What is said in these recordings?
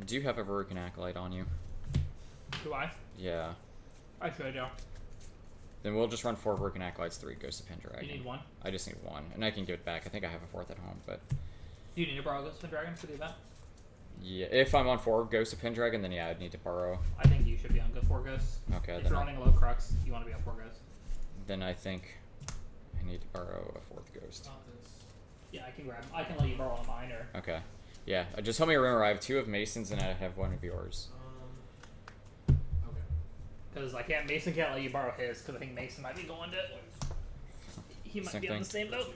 Do you have a Verucan Acolyte on you? Do I? Yeah. I should, yeah. Then we'll just run 4 Verucan Acolytes, 3 Ghost of Pendragon. You need 1? I just need 1, and I can give it back. I think I have a 4th at home, but... Do you need to borrow Ghost of Dragon for the event? Yeah, if I'm on 4 Ghost of Pendragon, then yeah, I'd need to borrow. I think you should be on Go 4 Ghosts. Okay, If then you're running a low Crux, you want to be on 4 Ghosts. Then I think I need to borrow a 4th Ghost. Yeah, I can grab. I can let you borrow a mine or. Okay. Yeah, just help me remember I have 2 of Mason's and I have 1 of yours. Okay. Because I can't. Mason can't let you borrow his because I think Mason might be going to. He might Same be on the thing. same boat.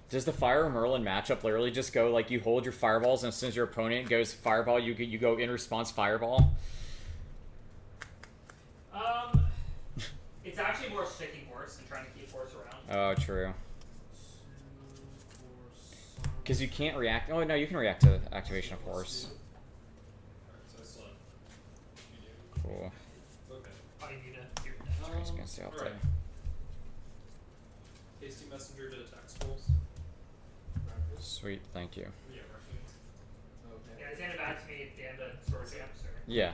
Does the Fire Merlin matchup literally just go like you hold your fireballs and as soon as your opponent goes fireball, you go in response fireball? It's actually more sticking horse and trying to keep horse around. Oh, true. Because you can't react. Oh no, you can react to activation of horse. Cool. Okay. Oh, you need to. Here. Strength's gonna stay out there. Hasty messenger to attack schools. Sweet, thank you. Yeah, raccoons. Okay. Yeah, send it back to me at the end of storage camps or. Yeah.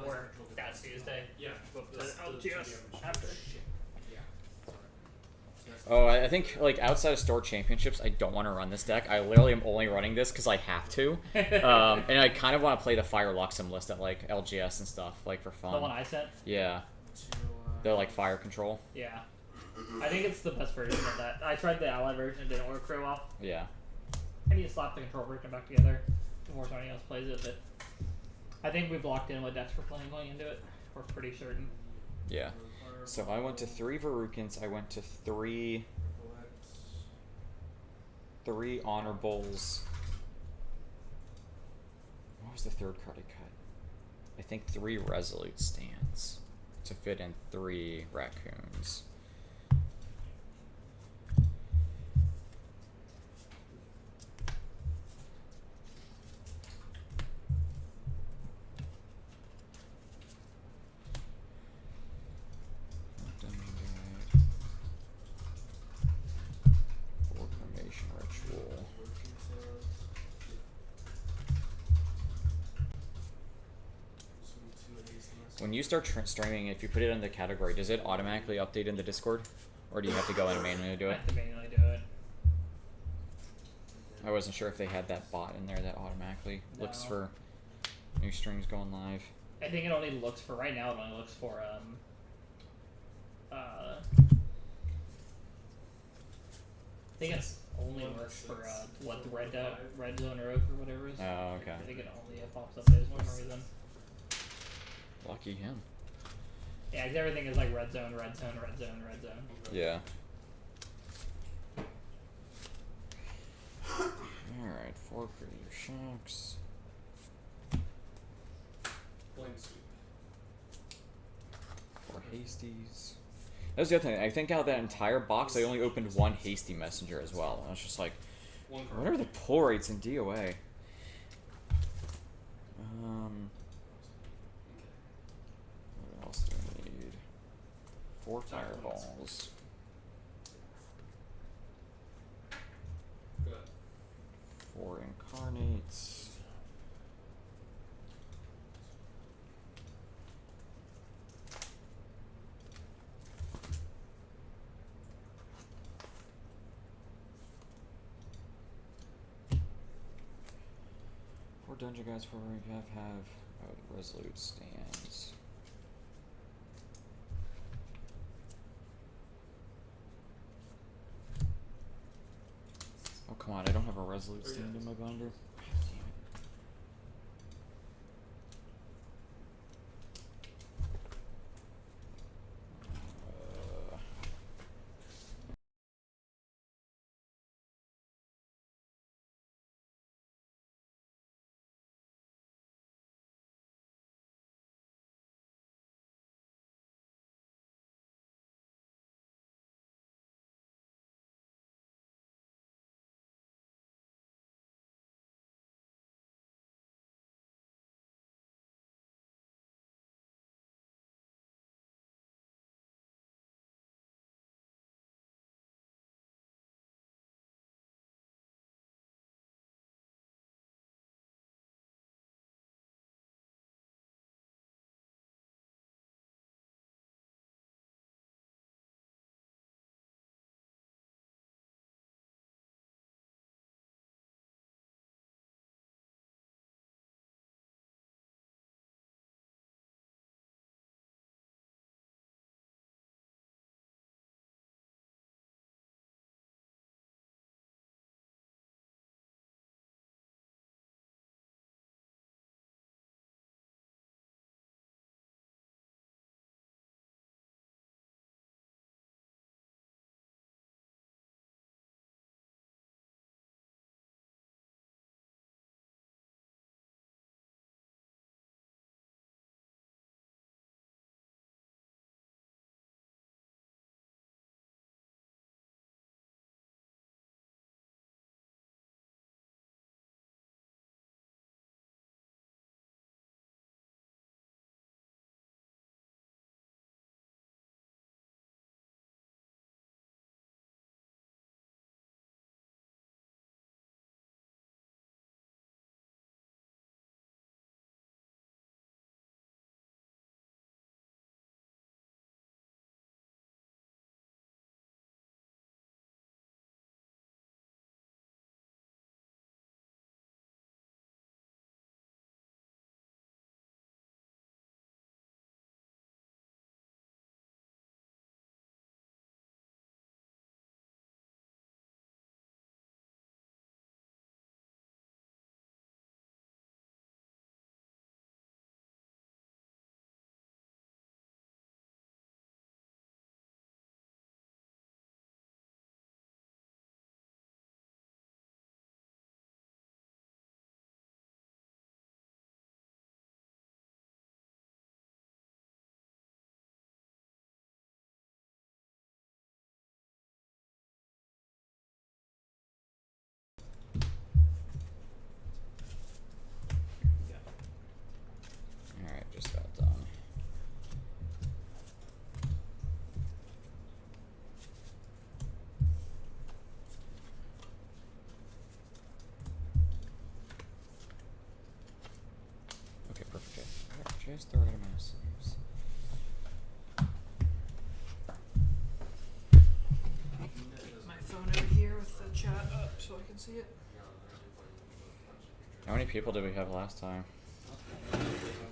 Or that's Tuesday. Yeah. But That's I'll the just 2 damage. after. Shit. Yeah. Sorry. So Oh, I think like outside of store championships, I don't want to run this deck. I literally am only running this because I have to, and I kind of want to play the Fire Luxem list at like LGS and stuff, like for fun. The one I sent. Yeah, the like fire control. Yeah. I think it's the best version of that. I tried the Allied version, it didn't work very well. Yeah. I need to slap the control version back together before somebody else plays it, but I think we've locked in what decks we're playing going into it. We're pretty certain. Yeah. So I went to 3 Verucans. I went to 3 Honorables. What was the 3rd card I cut? I think 3 Resolute Stands to fit in 3 Raccoons. Formation Ritual. When you start streaming, if you put it in the category, does it automatically update in the Discord? Or do you have to go in and manually do I it? have to manually do it. I wasn't sure if they had that bot in there that automatically looks No. for new streams going live. I think it only looks for right now. It only looks for I think it only works for what the red zone or oak or whatever is. Oh, okay. I think it only pops up as for some reason. Lucky him. Yeah, 'cause everything is like red zone, red zone, red zone, red zone. Yeah. Alright, 4 Cruiser Shocks. Flame sweep. 4 Hasties. That was the other thing. I think out of that entire box, I only opened 1 Hasty Messenger as well. I was just like, One what are the pull rates in DOA? What else do we need? 4 Fireballs. Good. 4 Incarnates. Four Dungeon Guys, 4 have Resolute Stands. Oh come on, I don't have a Resolute Stand in my binder. always throw it in my sleeves. My phone over here with the chat up so I can see it. How many people did we have last time?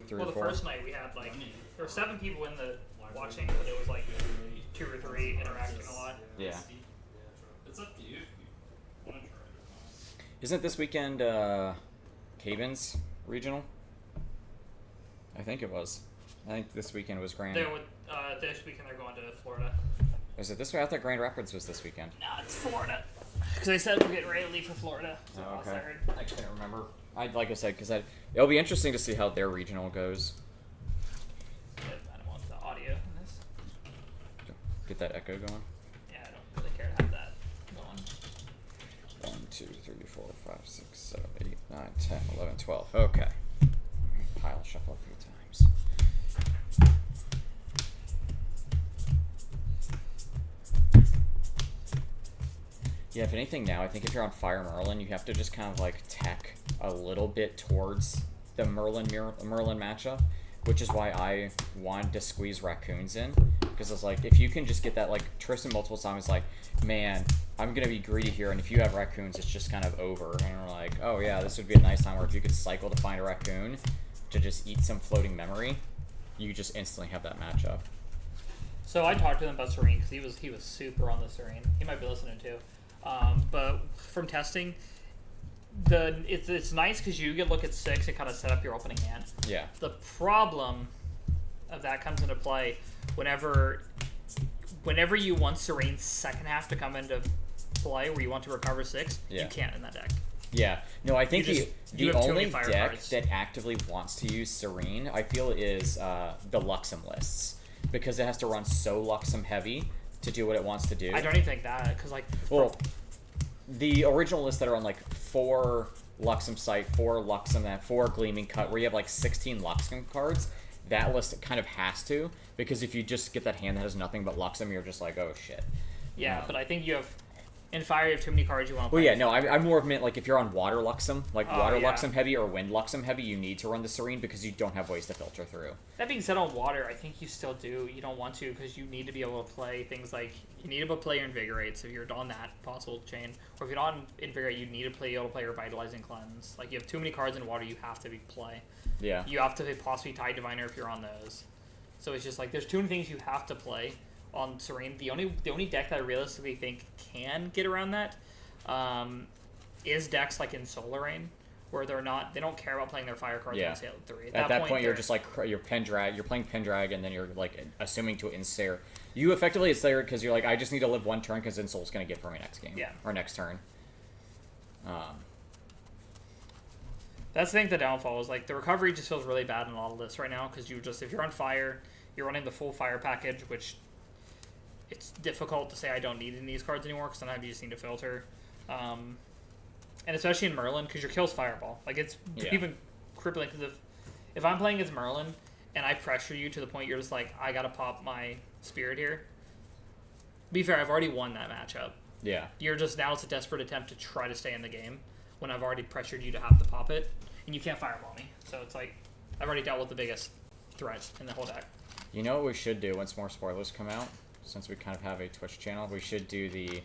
3 Well, or the 4? first night we had like there were 7 people in the watching, but it was like 2 or 3 interacting a lot. Yeah. It's up to you if you want to try it or Isn't this weekend Cabins regional? I think it was. I think this weekend was Grand. They would this weekend they're going to Florida. Is it this way? I thought Grand Rapids was this weekend. Nah, it's Florida. Because they said we're getting ready to leave for Florida. So Oh, last okay. I heard. I can't remember. Like I said, because it'll be interesting to see how their regional goes. But I don't want the audio in this. Get that echo going. Yeah, I don't really care to have that going. 1, 2, 3, 4, 5, 6, 7, 8, 9, 10, 11, 12. Okay. Pile shuffle a few times. Yeah, if anything now, I think if you're on Fire Merlin, you have to just kind of like tech a little bit towards the Merlin matchup, which is why I wanted to squeeze Raccoons in. Because it's like, if you can just get that, like, Tristan multiple times, like, man, I'm going to be greedy here, and if you have Raccoons, it's just kind of over. And we're like, oh yeah, this would be a nice time where if you could cycle to find a Raccoon to just eat some floating memory, you just instantly have that matchup. So I talked to him about Serene because he was super on the Serene. He might be listening too. But from testing, it's nice because you get look at 6 and kind of set up your opening hand. Yeah. The problem of that comes into play whenever you want Serene's second half to come into play, where you want to recover 6, Yeah. you can't in that deck. Yeah. No, I think You the have too only many fire deck cards. that actively wants to use Serene, I feel, is the Luxem lists. Because it has to run so Luxem heavy to do what it wants to do. I don't even think that because Well, the original lists that are on like 4 Luxem Sight, 4 Luxem, that 4 Gleaming Cut, where you have like 16 Luxem cards, that list kind of has to, because if you just get that hand that has nothing but Luxem, you're just like, oh shit. yeah, but I think you have in Fire you have too many cards you want to Well, play. yeah, no, I'm more of meant like if you're on Water Luxem, like Oh, Water yeah. Luxem heavy or Wind Luxem heavy, you need to run the Serene because you don't have ways to filter through. That being said, on Water, I think you still do. You don't want to because you need to be able to play things like you need to be able to play your Invigorate. So if you're on that possible chain, or if you're not on Invigorate, you need to be able to play your Revitalizing Cleanse. Like you have too many cards in Water, you have to play. Yeah. You have to possibly Tide Diviner if you're on those. So it's just like there's too many things you have to play on Serene. The only deck that I realistically think can get around that is decks like in Solar Rain, where they don't care about playing their fire cards Yeah. on sale at 3. At that point, you're they're- just like you're Pendrag, you're playing Pendrag, and then you're like assuming to Ensare. You effectively Ensare because you're like, I just need to live one turn because Insol's gonna get for me next game. Yeah. Or next turn. That's the thing. The downfall is like the recovery just feels really bad in a lot of this right now because if you're on fire, you're running the full fire package, which it's difficult to say I don't need any of these cards anymore because sometimes you just need to filter, and especially in Merlin because your kill's Fireball. Like it's Yeah. even crippling because if I'm playing as Merlin and I pressure you to the point you're just like I gotta pop my Spirit here. Be fair, I've already won that matchup. Yeah. You're just now it's a desperate attempt to try to stay in the game when I've already pressured you to have to pop it, and you can't fireball me. So it's like I've already dealt with the biggest threat in the whole deck. You know what we should do once more spoilers come out? Since we kind of have a Twitch channel, we should do the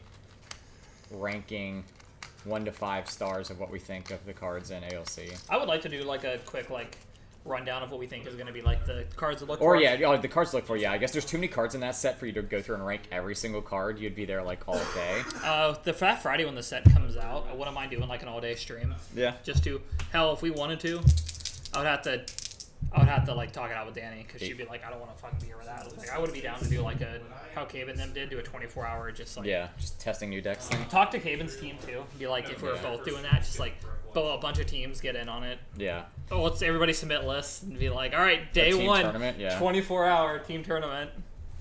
ranking 1 to 5 stars of what we think of the cards in AOC. I would like to do like a quick rundown of what we think is going to be like the cards that look Or for. yeah, the cards to look for. Yeah, I guess there's too many cards in that set for you to go through and rank every single card. You'd be there like all day. The Fat Friday when the set comes out, I wouldn't mind doing like an all day stream. Yeah. Just to hell, if we wanted to, I would have to like talk it out with Danny because she'd be like, I don't want to fucking be here with that. Like I would be down to do like how Cave and them did, do a 24-hour just like Yeah, just testing new decks thing. talk to Caven's team too. Be like, if we were both doing that, just like a bunch of teams get in on it. Yeah. Oh, let's everybody submit lists and be like, all right, day team 1, tournament, yeah. 24-hour team tournament.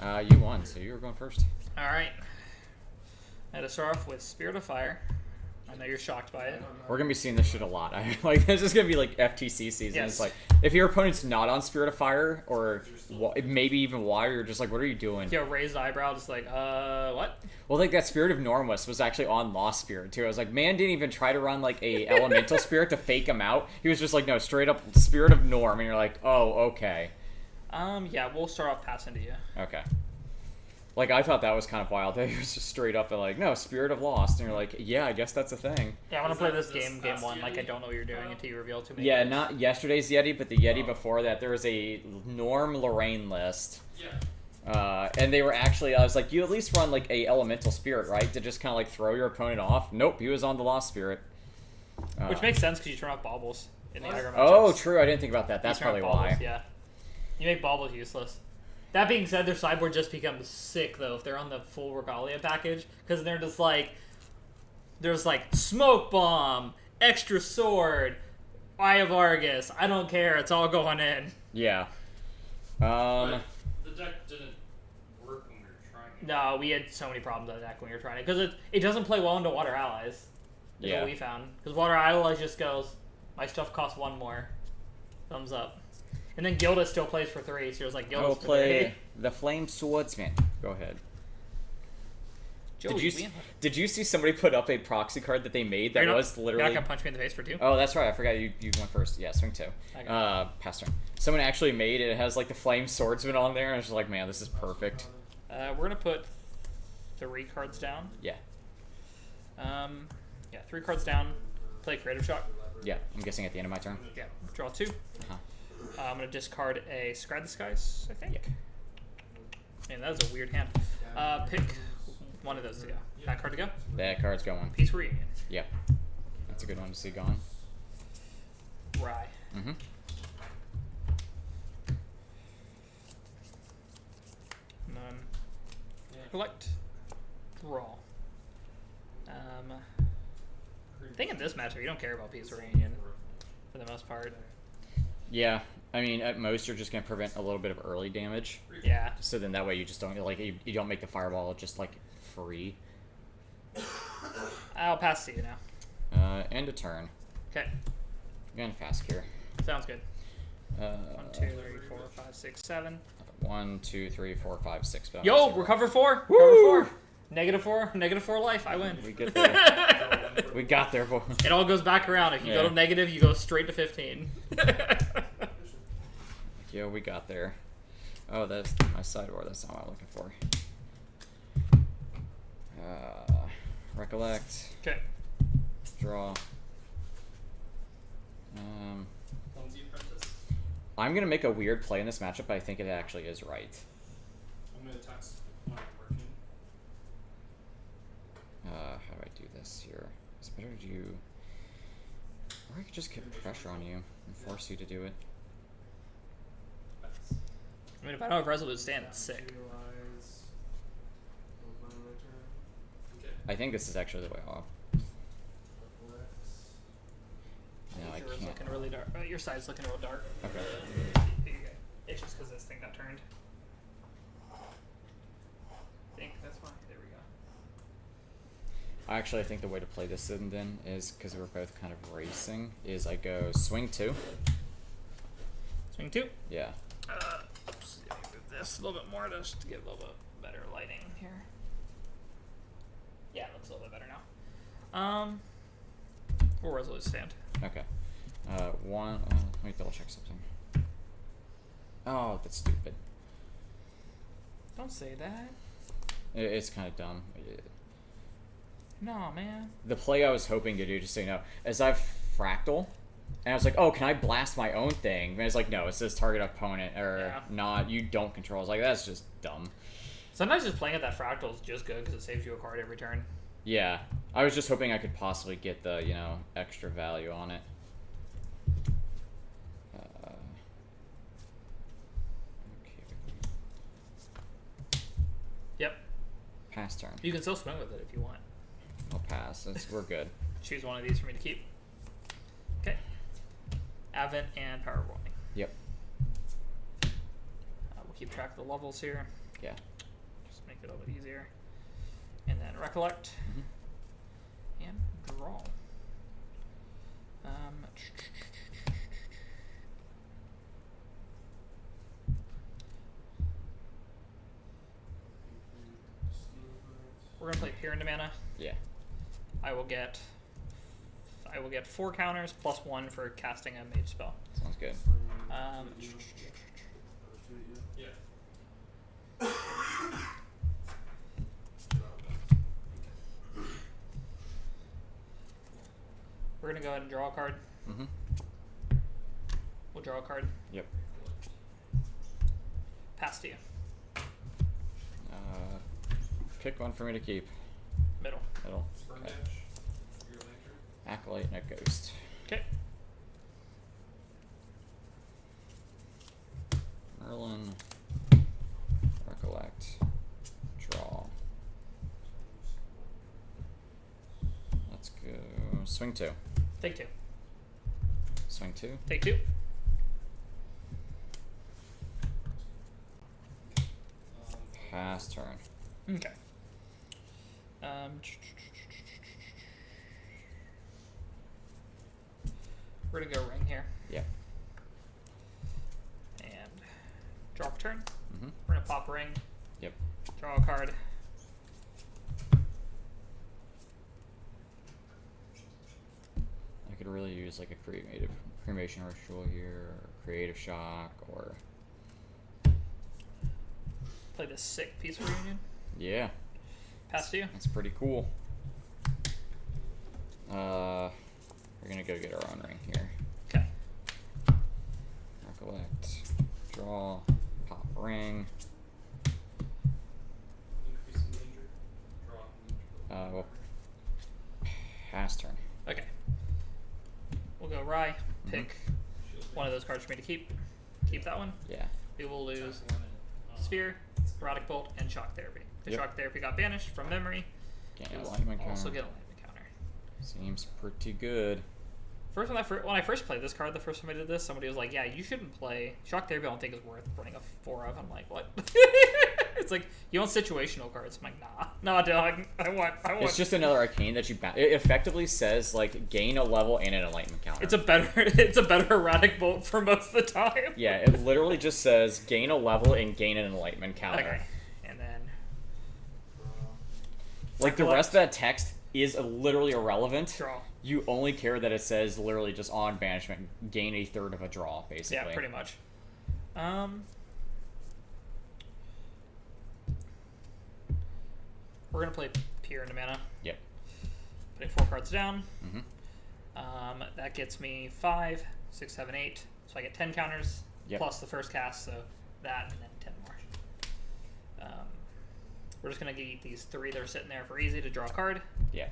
You won, so you were going first. All right. I had to start off with Spirit of Fire. I know you're shocked by it. We're gonna be seeing this shit a lot. Like, this is gonna be like FTC season. Yes. It's like, if your opponent's not on Spirit of Fire, or maybe even Water, you're just like, what are you doing? Yo, raised eyebrow, just like, what? Well, like, that Spirit of Normless was actually on Lost Spirit, too. I was like, man didn't even try to run, like, a Elemental Spirit to fake him out. He was just like, no, straight up Spirit of Norm, and you're like, oh, okay. Yeah, we'll start off passing to you. Okay. Like, I thought that was kind of wild. He was just straight up and like, no, Spirit of Lost. And you're like, yeah, I guess that's a thing. Yeah, I want Is to play that this this game past one. Like, I Yeti? don't know what you're doing until you reveal to me. Yeah, not yesterday's Yeti, but the Yeti before that. There was a Norm Lorraine list. Yeah. And they were actually, I was like, you at least run, like, a Elemental Spirit, right? To just kind of, like, throw your opponent off. Nope, he was on the Lost Spirit. Which makes sense because you turn off baubles in the What? aggro Oh, matchups. true. I didn't think about that. That's You turn probably off baubles, why. Yeah. You make baubles useless. That being said, their sideboard just becomes sick, though, if they're on the full Regalia package. Because they're just like... There's, like, Smoke Bomb, Extra Sword, Eye of Argus. I don't care. It's all going in. Yeah. But the deck didn't work when we were trying it. No, we had so many problems with that deck when we were trying it. Because it doesn't play well into Water Allies. Is Yeah. what we found. Because Water Allies just goes, my stuff costs 1 more. Thumbs up. And then Gilda still plays for 3, so you're like, I Gilda's will for play the Flame Swordsman. Go ahead. 3. Did you see somebody put up a proxy card that they made that was You're literally... not going to punch me in the face for 2? Oh, that's right. I forgot you went first. Yeah, swing 2. Okay. Pass turn. Someone actually made it. It has, like, the Flame Swordsman on there, and I was just like, man, this is perfect. We're going to put 3 cards down. Yeah. Yeah, 3 cards down. Play Creative Shock. Yeah, I'm guessing at the end of my turn. Yeah, draw 2. Uh-huh. I'm going to discard a Scry the Skies, I think. Man, that was a weird hand. Pick one of those to go. That card to go. That card's going. Peace Reunion. Yep. That's a good one to see gone. Rye. Mm-hmm. None. Collect. Draw. I think in this matchup you don't care about Peace Reunion for the most part. Yeah. I mean, at most, you're just going to prevent a little bit of early damage. Yeah. So then that way you just don't, like, you don't make the fireball just, like, free. I'll pass to you now. End of turn. Okay. Again, fast cure. Sounds good. 1, 2, 3, 4, 5, 6, 7. 1, 2, 3, 4, 5, 6. But I'm Yo, zero. recover 4. Woo! Recover 4. -4 life. I win. We get there. We got there, boy. It all goes back around. If you go Yeah. to negative, you go straight to 15. Yeah, we got there. Oh, that's my sideboard. That's not what I'm looking for. Recollect. Okay. Draw. Clumsy Apprentice. I'm gonna make a weird play in this matchup, but I think it actually is right. I'm gonna text when I'm working. How do I do this here? It's better to do... Or I could just keep pressure on you and force you to do it. That's I mean, if I don't have Resolute Stand, it's sick. utilize. Okay. I think this is actually the way off. No, I Yours can't. looking really dark. Your side's looking real dark. Okay. Here you go. It's just because this thing got turned. I think that's why. There we go. Actually, I think the way to play this then is, because we're both kind of racing, is I go swing 2. Swing 2. Yeah. Oops, let me move this a little bit more just to get a little bit better lighting here. Yeah, it looks a little bit better now. Or Resolute Stand. Okay. One. Let me double check something. Oh, that's stupid. Don't say that. It's kind of dumb. No, man. The play I was hoping to do, just so you know, is I've fractal, and I was like, oh, can I blast my own thing? And it's like, no, it says target opponent or Yeah. not. You don't control. I was like, that's just dumb. Sometimes just playing at that fractal is just good because it saves you a card every turn. Yeah, I was just hoping I could possibly get the, you know, extra value on it. Okay. Yep. Pass turn. You can still swing with it if you want. I'll pass. We're good. Choose one of these for me to keep. Okay. Advent and Power Warning. Yep. We'll keep track of the levels here. Yeah. Just make it a little bit easier. And then Recollect. Mhm. And draw. We're gonna play Peer into Mana. Yeah. I will get 4 counters plus 1 for casting a mage spell. Sounds good. Yeah. We're gonna go ahead and draw a card. Mm-hmm. We'll draw a card. Yep. Pass to you. Pick one for me to keep. Middle. Middle. Spring Okay. dash. Your nature. Acolyte and a ghost. Okay. Merlin. Recollect. Draw. Let's go. Swing 2. Take 2. Swing 2. Take 2. Pass turn. Okay. We're gonna go ring here Yep. and draw a turn. Mm-hmm. We're gonna pop a ring. Yep. Draw a card. I could really use like a cremation ritual here, or creative shock, or Play this sick Peaceful Reunion. yeah, Pass to you. that's pretty cool. We're gonna go get our own ring here. Okay. Recollect, draw, pop ring. Increase in danger. Draw. Well, pass turn. Okay. We'll go Rye. Mhm. Pick Shield one of those cards for me to keep. Keep that one. Yeah. We will lose Tap one and, Sphere, Erotic Bolt, and Shock Therapy. The Yep. Shock Therapy got banished from memory. Gain We will alignment also counter. get alignment counter. Seems pretty good. First, when I first played this card, the first time I did this, somebody was like, "Yeah, you shouldn't play Shock Therapy. I don't think is worth running a 4 of." I'm like, "What?" It's like you want situational cards. I'm like, nah, dog. I want. It's just another arcane that you. It effectively says like gain a level and an enlightenment counter. It's a better Erratic Bolt for most of the time. Yeah, it literally just says gain a level and gain an enlightenment counter. Okay, and then Like the rest of that text is literally irrelevant. draw. You only care that it says literally just on banishment, gain a third of a draw, basically. Yeah, pretty much. We're gonna play Peer into Mana. Yep. Putting 4 cards down. Mm-hmm. That gets me 5, 6, 7, 8. So I get 10 counters Yep. plus the first cast, so that and then 10 more. We're just gonna eat these 3 that are sitting there for easy to draw a card. Yeah.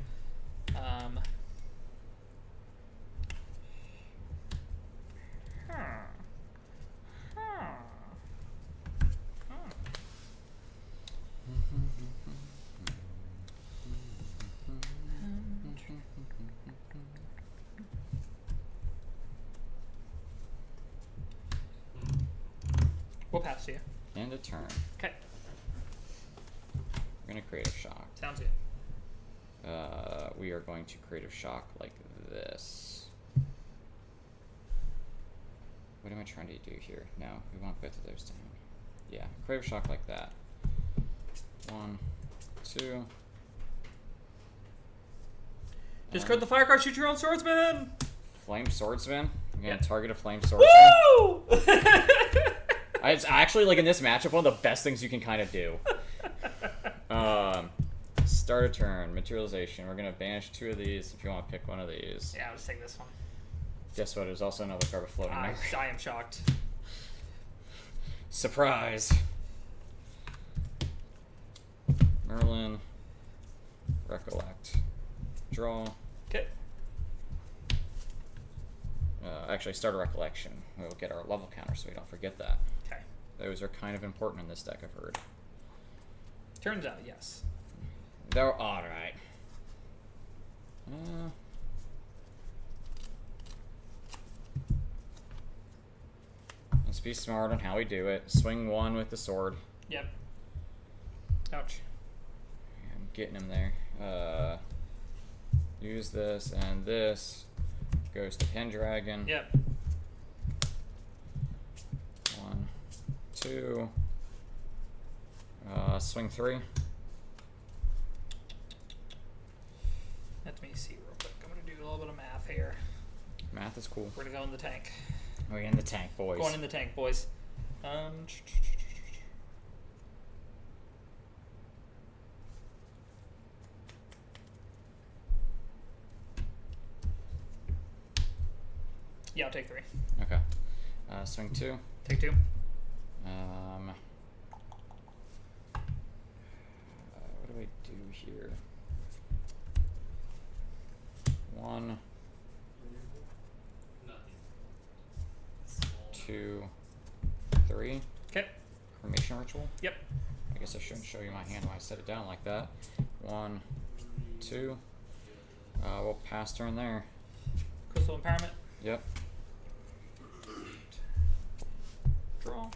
We'll pass to you. And a turn. Okay, We're gonna creative shock. sounds good. We are going to creative shock like this. What am I trying to do here? No, we want both of those down. Yeah, creative shock like that. 1, 2. Discard the fire card, shoot your own swordsman! Flame swordsman. I'm gonna Yeah. target a flame swordsman. Woo! It's actually like in this matchup one of the best things you can kind of do. Start a turn, materialization. We're gonna banish 2 of these if you want to pick one of these. Yeah, I'll just take this one. Guess what? There's also another card with floating memory. I am shocked. Surprise! Merlin. Recollect. Draw. Okay. Actually, start a recollection. We'll get our level counter so we don't forget that. Okay. Those are kind of important in this deck, I've heard. Turns out, yes. They're alright. Let's be smart on how we do it. Swing 1 with the sword. Yep. Ouch. I'm getting him there. use this, and this goes to Pendragon. Yep. 1, 2. Swing 3. Let me see real quick. I'm gonna do a little bit of math here. Math is cool. We're gonna go in the tank. We're in the tank, boys. Going in the tank, boys. Yeah, I'll take 3. Okay. Swing 2. Take 2. What do I do here? 1, Nothing. Small. 2, 3. Okay. Cremation ritual. Yep. I guess I shouldn't show you my hand when I set it down like that. 1, 2. We'll pass turn there. Crystal Empowerment. Yep. Draw.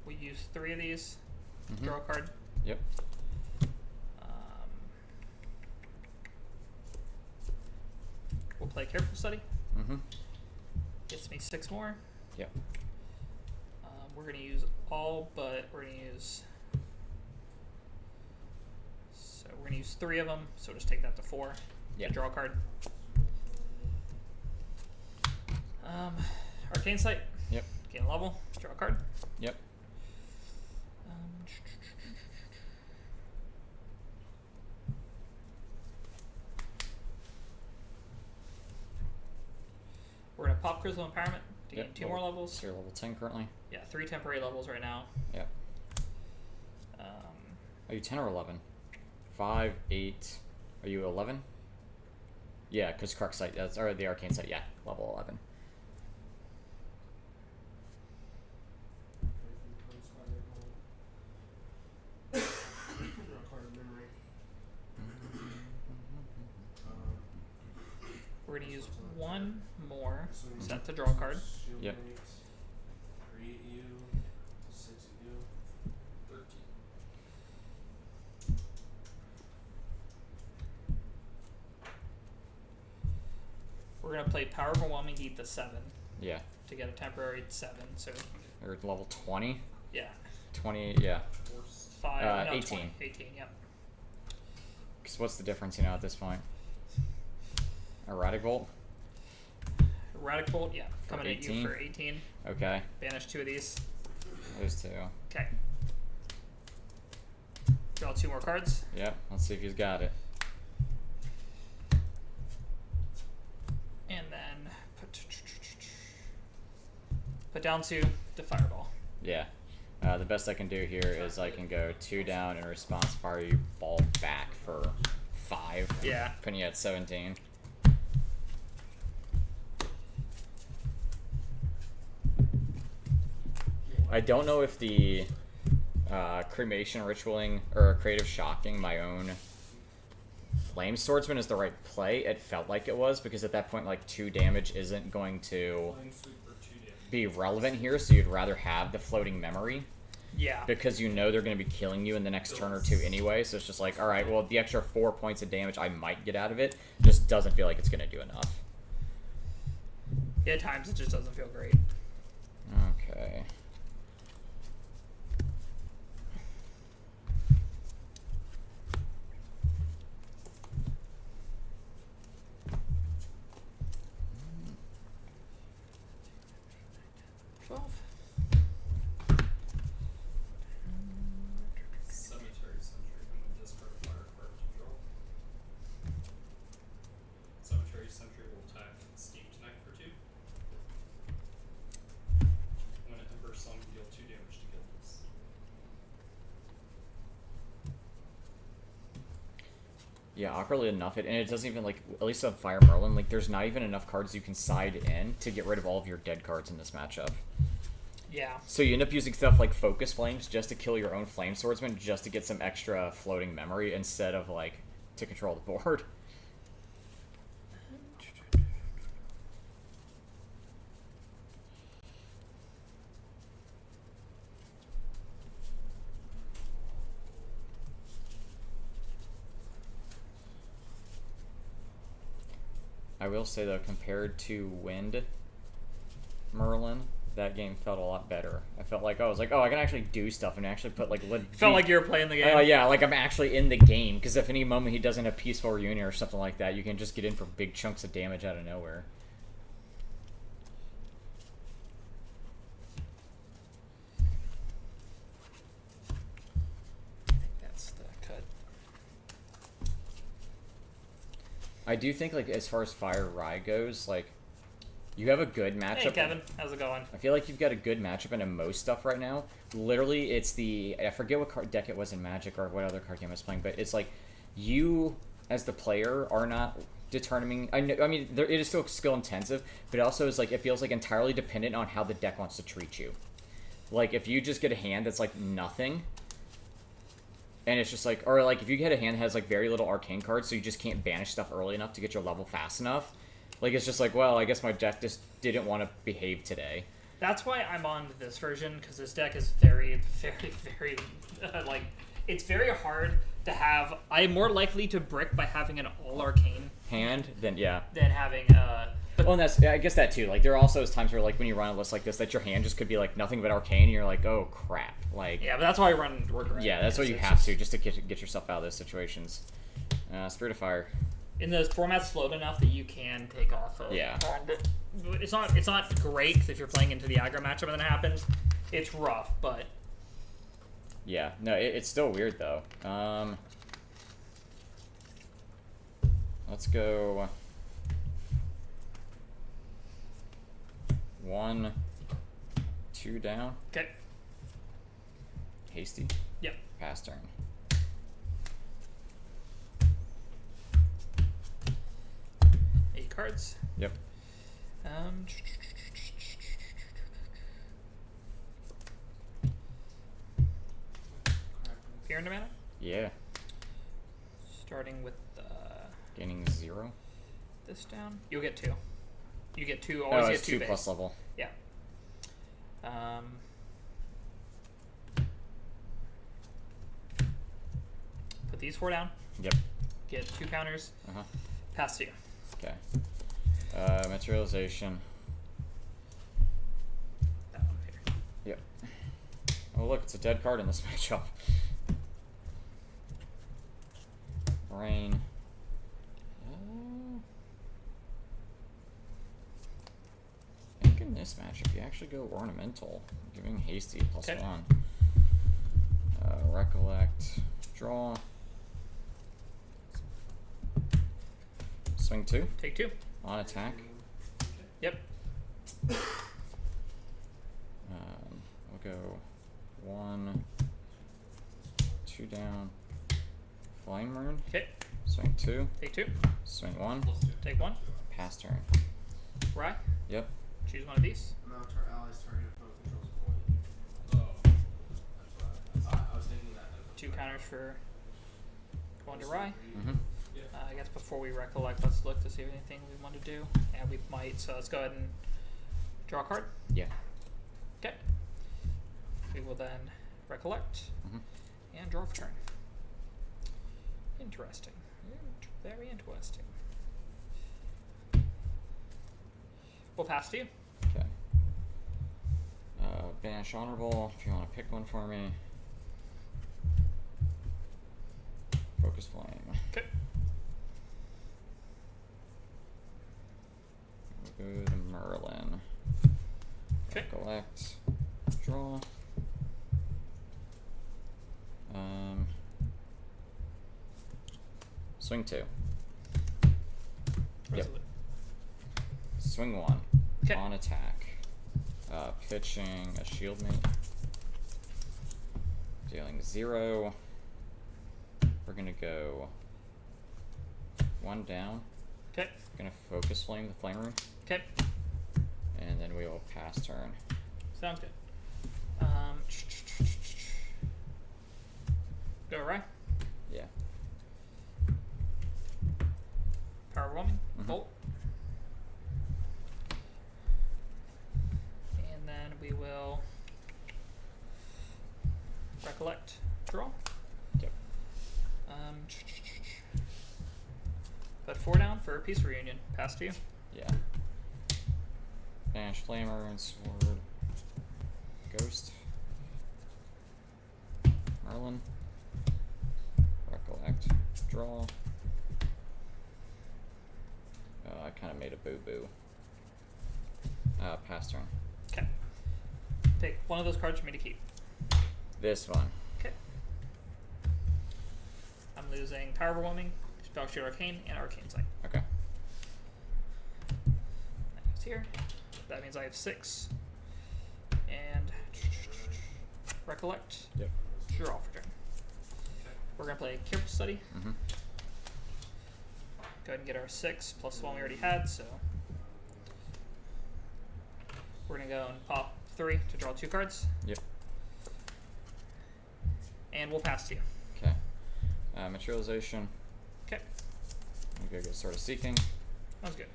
We use 3 of these. Mhm. Draw a card. Yep. We'll play Careful Study. Mm-hmm. Gets me 6 more. Yep. We're gonna use all, but we're gonna use. So we're gonna use 3 of them. So just take that to 4. Yep. Draw a card. Arcane Sight. Yep. Gain level. Draw a card. Yep. We're gonna pop Crystal Empowerment to gain Yep. 2 more levels. So you're level 10 currently. Yeah, 3 temporary levels right now. Yep. Are you 10 or 11? 5, 8. Are you 11? Yeah, because Crux Sight, that's, or the Arcane Sight, yeah, level 11. We're gonna use 1 more set to draw a card. Yep. 3 you, 6 you, 13. We're gonna play Power Overwhelming Heat the 7 Yeah. to get a temporary 7. So Or level 20? yeah, 20, yeah. 5. No, 18. 20, 18. Yep. Because what's the difference, at this point? Erratic Bolt? Erratic Bolt. Yeah, For coming at 18? you for 18. Okay. Banish 2 of these. Those 2. Okay. Draw 2 more cards. Yep. Let's see if he's got it. And then put down 2 to Fireball. Yeah. The best I can do here is I can go 2 down in response fire you ball back for 5. Yeah. Putting you at 17. I don't know if the cremation ritualing or creative shocking my own flame swordsman is the right play. It felt like it was because at that point like 2 damage isn't going to Flame sweep for 2 damage. be relevant here, so you'd rather have the floating memory Yeah. because you know they're going to be killing you in the next turn or 2 anyway. So it's just like, all right, well the extra 4 points of damage I might get out of it just doesn't feel like it's going to do enough. Yeah, at times it just doesn't feel great. Okay. Cemetery Sentry. I'm gonna discard a fire card to draw. Cemetery Sentry will attack Steam Tonight for 2. When an Ember Song, deal 2 damage to kill this. Yeah, awkwardly enough, and it doesn't even, like, at least on Fire Merlin, like, there's not even enough cards you can side in to get rid of all of your dead cards in this matchup. Yeah. So you end up using stuff like Focus Flames just to kill your own Flame Swordsman, just to get some extra floating memory instead of, like, to control the board. I will say though, compared to Wind Merlin, that game felt a lot better. I felt like I can actually do stuff and actually put like. Felt like you were playing the game. Yeah, like I'm actually in the game, because if any moment he doesn't have Peaceful Reunion or something like that, you can just get in for big chunks of damage out of nowhere. I think that's the cut. I do think, like, as far as Fire Rye goes, like, you have a good matchup. Hey, Kevin. How's it going? I feel like you've got a good matchup into most stuff right now. Literally, it's the... I forget what card deck it was in Magic or what other card game I was playing, but it's like you, as the player, are not determining... I mean, it is still skill-intensive, but it also is, like, it feels like entirely dependent on how the deck wants to treat you. Like, if you just get a hand that's, like, nothing... And it's just like... Or, like, if you get a hand that has, like, very little arcane cards, so you just can't banish stuff early enough to get your level fast enough... Like, it's just like, well, I guess my deck just didn't want to behave today. That's why I'm on this version, because this deck is very, very, very, like, it's very hard to have. I'm more likely to brick by having an all-arcane hand than, yeah. Than having, well, and that's, I guess that too. Like, there are also those times where, like, when you run a list like this, that your hand just could be, like, nothing but arcane, and you're like, oh, crap. Like, yeah, but that's why I run workaround. Yeah, that's what you have to, just to get yourself out of those situations. Spirit of Fire. In the format's slowed enough that you can take off of. Yeah. It's not great, because if you're playing into the aggro matchup and then it happens, it's rough, but... Yeah, no, it's still weird, though. Let's go... 1, 2 down. Okay. Hasty. Yep. Pass turn. Cards. Yep. Fear into mana? Yeah. Starting with gaining 0. This down. You'll get 2. You get 2. Always get 2 2 plus level. Yeah. Put these 4 down. Yep. Get 2 counters. Pass to you. Okay. Materialization. That one here. Yep. Oh, look, it's a dead card in this matchup. Brain. I think in this matchup, you actually go Ornamental, giving Hasty +1. Recollect. Draw. Swing 2. Take 2. On attack. Yep. We'll go 1, 2 down. Flying Rune. Okay. Swing 2. Take 2. Swing 1. Take 1. Pass turn. Rye. Yep. Choose one of these. Mount our allies target opponent controls a point. Oh. That's what I was thinking that. 2 counters for going to Rye. Mm-hmm. I guess before we recollect, let's look to see if anything we want to do. Yeah, we might. So let's go ahead and draw a card. Yeah. Okay. We will then recollect and draw for turn. Interesting. Very interesting. We'll pass to you. Okay. Banish Honorable, if you want to pick one for me. Focus Flame. Okay. We'll go to Merlin. Okay. Recollect. Draw. Swing 2. Yep. Swing 1. Okay. On attack. Pitching a Shield Mate. Dealing 0. We're gonna go 1 down. Okay. Gonna Focus Flame the Flame Rune. Okay. And then we will pass turn. Sounds good. Go right. Yeah. Power Overwhelming. Bolt. And then we will recollect. Draw. Yep. Put 4 down for a peace reunion. Pass to you. Yeah. Banish Flamer and Sword. Ghost. Merlin. Recollect. Draw. Oh, I kind of made a boo-boo. Pass turn. Okay. Take one of those cards for me to keep. This one. Okay. I'm losing Power Overwhelming, Spell Shield Arcane, and Arcane Sight. Okay. That goes here. That means I have 6. And Recollect. Yep. Draw for turn. Okay. We're gonna play Careful Study. Mm-hmm. Go ahead and get our 6 plus the one we already had, so we're gonna go and pop 3 to draw 2 cards. Yep. And we'll pass to you. Okay. Materialization. Okay. I'm gonna go get Sword of Seeking. Sounds good.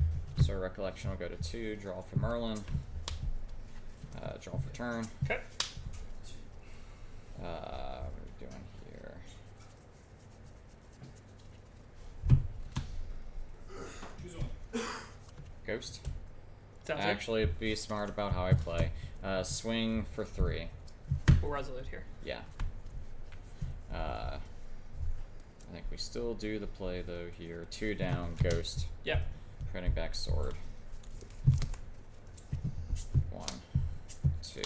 Sword of Recollection will go to 2. Draw for Merlin. Draw for turn. Okay. What are we doing here? Choose one. Ghost. Sounds Actually, be smart about how I play. Swing for 3. good. We'll resolute here. Yeah. I think we still do the play though here. 2 down, Ghost. Yep. Printing back Sword. 1, 2.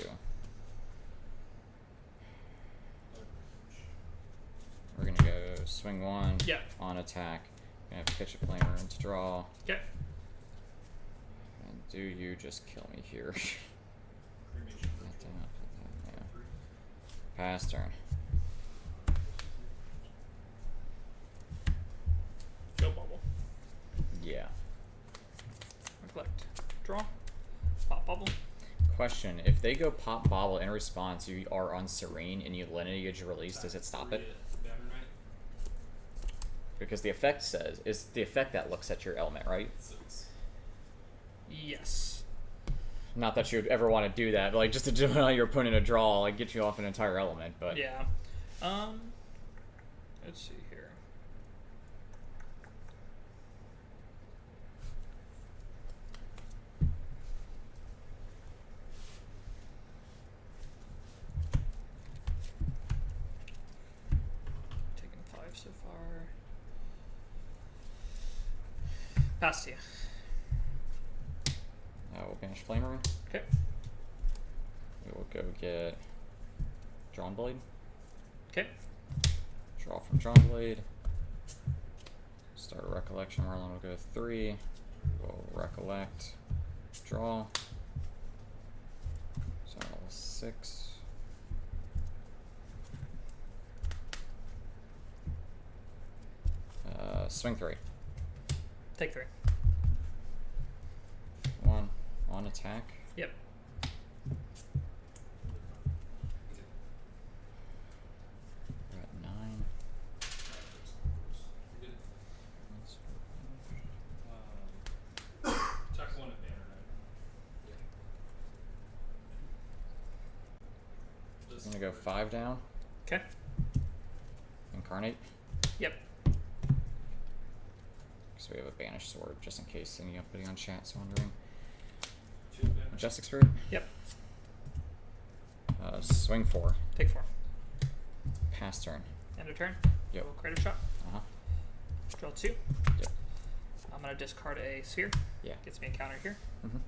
We're gonna go swing 1 Yeah. on attack. Gonna pitch a Flamer into draw. Okay. And do you just kill me here? Cremation Put ritual. that, yeah. 3. Pass turn. Go bubble. Yeah. Recollect. Draw. Pop bubble. Question: if they go pop bobble in response, you are unserene and you lineage release, does it stop it? Banner Knight. Because the effect says is the effect that looks at your element, right? 6. Yes. Not that you'd ever want to do that, but like just to deny your opponent a draw, like get you off an entire element. But Yeah. Let's see here. Taking 5 so far. Pass to you. we'll banish Flamer. Okay. We will go get Drawn Blade. Okay. Draw from Drawn Blade. Start a Recollection. Merlin will go 3. We'll recollect. Draw. So level 6. Swing 3. Take 3. 1 on attack. Yep. We're at 9. Attack 1 at Banner Knight. I'm gonna go 5 down. Okay. Incarnate. Yep. Because we have a banished sword, just in case anybody on chat's wondering. 2 at Banner. Majestic Spirit. Yep. Swing 4. Take 4. Pass turn. End of turn. Yep. Roll creative shot. Uh huh. Draw 2. Yep. I'm gonna discard a sphere. Yeah. Gets me a counter here. Mm-hmm.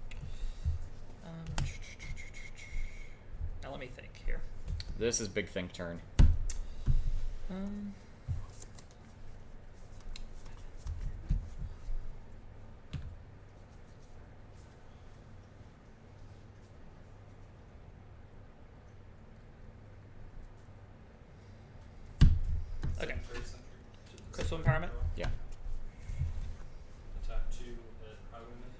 Now let me think here. This is big think turn. Okay. Trade Sentry to the Crystal center. Empowerment? Yeah. Attack 2 at Highwayman.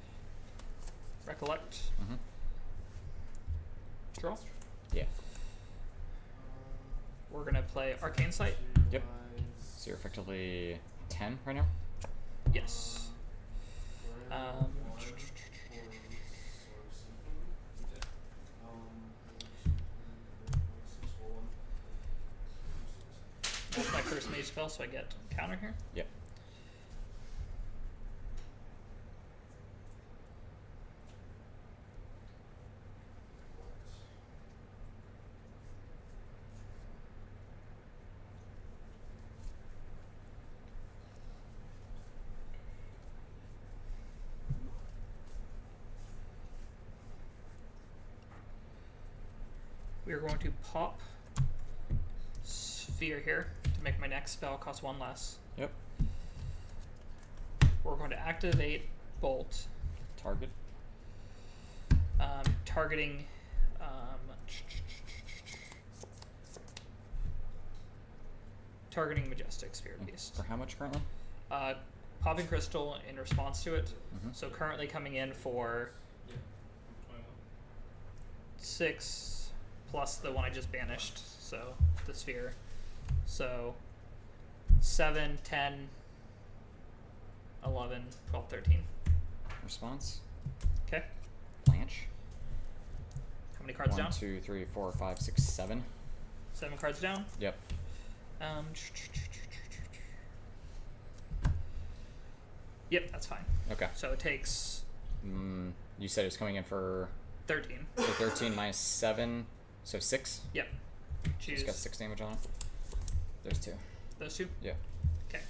Recollect. Mm-hmm. Draw. Yeah. We're gonna play Arcane Sight. Yep. So you're effectively 10 right now. Yes. That's my first mage spell, so I get counter here. Yep. We are going to pop Sphere here to make my next spell cost 1 less. Yep. We're going to activate Bolt, Target. targeting targeting Majestic Spirit Beast. For how much currently? Popping Crystal in response to it. Mhm. So currently coming in for 6 plus the one I just banished, so the sphere. So 7, 10, 11, 12, 13. Response. Okay. Blanche. How many cards 1, down? 2, 3, 4, 5, 6, 7. 7 cards down. Yep. Yep, that's fine. Okay. So it takes You said it was coming in for 13. so 13 minus 7, so 6. Yep. Choose It's got 6 damage on it. There's 2. those two. Yeah. Okay.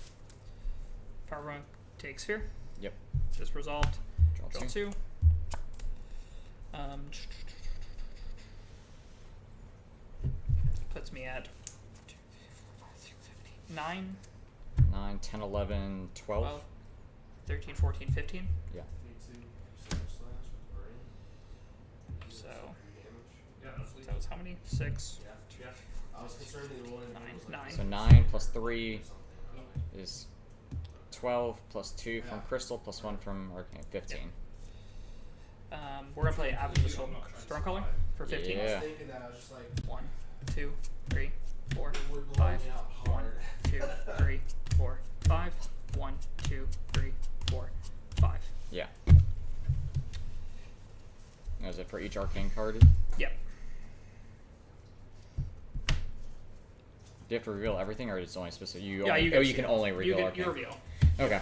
Fireball takes Sphere. Yep. Just resolved. Draw Draw 2. 2. Puts me at 9, 9, 10, 11, 12. 12, 13, 14, 15. Yeah. Me too. Slash with brain. So Yeah, that's legal. that was how many? 6. Yeah. I was concerned that one Nine. So 9 plus 3 something. is 12 plus 2 from Crystal plus 1 from Arcane. 15. We're gonna play Avenue of Stormcaller for 15. I was Yeah. thinking that, I was just like, 1, 2, 3, 4, it would blow 5. me out 1, hard. 2, 3, 4, 5. 1, 2, 3, 4, 5. Yeah. Is it for each arcane card? Yep. Do you have to reveal everything, or it's only specific? You Yeah, only, you can you see can it. only reveal you arcane. reveal. Okay.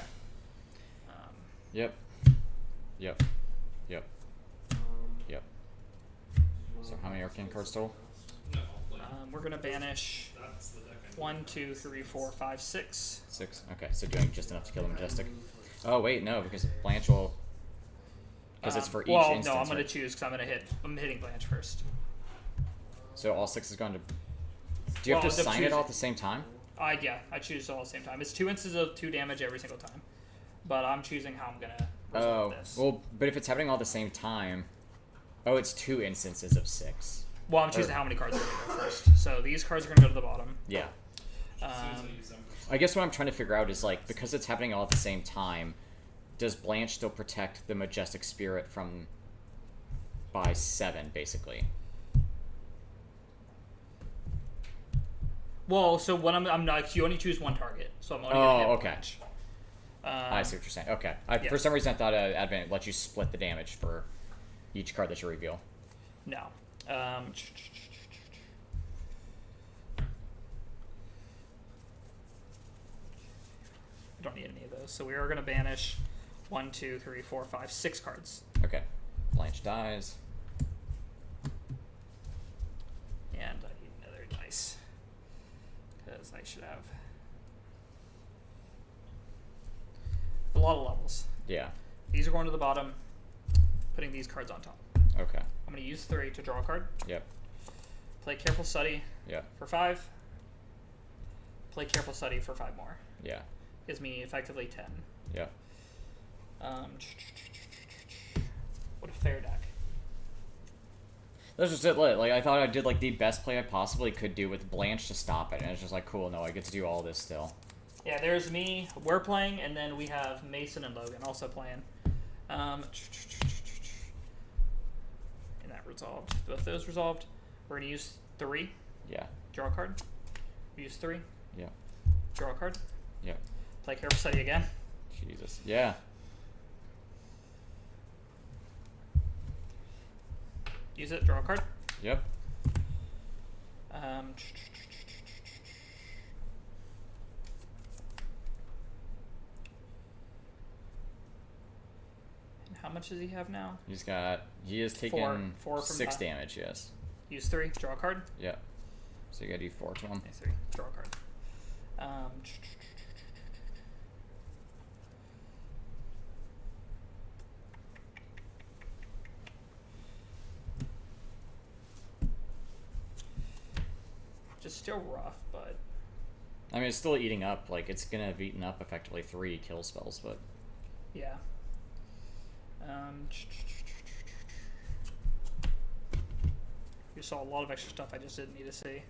Um, Yep. Yep. Yep. Yep. So how many arcane cards total? we're gonna banish 1, 2, 3, 4, 5, 6. 6. Okay, so doing just enough to kill the Majestic. Oh wait, no, because Blanche will. Because it's for each well, instance. no, I'm gonna right? choose because I'm hitting Blanche first. So all 6 is going to. Do you have Well, to the sign it choose- all at the same time? Yeah, I choose all at the same time. It's 2 instances of 2 damage every single time, but I'm choosing how I'm gonna resolve Oh, this. well, but if it's happening all at the same time. Oh, it's 2 instances of 6. Well, I'm choosing how many cards are gonna go first. So these cards are gonna go to the bottom. Yeah. Um, I guess what I'm trying to figure out is, like, because it's happening all at the same time, does Blanche still protect the Majestic Spirit from. By 7, basically? well, so when I'm not, you only choose one target, so I'm only gonna hit okay. Blanche. I see what you're saying. Okay. yeah. For some reason, I thought Advent let you split the damage for each card that you reveal. No. I don't need any of those. So we are going to banish 1, 2, 3, 4, 5, 6 cards. Okay. Blanche dies. And I need another dice. Because I should have a lot of levels. Yeah. These are going to the bottom, putting these cards on top. Okay. I'm going to use 3 to draw a card. Yep. Play Careful Study Yep. for 5. Play Careful Study for 5 more. Yeah. Gives me effectively 10. Yep. What a fair deck. That's just it. Like, I thought I did, like, the best play I possibly could do with Blanche to stop it, and it's just like, cool, no, I get to do all this still. Yeah, there's me. We're playing, and then we have Mason and Logan also playing. And that resolved. Both those resolved. We're going to use 3. Yeah. Draw a card. Use 3. Yeah. Draw a card. Yep. Play Careful Study again. Jesus. Yeah. Use it. Draw a card. Yep. And how much does he have now? He has taken Four from 6 that. damage, yes. Use 3. Draw a card. Yep. So you gotta do 4 to him. Use 3. Draw a card. which is still rough, but I mean, it's still eating up. Like, it's gonna have eaten up effectively 3 kill spells, but yeah. You saw a lot of extra stuff I just didn't need to see.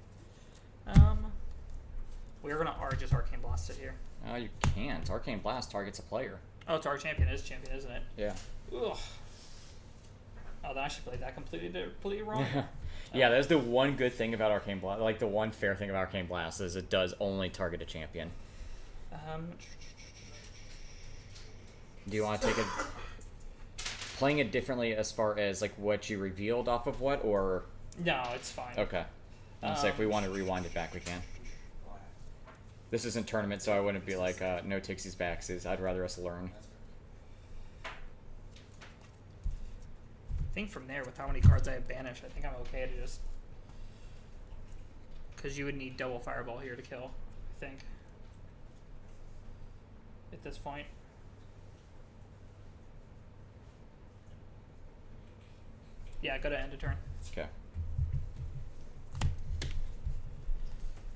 We're gonna just Arcane Blast it here. you can't. Arcane Blast targets a player. Oh, it's our champion. It is champion, isn't it? Yeah. Ugh. Oh, then I should play that completely wrong. Yeah, that's the one good thing about Arcane Blast. Like, the one fair thing about Arcane Blast is it does only target a champion. Do you want to take it... Playing it differently as far as, like, what you revealed off of what, or... No, it's fine. Okay. So if we want to rewind it back, we can. This isn't tournament, so I wouldn't be like, no takesies backsies. I'd rather us learn. I think from there, with how many cards I have banished, I think I'm okay to just... Because you would need double Fireball here to kill, I think. At this point. Yeah, go to end of turn. Okay.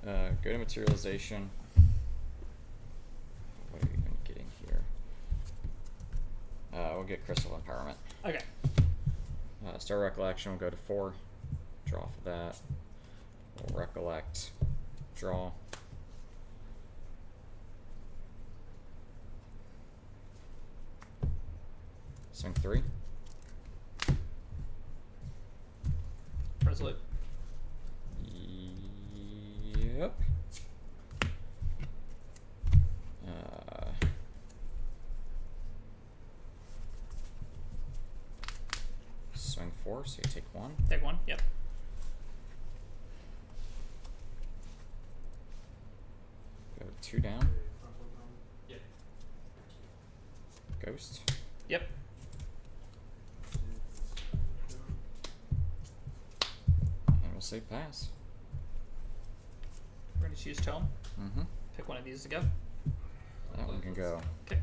Go to materialization. What are you even getting here? We'll get Crystal Empowerment. Okay. Star Recollection will go to 4. Draw for that. We'll recollect. Draw. Swing 3. Resolute. Yep. Swing 4, so you take 1. Take 1, yep. Go 2 down. Yeah. Ghost. Yep. And we'll say pass. We're going to choose Tome. Mm-hmm. Pick one of these to go. That one can go. Okay.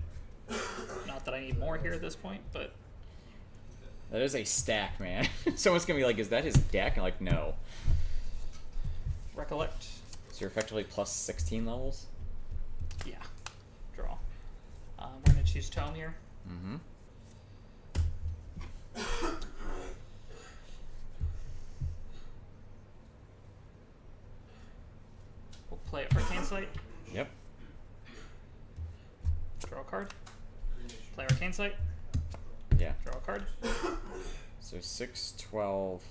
Not that I need more here at this point, but... That is a stack, man. Someone's gonna be like, is that his deck? And like, no. Recollect. So you're effectively plus 16 levels? Yeah. Draw. We're going to choose Tome here. Mm-hmm. We'll play Arcane Sight. Yep. Draw a card. Play Arcane Sight. Yeah. Draw a card. So 6, 12,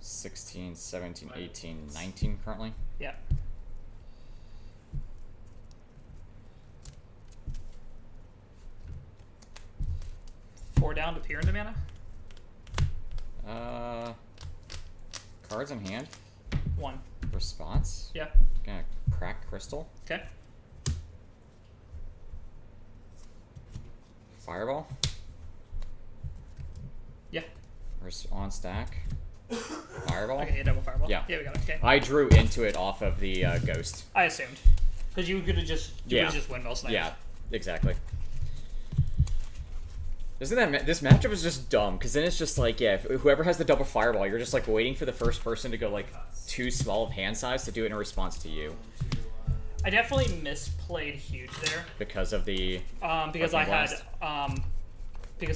16, 17, 18, 19 currently? Yeah. Four down to peer into mana. Cards in hand. 1. Response. Yeah. Gonna crack Crystal. Okay. Fireball. Yeah. On stack. Fireball. Okay, double Fireball. Yeah. Yeah, we got it. Okay. I drew into it off of the ghost. I assumed. Because you could have just, windmill sniped. Yeah, exactly. Isn't that this matchup is just dumb? Because then it's just like, yeah, if whoever has the double Fireball, you're just like waiting for the first person to go like too small of hand size to do it in response to you. I definitely misplayed huge there. Because of the because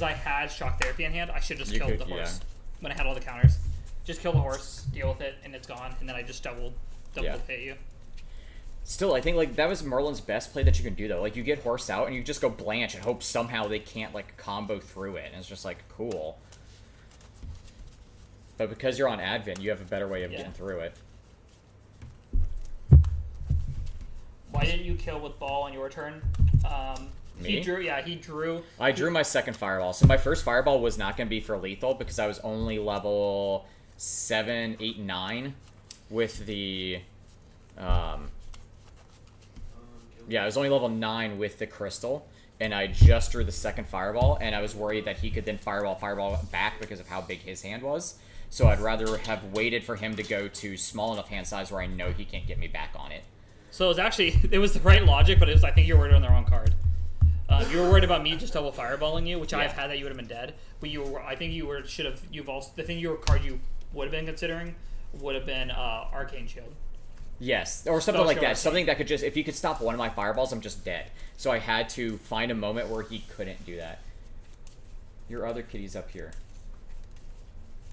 I had Shock Therapy in hand. I should just killed the horse when I had all the counters. Just kill the horse, deal with it, and it's gone. And then I just double hit you. Still, I think like that was Merlin's best play that you can do though. Like you get horse out and you just go Blanche and hope somehow they can't like combo through it. And it's just like cool. But because you're on Advent, you have a better way of getting through it. Why didn't you kill with ball on your turn? Me? He drew. I drew my second Fireball. So my first Fireball was not going to be for lethal because I was only level 7, 8, 9 with the... yeah, I was only level 9 with the Crystal, and I just drew the second Fireball, and I was worried that he could then Fireball back because of how big his hand was. So I'd rather have waited for him to go to small enough hand size where I know he can't get me back on it. So it was the right logic, but I think you were worried on the wrong card. You were worried about me just double Fireballing you, which I've had that you would have been dead. But I think you should have. The card you would have been considering would have been Arcane Shield. Yes, or something Spell like Shard. that. Something that could just, if he could stop one of my fireballs, I'm just dead. So I had to find a moment where he couldn't do that. Your other kitty's up here.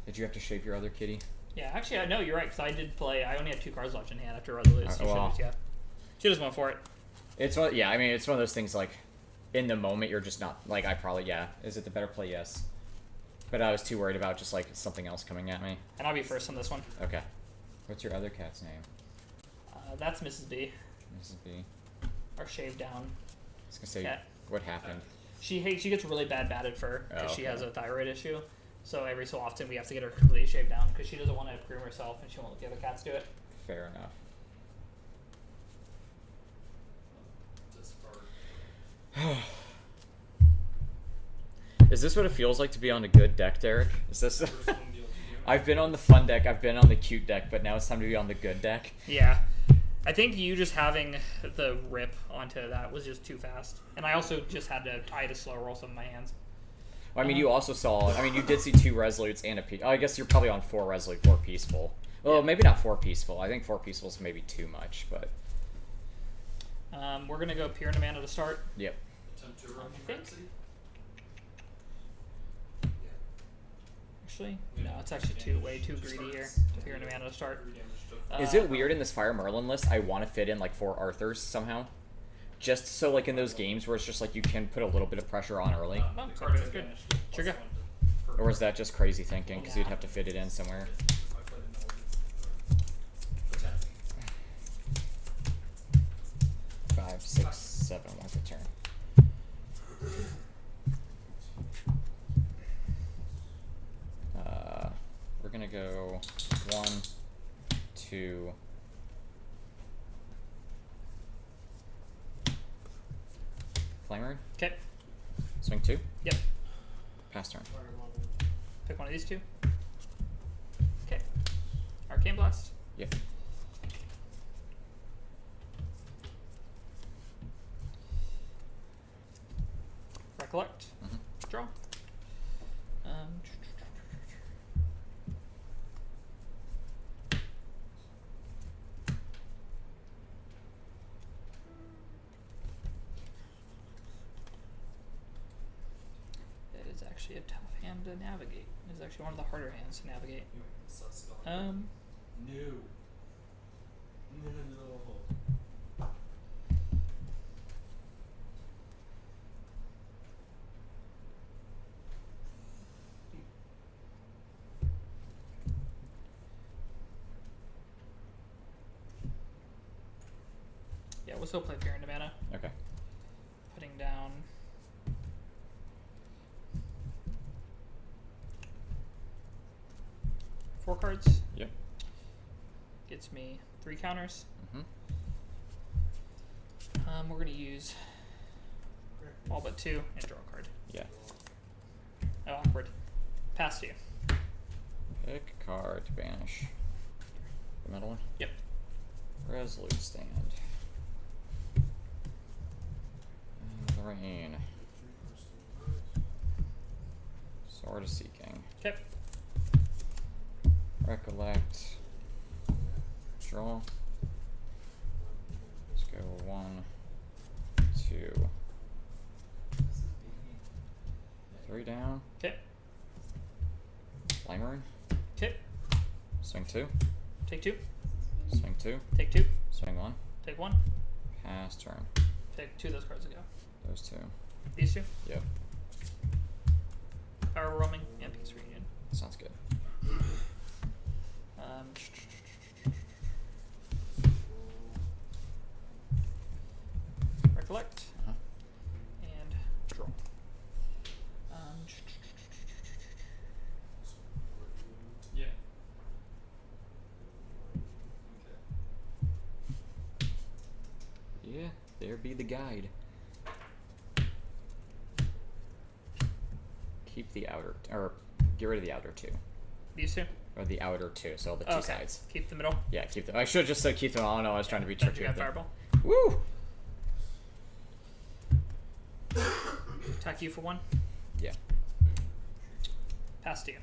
Did you have to shape your other kitty? Yeah, actually, no, you're right, because I did play. I only had 2 cards left in hand after Resolute. So well. yeah. She just went for it. It's one, yeah. I mean, it's one of those things like, in the moment, you're just not like. I probably Is it the better play? Yes. But I was too worried about just like something else coming at me. And I'll be first on this one. Okay. What's your other cat's name? That's Mrs. B. Mrs. B. Or Shaved Down. I was gonna say, Cat. what happened? She gets really bad batted fur because she okay. has a thyroid issue. So every so often we have to get her completely shaved down because she doesn't want to groom herself and she won't let the other cats do it. Fair enough. Just for Is this what it feels like to be on a good deck, Derek? Is this? first one deal to do. I've been on the fun deck, I've been on the cute deck, but now it's time to be on the good deck. Yeah. I think you just having the rip onto that was just too fast. And I also just had to slow roll some of my hands. Well, I mean, you also saw. I mean, you did see 2 resolutes and a peace. Oh, I guess you're probably on 4 resolute, 4 peaceful. Well, Yeah. maybe not 4 peaceful. I think 4 peaceful is maybe too much, but We're going to go Pure Mana to start. yep. Attempt to run I think. Ramsey. Actually, Yeah. no, it's actually way too greedy here. Pure Mana to start. 3 damage to Is it weird in this Fire Merlin list? I want to fit in like 4 Arthurs somehow, just so like in those games where it's just like you can put a little bit of pressure on early, No, the it's cards good. advantage plus Trigger. 1 to- per or is that just crazy thinking because you'd have to fit it in somewhere? If I play the Melody. Attack. 5, 6, 7. Once a turn. We're gonna go 1, 2. Flamer. Okay. Swing 2. Yep. Pass turn. Pick one of these 2. Okay. Arcane Blast. Yep. Recollect. Mhm. Draw. It is actually a tough hand to navigate. It's actually one of the harder hands to navigate. No. Yeah, we'll still play Fear into Mana. Okay. Putting down. Four cards. Yep. Gets me 3 counters. Mhm. We're gonna use all but 2 and draw a card. Yeah. Oh, awkward. Pass to you. Pick a card to banish. The metal one. Yep. Resolute stand. The rain. Sword of Seeking. Okay. Recollect. Draw. Let's go 1, 2, 3 down. Okay. Flamer. Okay. Swing 2. Take 2. Swing 2. Take 2. Swing 1. Take 1. Pass turn. Take 2 of those cards ago. Those 2. These 2. Yep. Power Roaming and Peace Reunion. Sounds good. Recollect. Uh-huh. And draw. Yeah. Yeah, there be the guide. Keep the outer, or get rid of the outer 2. These 2. Or the outer 2, so the 2 Okay. sides. Keep the middle. Yeah, keep them. I should have just said keep them. I don't know, I was trying to be Then tricky. you got Fireball. Woo! Attack you for 1. Yeah. Pass to you.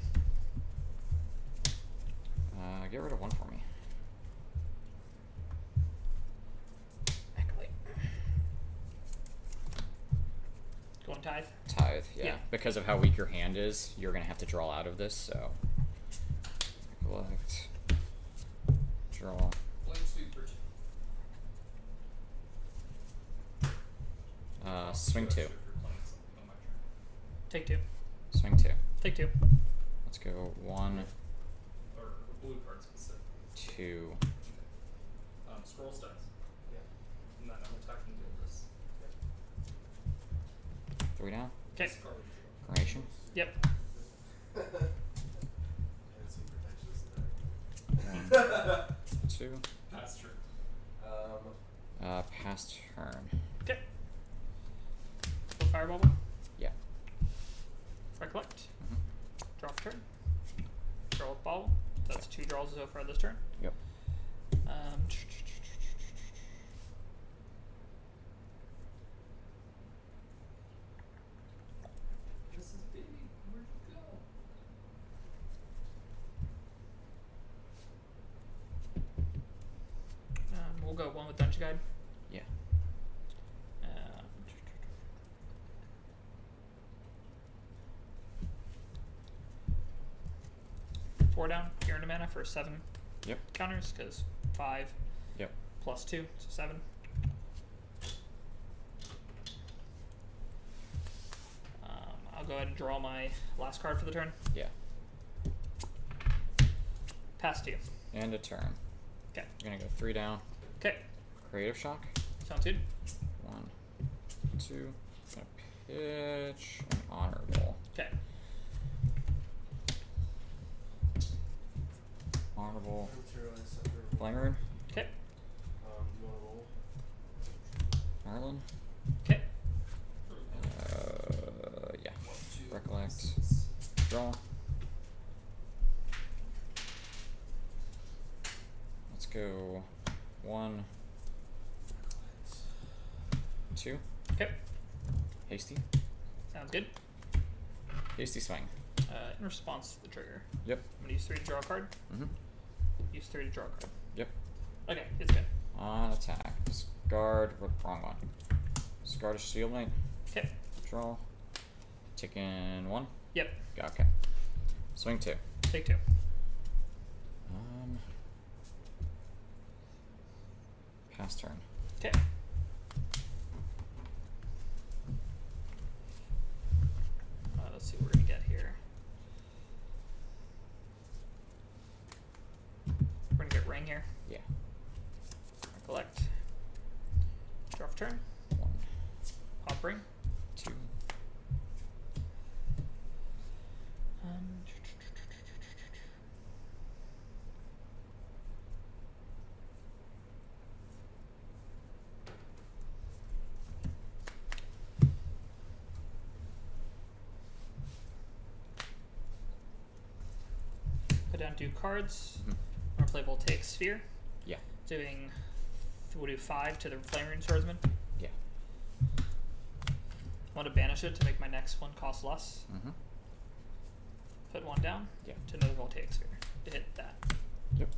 Get rid of 1 for me. tithe. Tithe, yeah. Yeah. Because of how weak your hand is, you're gonna have to draw out of this, so. Collect. Draw. Flame sweep for 2. Swing 2. If you're playing something on my turn. Take 2. Swing 2. Take 2. Let's go 1, Or a blue card specific. 2. Scrolls dice. Yeah. And then I'm attacking deal this. 3 down. Okay. Scarlet Carnation. Yep. Fancy protectionist attack. 1, 2. That's true. Pass turn. Okay. Full fire bubble. Yeah. Recollect. Mhm. Draw for turn. Draw with bobble. That's 2 draws so far this turn. Yep. This is baby. Where'd you go? We'll go 1 with Dungeon Guide. Yeah. Um, 4 down. You're into mana for 7 Yep. counters because 5 Yep. plus 2, so 7. I'll go ahead and draw my last card for the turn. Yeah. Pass to you. And a turn. Okay. You're gonna go 3 down. Okay. Creative Shock. Sounds good. 1, 2. Gonna pitch an honorable. Okay. Honorable. Materialize center. Flame Rune. Okay. You wanna roll? Merlin. Okay. Yeah. 1, 2. Recollect. 6. Draw. Let's go 1, 2. Okay. Hasty. Sounds good. Hasty swing. In response to the trigger, Yep. I'm gonna use 3 to draw a card. Mhm. Use 3 to draw a card. Yep. Okay, it's good. On attack. Discard. Wrong one. Discard a Shield Knight. Okay. Draw. Taking 1. Yep. Okay. Swing 2. Take 2. Pass turn. Okay. Let's see what we're gonna get here. We're gonna get ring here. Yeah. Collect. Draw for turn. 1, Pop ring. 2. Put down 2 cards. Mhm. I'm gonna play Voltaic Sphere. Yeah. Doing, we'll do 5 to the Flame Rune Swordsman. Yeah. I want to banish it to make my next one cost less. Mhm. Put 1 down Yeah. to another Voltaic Sphere to hit that. Yep.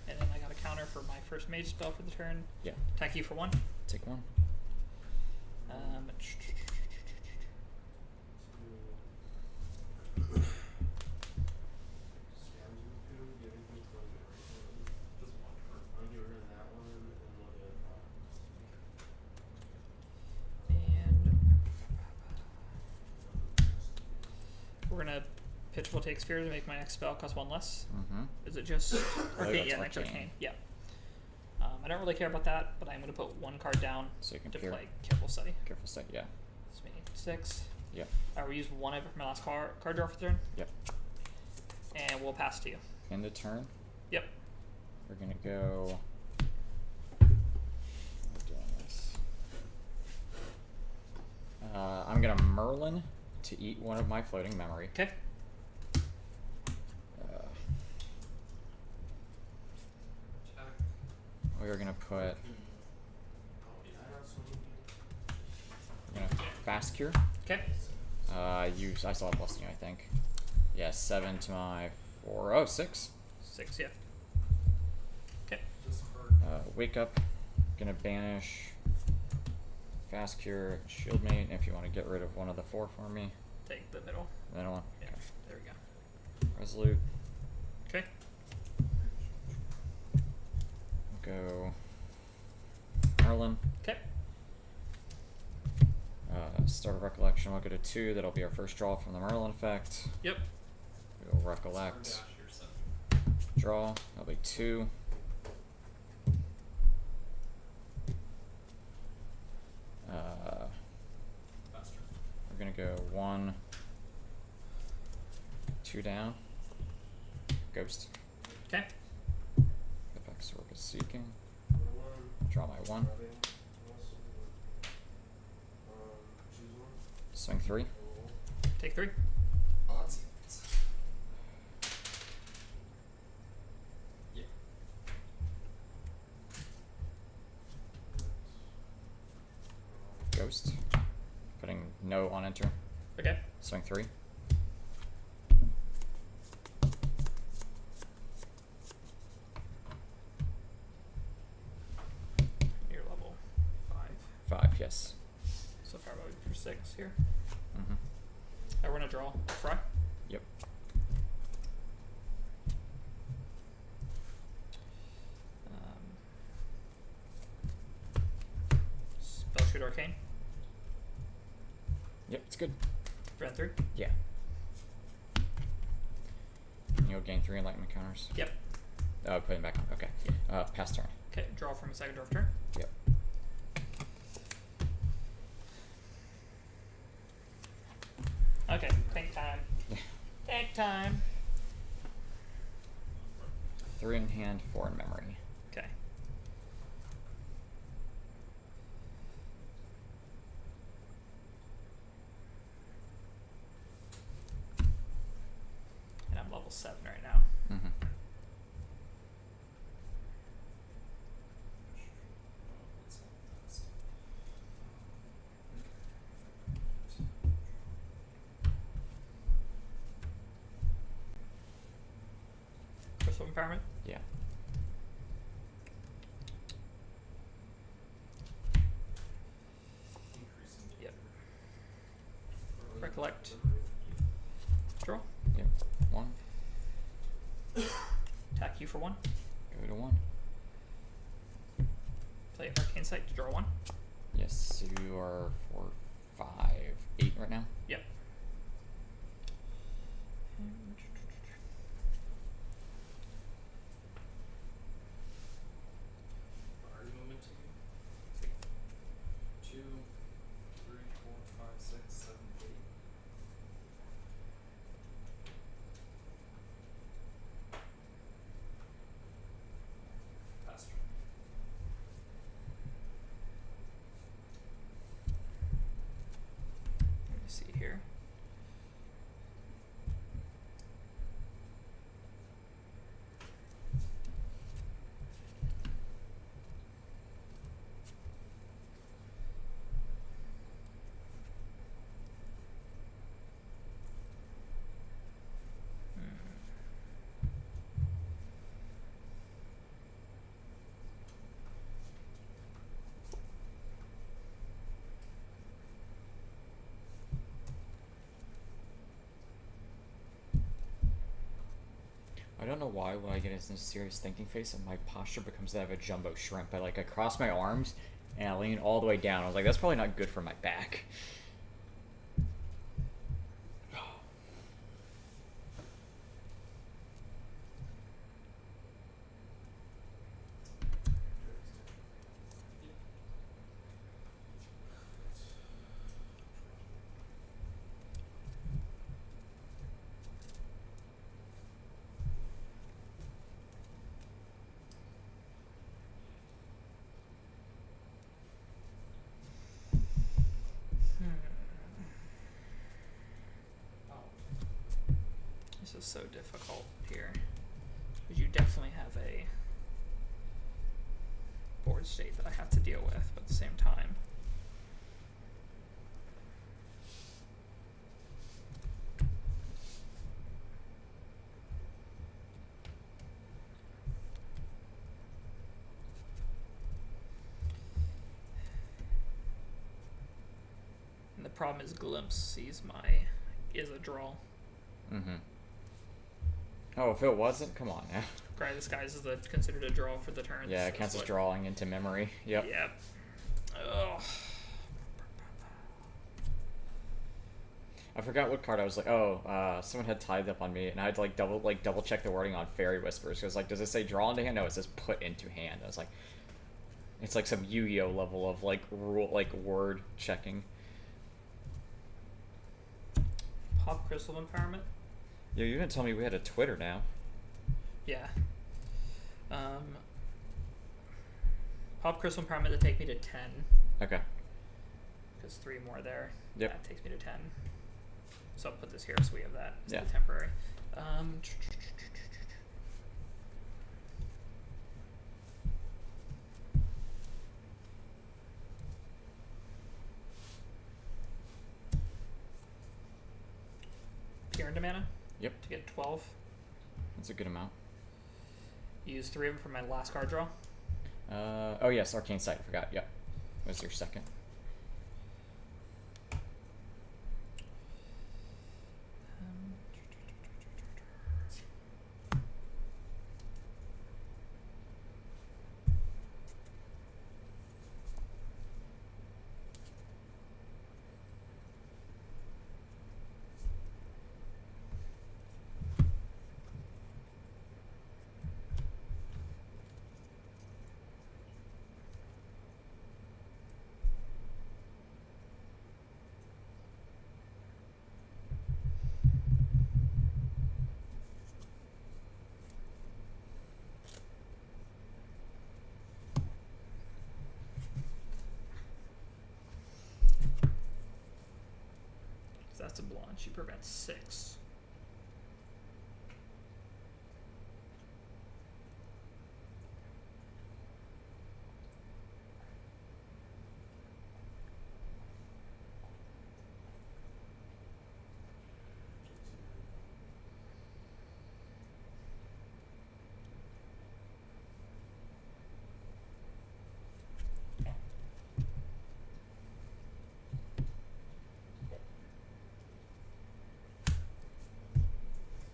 And then I got a counter for my first mage spell for the turn. Yeah. Attack you for 1. Take 1. And we're gonna pitch Voltaic Sphere to make my next spell cost 1 less. Mhm. Is it just arcane? that's Yeah, next arcane. arcane. Yeah. I don't really care about that, but I'm gonna put 1 card down So you can to peer. play Careful Study. Careful stay. Yeah. It's me 6. Yep. I will use 1 of my last card draw for the turn, Yep. and we'll pass to you. End of turn. Yep. We're gonna go. We're doing this. I'm gonna Merlin to eat one of my floating memory. Okay. We're gonna put. We're gonna fast cure. Okay. Use. I still have Blessing, I think. Yeah, 7 to my 4. Oh, 6. 6, yeah. Okay. Just for Wake up. Gonna banish. Fast cure. Shield mate. If you want to get rid of one of the 4 for me. Take the middle. Middle one. Yeah. Okay. There we go. Resolute. Okay. Go. Merlin. Okay. Start of Recollection. We'll go to 2. That'll be our first draw from the Merlin effect. Yep. We'll recollect. dash your 7. Draw. That'll be 2. Faster. We're gonna go 1, 2 down. Ghost. Okay. Apex Orc is seeking. 1. Draw my 1. Grabbing. Also, choose one. Swing 3. Roll. Take 3. Odds. Yeah. Ghost. Putting no on enter. Okay. Swing 3. You're level 5. 5, yes. So far, we're for 6 here. Mm-hmm. I want to draw. Fry. Yep. Spellshoot Arcane. Yep, it's good. Run 3. Yeah. You'll gain 3 enlightenment counters. Yep. Oh, put him back on. Okay. Pass turn. Okay. Draw from a second draw of turn. Yep. Okay. Take time. Take time. 3 in hand, 4 in memory. Okay. And I'm level 7 right now. Mm-hmm. Crystal Empowerment. Yeah. Increasing danger. Yep. Early Recollect. delivery. Draw. Yep. 1. Attack you for 1. Go to 1. Play Arcane Sight to draw 1. Yes, you are 4, 5, 8 right now. Yep. Fire movement to you. 2, 3, 4, 5, 6, 7, 8. Faster. Let me see here. I don't know why when I get into serious thinking phase and my posture becomes that of a jumbo shrimp. I cross my arms and I lean all the way down. I was like, that's probably not good for my back. This is so difficult here. Because you definitely have a board state that I have to deal with, but at the same time. problem is Glimpse is a draw. Mm-hmm. Oh, if it wasn't, come on now. Cry the Skies is considered a draw for the turns. Yeah, it counts as drawing into memory. Yep. Yep. Ugh. I forgot what card I was like. Someone had tied up on me, and I had to double check the wording on Fairy Whispers because does it say draw into hand? No, it says put into hand. I was like, it's like some Yu-Gi-Oh level of word checking. Pop Crystal Empowerment. Yeah, you didn't tell me we had a Twitter now. Yeah. Pop Crystal Empowerment to take me to 10. Okay. Because 3 more there. Yep. That takes me to 10. So I'll put this here so we have that as Yeah. the temporary. Peer into mana Yep. to get 12. That's a good amount. Use 3 of them for my last card draw. Oh yes, Arcane Sight. I forgot. Yep. Was your second? That's a blonde. She prevents 6.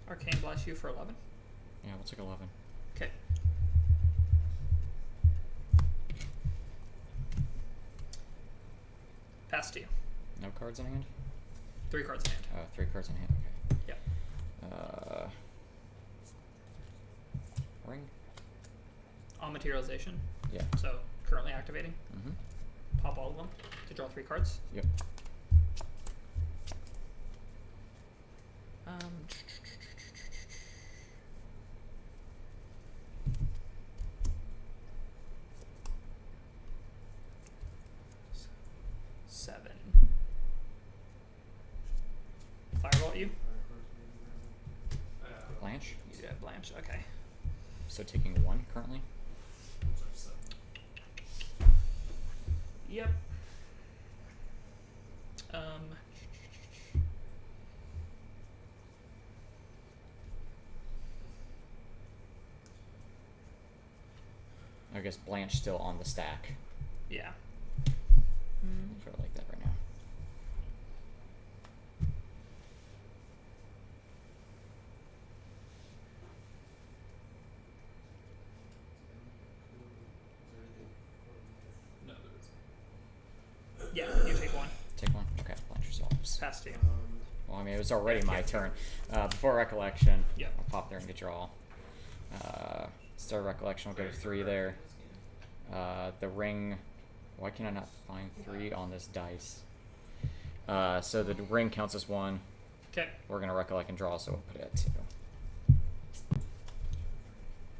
Arcane Blast you for 11. Yeah, we'll take 11. Okay. Pass to you. No cards in hand? 3 cards in hand. 3 cards in hand, okay. Yep. Ring? On materialization. Yeah. So currently activating. Mm-hmm. Pop all of them to draw 3 cards. Yep. Seven. Fireball at you? Blanche? You have Blanche. Okay. So taking 1 currently? Yep. I guess Blanche still on the stack. Yeah. Sort of like that right now. No, there isn't. Yeah, you take 1. Take 1? Okay, Blanche resolves. Pass to you. Well, I mean, it was already my Yeah. turn. Before Recollection, Yep. I'll pop there and get draw. Start Recollection, we'll go to 3 there. The ring, why can I not find 3 on this dice? So the ring counts as 1. Okay. We're going to Recollect and draw, so we'll put it at 2.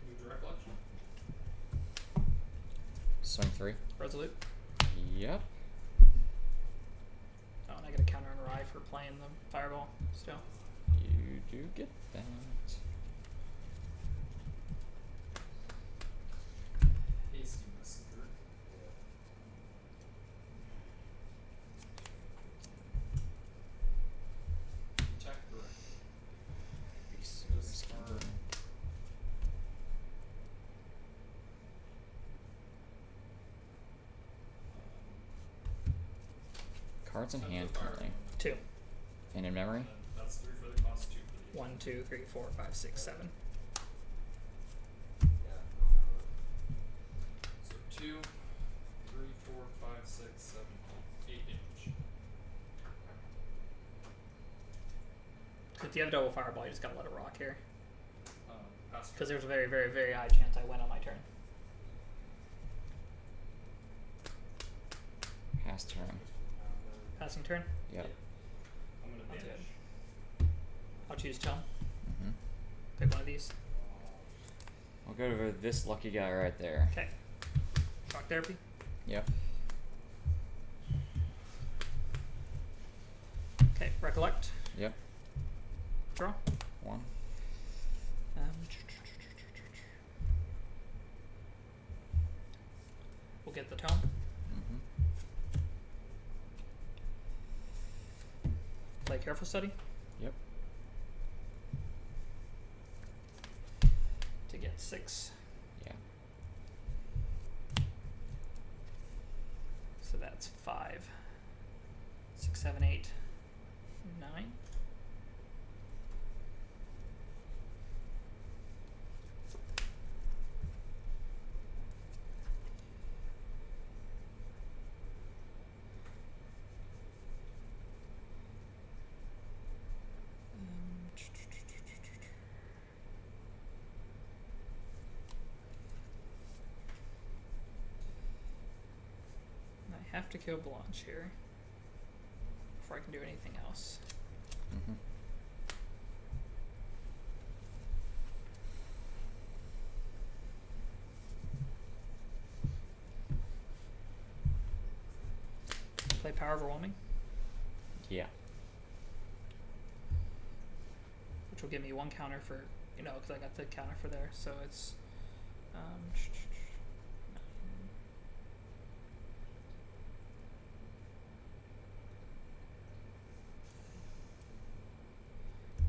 Move to Recollection. Swing 3. Resolute. Yep. Oh, and I get a counter on Rye for playing the Fireball still. You do get that. Hasty Messenger. Check direct. Just smart. Cards in That's hand the fire currently. one. 2. And in memory? And that's 3 for the cost, 2 for the 1, 2, 3, 4, 5, 6, 7. Yeah. So 2, 3, 4, 5, 6, 7, 8 damage. If you have double fireball, you just gotta let it rock here. Pass Because there's a very, very, very high chance I win on my turn. Pass turn. Passing turn. Yep. I'm gonna That's vanish. I'll choose Chum. Mm-hmm. Pick one of these. I'll go over this lucky guy right there. Okay. Shock therapy. Yep. Okay. Recollect. Yep. Draw. 1. We'll get the tome. Mm-hmm. Play careful study Yep. to get 6. Yeah. So that's 5, 6, 7, 8, 9. I have to kill Blanche here before I can do anything else. Mm-hmm. Play Power Overwhelming, Yeah. which will give me 1 counter for, because I got the counter for there. So it's and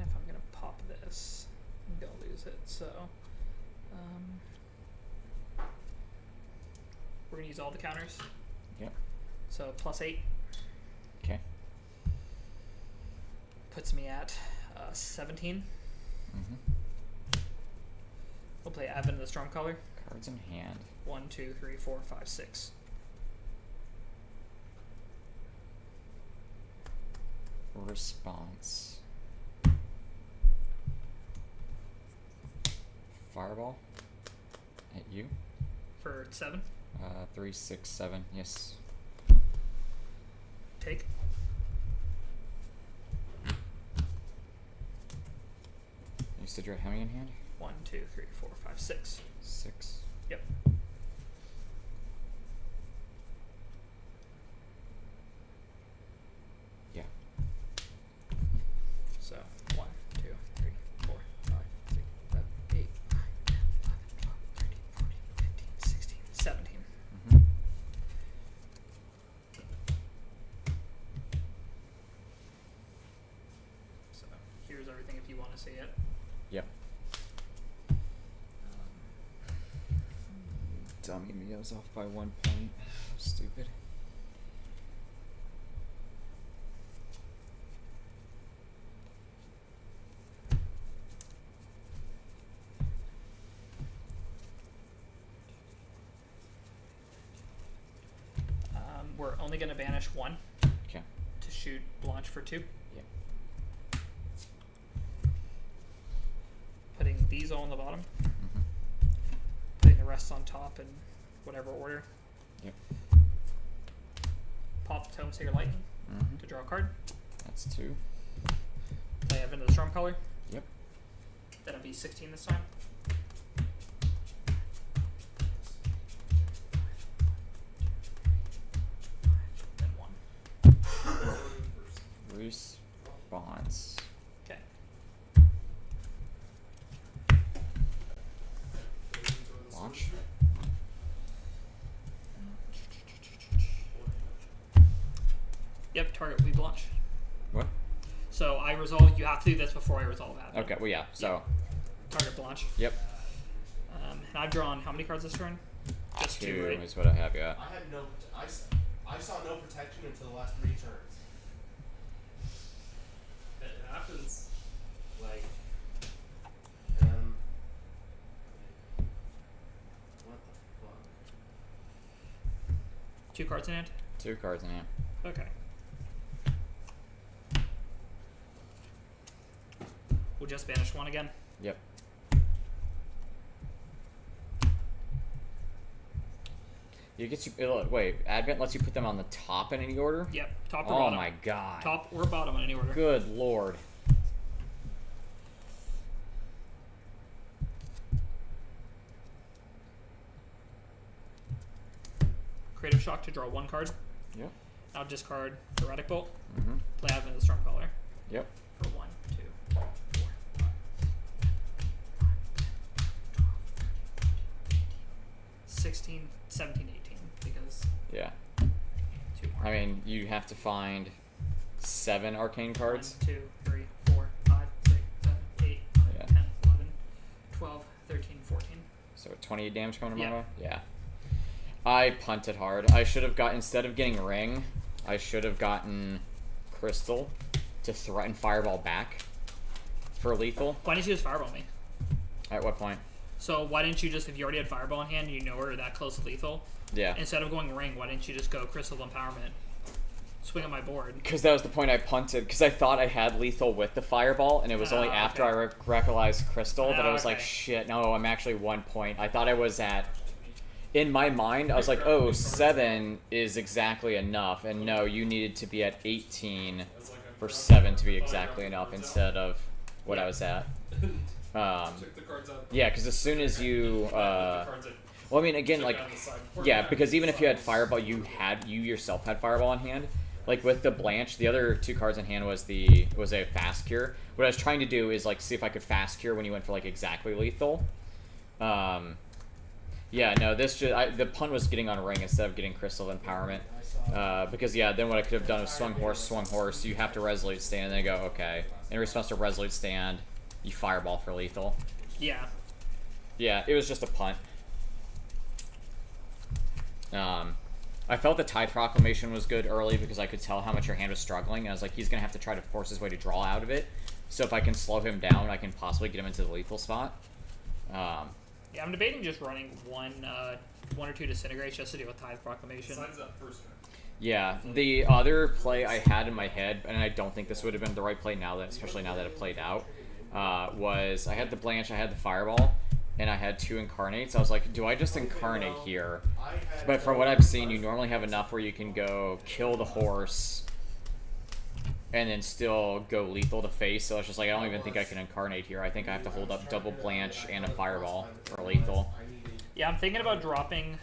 if I'm gonna pop this, I'm gonna lose it. So we're gonna use all the counters. Yep. So +8 Okay. puts me at 17. Mm-hmm. We'll play Advent of the Stormcaller. Cards in hand. 1, 2, 3, 4, 5, 6. Response. Fireball. At you. For 7. 3, 6, 7. Yes. Take. You said you had how many in hand? 1, 2, 3, 4, 5, 6. 6. Yep. Yeah. So 1, 2, 3, 4, 5, 6, 7, 8, 9, 10, 11, 12, 13, 14, 15, 16, 17. Mm-hmm. So here's everything if you want to see it. Yep. Um, Dummy me, I was off by 1 point. Stupid. we're only going to banish 1 Okay. to shoot Blanche for 2. Yeah. Putting these all on the bottom. Mm-hmm. Putting the rest on top in whatever order. Yep. Pop the Tome Sager Lightning Mm-hmm. to draw a card. That's 2. Play Advent of the Stormcaller. Yep. That'll be 16 this time. Then 1. Response. Okay. Launch. Yep, target will be Blanche. What? So I resolve. You have to do this before I resolve Advent. Okay, well, yeah, so. Target Blanche. Yep. And I've drawn how many cards this turn? Just 2, 2 right? is what I have, yeah. I had no. I saw no protection until the last 3 turns. It happens. Like, what the fuck? 2 cards in hand. 2 cards in hand. Okay. We'll just banish 1 again. Yep. You get you. Wait, Advent lets you put them on the top in any order? Yep. Top or Oh bottom. my god. Top or bottom in any order. Good lord. Creative Shock to draw 1 card. Yep. I'll discard Erratic Bolt. Mm-hmm. Play Advent the Stormcaller. Yep. For 1, 2, 3, 4, 5, 16, 17, 18. Because Yeah. 2 more. I mean, you have to find 7 arcane cards. 1, 2, 3, 4, 5, 6, 7, 8, 9, Yeah. 10, 11, 12, 13, 14. So 28 damage coming to Yeah. my way? Yeah. I punted hard. I should have got, instead of getting Ring, I should have gotten Crystal to threaten Fireball back for lethal. Why didn't you just Fireball me? At what point? So why didn't you just, if you already had Fireball in hand and you know we're that close to lethal, Yeah. instead of going Ring, why didn't you just go Crystal Empowerment? Swing at my board. Because that was the point I punted. Because I thought I had lethal with the Fireball, and it was only after okay. I realized Crystal that I Oh, was like, okay. shit, no, I'm actually 1 point. I thought I was at... In my mind, I was like, oh, 7 is exactly enough. And no, you needed to be at 18 for 7 to be exactly enough instead of what I was at. Took the cards out. Yeah, because as soon as you... The cards that well, I mean, again, took like... down the side. Yeah, because even if you had Fireball, you yourself had Fireball in hand. Like with the Blanche, the other 2 cards in hand was a fast cure. What I was trying to do is like see if I could fast cure when you went for like exactly lethal. Yeah, no, this just the punt was getting on Ring instead of getting Crystal Empowerment. Because yeah, then what I could have done was swung horse. You have to Resolute Stand, and then go okay. In response to Resolute Stand, you Fireball for lethal. Yeah. Yeah, it was just a punt. I felt the Tide Proclamation was good early because I could tell how much your hand was struggling. And I was like, he's going to have to try to force his way to draw out of it. So if I can slow him down, I can possibly get him into the lethal spot. Yeah, I'm debating just running one or 2 Disintegrates just to deal with Tithe Proclamation. Besides that first turn. Yeah, the other play I had in my head, and I don't think this would have been the right play now that, especially now that it played out, was I had the Blanche, I had the Fireball, and I had 2 Incarnates. I was like, do I just Incarnate here? But from what I've seen, you normally have enough where you can go kill the horse and then still go lethal to face. So I was just like, I don't even think I can Incarnate here. I think I have to hold up double Blanche and a Fireball for lethal. Yeah, I'm thinking about dropping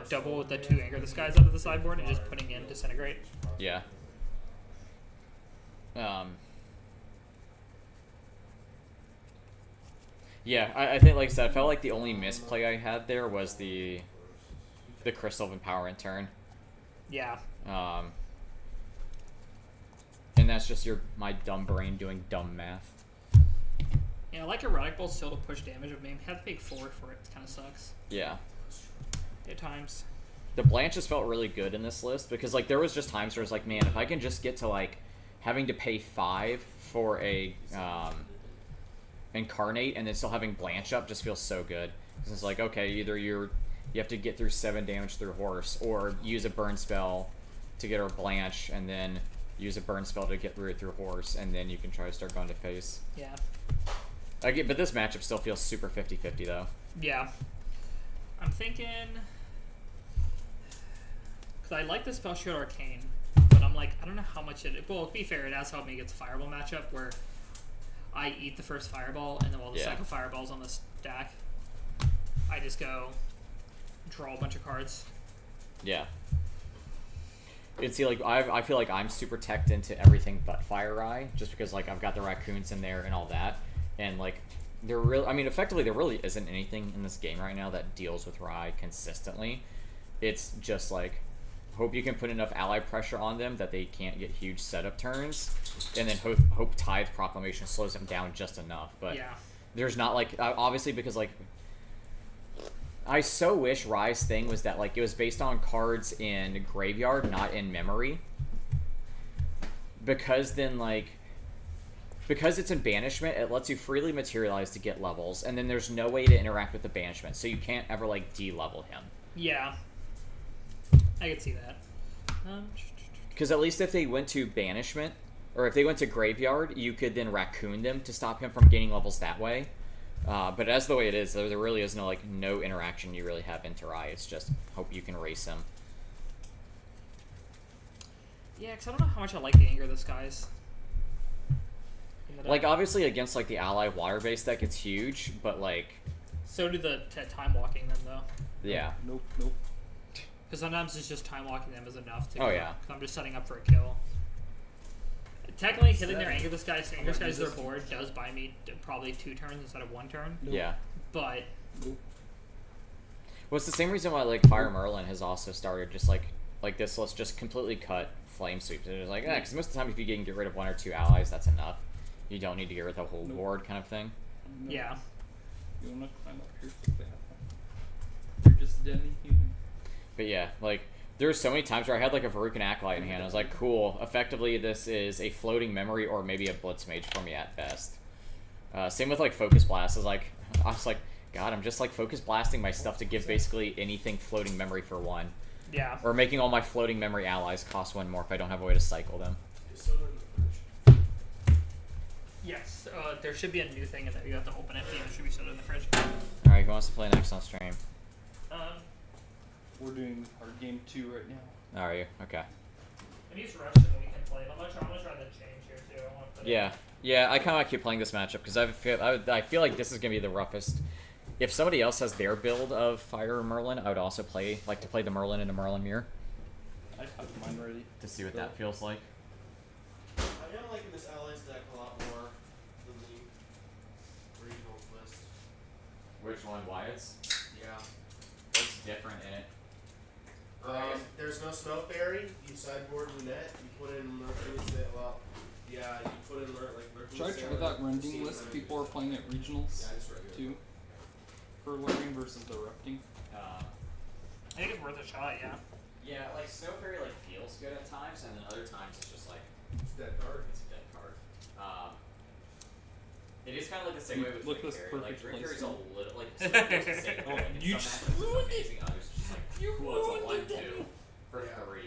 double with the 2 Anger the Skies out of the sideboard and just putting in Disintegrate. Yeah. Yeah, I think, like I said, I felt like the only misplay I had there was the Crystal of Empowerment turn. Yeah. And that's just my dumb brain doing dumb math. Yeah, I like Erratic Bolt still to push damage, but maybe have to pay 4 for it. It kind of sucks Yeah. at times. The Blanches felt really good in this list because, like, there was just times where I was like, man, if I can just get to, like, having to pay 5 for a Incarnate and then still having Blanche up just feels so good. Because it's like, okay, either you have to get through 7 damage through Horse, or use a burn spell to get her Blanche, and then use a burn spell to get through Horse, and then you can try to start going to face. Yeah. But this matchup still feels super 50-50, though. Yeah. I'm thinking... Because I like the Spell Shield Arcane, but I'm like, I don't know how much it... Well, to be fair, it has helped me against the Fireball matchup, where I eat the first Fireball, and then while the second Fireball's on the stack, I just go draw a bunch of cards. Yeah. And see, like, I feel like I'm super teched into everything but Fire Eye, just because, like, I've got the raccoons in there and all that. And, like, effectively, there really isn't anything in this game right now that deals with Rye consistently. It's just, like, hope you can put enough ally pressure on them that they can't get huge setup turns, and then hope Tithe Proclamation slows them down just enough. But yeah. there's not, like, obviously, because, like, I so wish Rye's thing was that like it was based on cards in graveyard, not in memory. Because then like because it's in banishment, it lets you freely materialize to get levels, and then there's no way to interact with the banishment, so you can't ever like de-level him. Yeah. I could see that. Because at least if they went to banishment, or if they went to graveyard, you could then raccoon them to stop him from gaining levels that way. But as the way it is, there really is no interaction you really have into Rye. It's just hope you can race him. Yeah, because I don't know how much I like the Anger of the Skies. Like, obviously against like the ally water-based deck, it's huge, but like... So do the time walking them, though. Yeah. Nope. Because sometimes it's just time walking them is enough to. Oh, yeah. Because I'm just setting up for a kill. Technically, killing their Anger of the Skies, their board does buy me probably 2 turns instead of 1 turn. Nope. Yeah. But Nope. Well, it's the same reason why like Fire Merlin has also started just like this. Let's just completely cut Flame Sweeps. It's like, because most of the time if you can get rid of 1 or 2 allies, that's enough. You don't need to get rid of the whole Nope. board kind of thing. Nope. yeah, You wanna climb up here so they have one. You're just deadly human. But yeah, like there were so many times where I had like a Varukan Acolyte in hand. I was like, cool. Effectively, this is a floating memory or maybe a Blitz Mage for me at best. Same with like Focus Blast. I was like, God, I'm just like Focus Blasting my stuff to give basically anything floating memory for 1, yeah. or making all my floating memory allies cost 1 more if I don't have a way to cycle them. Is soda in the fridge? Yes, there should be a new thing in there. You have to open it, and it should be soda in the fridge. All right, who wants to play next on stream? We're doing our game 2 right now. Are you okay? If he's Russian, we can play it. I'm gonna try the change here too. I want to put Yeah, I kind of keep playing this matchup because I feel like this is gonna be the roughest. If somebody else has their build of Fire Merlin, I would also play the Merlin into Merlin Mirror I have mine ready. to see what that feels like. I am liking this allies deck a lot more than the regionals list. Which one, Wyatt's? Yeah. What's different in it? There's no Snow Fairy. You sideboard Lunette. You put in Mercury Sailor. Well, yeah, you put in Mercury Should I try that rending list before playing at regionals Yeah, just regular. too? For learning versus the erupting. I think it's worth a shot. Yeah. Yeah, like Snow Fairy like feels good at times, and then other times it's just like It's dead card. it's a dead card. It is kind of like the same way with Look Dream this Fairy. Like perfect Dream Fairy's a placement. little like Snow Fairy's the same. Oh, Like, in you some just matches it's ruined it. amazing, others it's just like cool. It's a 1/2 for Yeah. 3.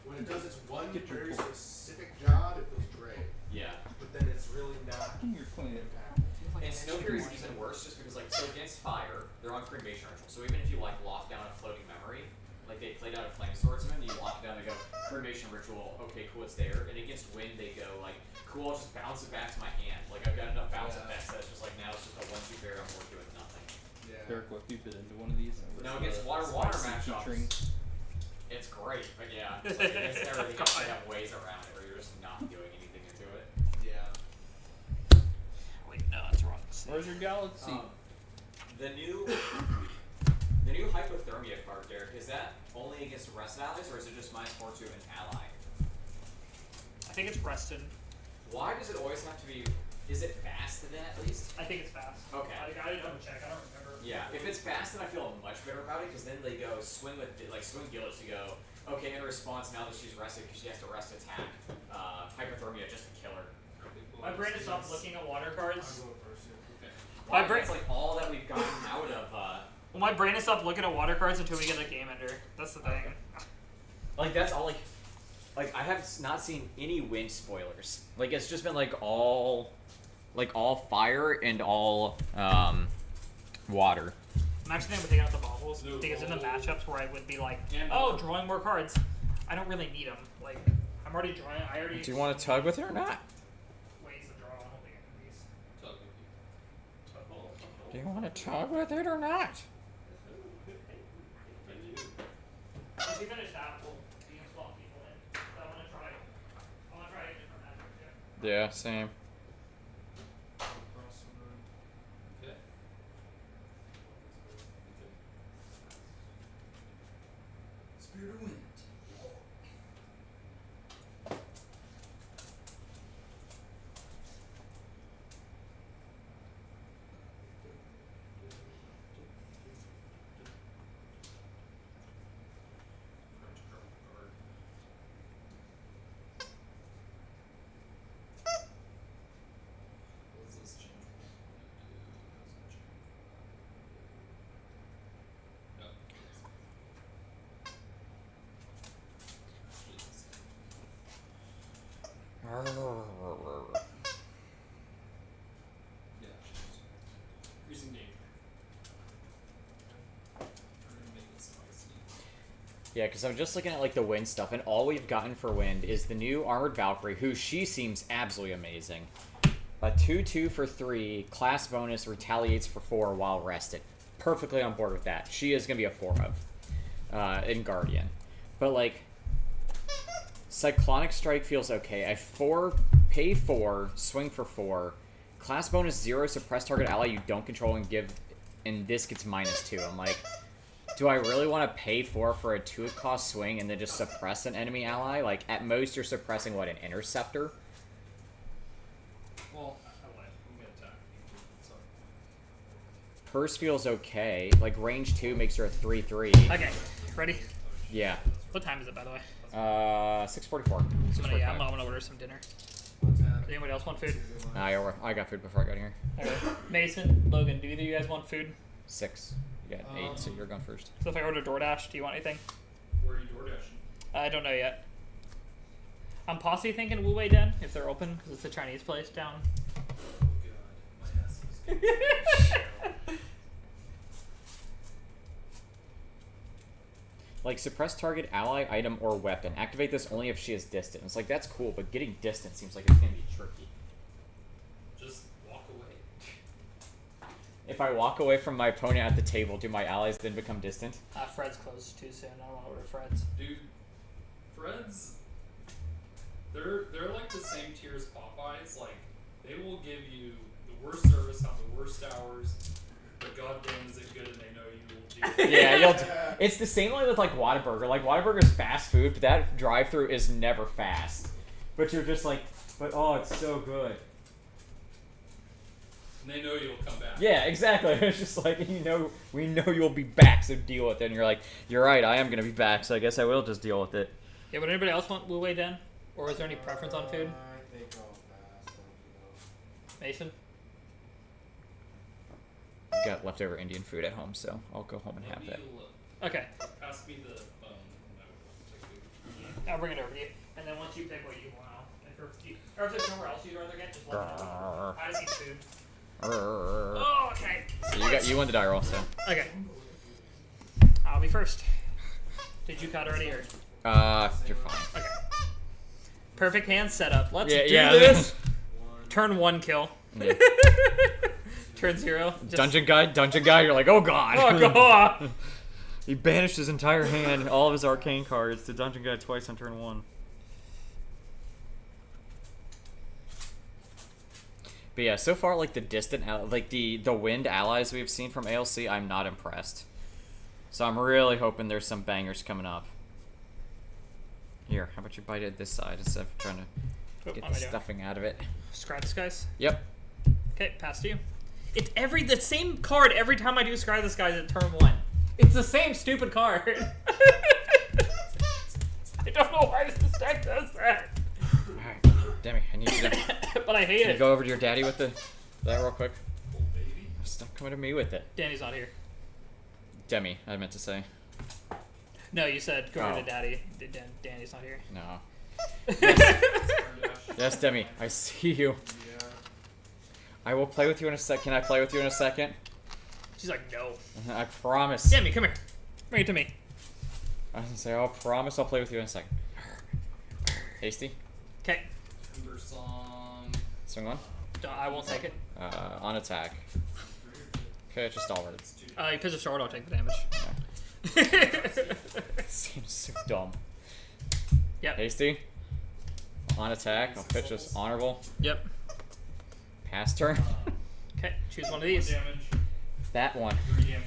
When it does its one Get your very point. specific job, it feels great. Yeah. But then it's really not You're playing it. impactful. And Snow Fairy is even worse just because, like, so against fire, they're on Cremation Ritual. So even if you, like, lock down a floating memory, like they played out a Flame Swordsman, you lock it down and go, Cremation Ritual, okay, cool, it's there. And against wind, they go, like, cool, I'll just bounce it back to my hand. Like, I've got enough bounce Yeah. effects that it's just like, now it's just a 1/2 bear, I'm working with nothing. Yeah. Derek, what if you fit into one of these? Now against water featuring. matchups, it's great, but yeah, it's like against everything else, they have ways around it where you're just not doing anything into it. Yeah. Wait, no, it's wrong. Where's your galaxy? The new Hypothermia card, Derek, is that only against rest allies, or is it just -4 to an ally? I think it's Reston. Why does it always have to be? Is it fast then at least? I think it's fast. Okay. I gotta double check. I don't remember. Yeah, if it's fast, then I feel much better about it because then they go swing Gillis to go. Okay, in response, now that she's rested because she has to rest attack, Hypothermia just to kill her. My brain has stopped looking at water cards. I'm going first here. Okay. My brain- It's like all that we've gotten out of. Well, my brain has stopped looking at water cards until we get a game ender. That's the thing. Like that's all like I have not seen any wind spoilers. Like it's just been all fire and all water. I'm actually thinking of taking out the baubles because in the matchups where I would be like, oh, drawing more cards, I don't really need them. Like, I'm already drawing. I already. Do you want to tug with her or not? Ways to draw. I don't think I can use. Do you want to tug with it or not? Once you finish that, we'll swap people in. I want to try a different matchup too. Yeah, same. Across the room. Okay. Spirit of Wind. Yeah. Increasing danger. We're gonna make it spicy. Yeah, because I'm just looking at like the wind stuff, and all we've gotten for wind is the new Armored Valkyrie, who she seems absolutely amazing. A 2/2 for 3, class bonus, retaliates for 4 while rested. Perfectly on board with that. She is going to be a 4 of in Guardian. But like, Cyclonic Strike feels okay. I pay 4, swing for 4, class bonus 0, suppress target ally you don't control and give, and this gets -2. I'm like, do I really want to pay 4 for a 2 cost swing and then just suppress an enemy ally? Like, at most you're suppressing, what, an Interceptor? Well, I'm gonna attack. So. Purse feels okay. Like, range 2 makes her a 3/3. Okay, ready? Yeah. What time is it, by the way? 6:44. I'm gonna order some dinner. Does anybody else want food? I got food before I got here. Okay. Mason, Logan, do either of you guys want food? 6. You got 8, so you're going first. So if I order DoorDash, do you want anything? Where are you door dashing? I don't know yet. I'm possibly thinking Wu Wei Den if they're open because it's a Chinese place down. Oh god, my ass is Like, suppress target ally, item, or weapon. Activate this only if she is distant. It's like, that's cool, but getting distant seems like it's going to be tricky. Just walk away. If I walk away from my opponent at the table, do my allies then become distant? Fred's closed too soon. I don't want to order Fred's. Dude, Fred's they're like the same tier as Popeyes. Like, they will give you the worst service on the worst hours, but goddamn is it good and they know you will do it. Yeah, it's the same way with like Whataburger. Like, Whataburger's fast food, but that drive-thru is never fast. But you're just like, but oh, it's so good. And they know you'll come back. Yeah, exactly. It's just like, we know you'll be back, so deal with it. And you're like, you're right, I am gonna be back, so I guess I will just deal with it. Yeah, would anybody else want Wu Wei Den? Or is there any preference on food? I think I'll pass. I Mason? I've got leftover Indian food at home, so I'll go home and Let have me that. look. Okay, Pass me the no, I'll bring it over to you. And then once you pick what you want, or if there's somewhere else you'd rather get, just let me know. I just need food. Oh, okay. So you won the die roll, so. Okay. I'll be first. Did you cut already, or? You're fine. Okay. Perfect hand setup. Let's do yeah. this. Turn 1 kill. Yeah. Turn 0. Just... Dungeon guy, you're like, oh god. Oh god. He banished his entire hand, all of his arcane cards, to Dungeon Guy twice on turn 1. But yeah, so far, like, the distant, like, the wind allies we've seen from ALC, I'm not impressed. So I'm really hoping there's some bangers coming up. Here, how about you bite it this side instead of trying to What get am the I doing? stuffing out of it. Scry this guys. Yep. Okay, pass to you. It's the same card every time I do Scry this guys at turn 1. It's the same stupid card. I don't know why this deck does that. Alright, Demi, I need you to But I hate can you it. go over to your daddy with that real quick. Oh, baby. Stop coming to me with it. Danny's not here. Demi, I meant to say. No, you said go over Oh. to Daddy. Danny's not here. No. Turn dash. Yes, Demi, I see you. Yeah. I will play with you in a sec. Can I play with you in a second? She's like, no. I promise. Danny, come here. Bring it to me. I was gonna say, I'll promise I'll play with you in a second. Hasty? Okay. Ember Song. Swing one. I won't take it. On attack. Okay, just all words. You pitch a sword, I'll take the damage. Seems so dumb. Yep. Hasty. On attack, I'll pitch this honorable. Yep. Pass turn. Okay, choose one of these. Damage. That one. 3 damage.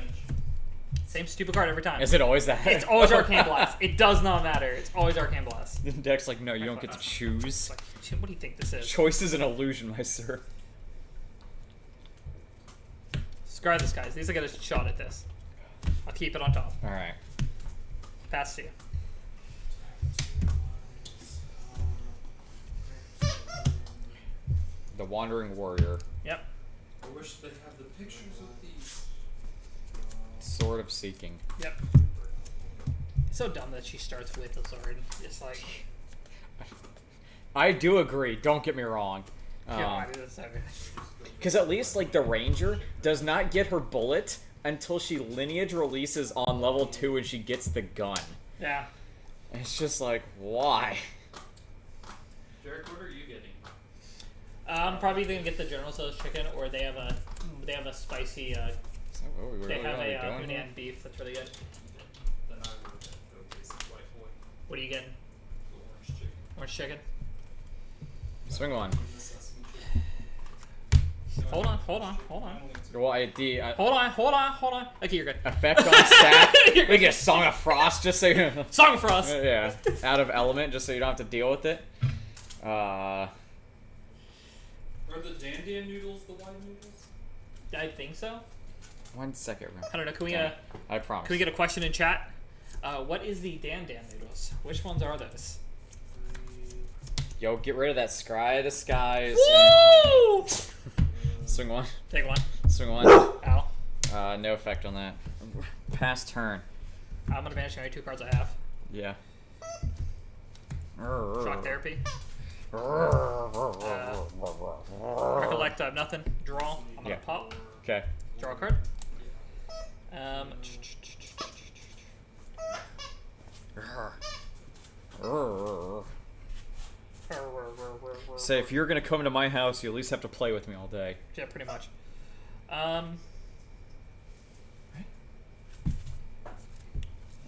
Same stupid card every time. Is it always that? It's always Arcane Blast. It does not matter. It's always Arcane Blast. The deck's like, no, you don't get to choose. It's like, what do you think this is? Choice is an illusion, my sir. Scry this, guys. These I get a shot at this. I'll keep it on top. Alright. Pass to you. The Wandering Warrior. Yep. I wish they had the pictures of these. Sword of Seeking. Yep. It's so dumb that she starts with the sword. It's like, I do agree. Don't get me wrong. God, it is so good. Because at least, like, the Ranger does not get her bullet until she lineage releases on level 2 and she gets the gun. Yeah. And it's just like, why? Derek, what are you getting? I'm probably gonna get the General Tso's chicken, or they have a spicy. Is that what we They really have wanna be a doing here? Hunan beef that's really good. Then I would go basic white boy, What are you getting? the orange chicken. Orange chicken. Swing one. The sesame chicken. No, Hold I on, don't- hold on, hold I on. only took- Well, the Hold on. Okay, you're good. effect on stack. We get Song of Frost just so you Song for us. yeah, out of element just so you don't have to deal with it. Are the Dan Dan noodles the white noodles? I think so. 1 second. I don't know. Can we I promise. can we get a question in chat? What is the Dan Dan noodles? Which ones are those? Yo, get rid of that Scry disguise. Woo! Swing one. Take one. Swing one. Ow. No effect on that. Pass turn. I'm gonna banish any 2 cards I have. Yeah. Shock therapy. Recollect. I have nothing. Draw. I'm gonna Yeah. pop. Okay. Draw a card. Say, if you're gonna come to my house, you at least have to play with me all day. Yeah, pretty much.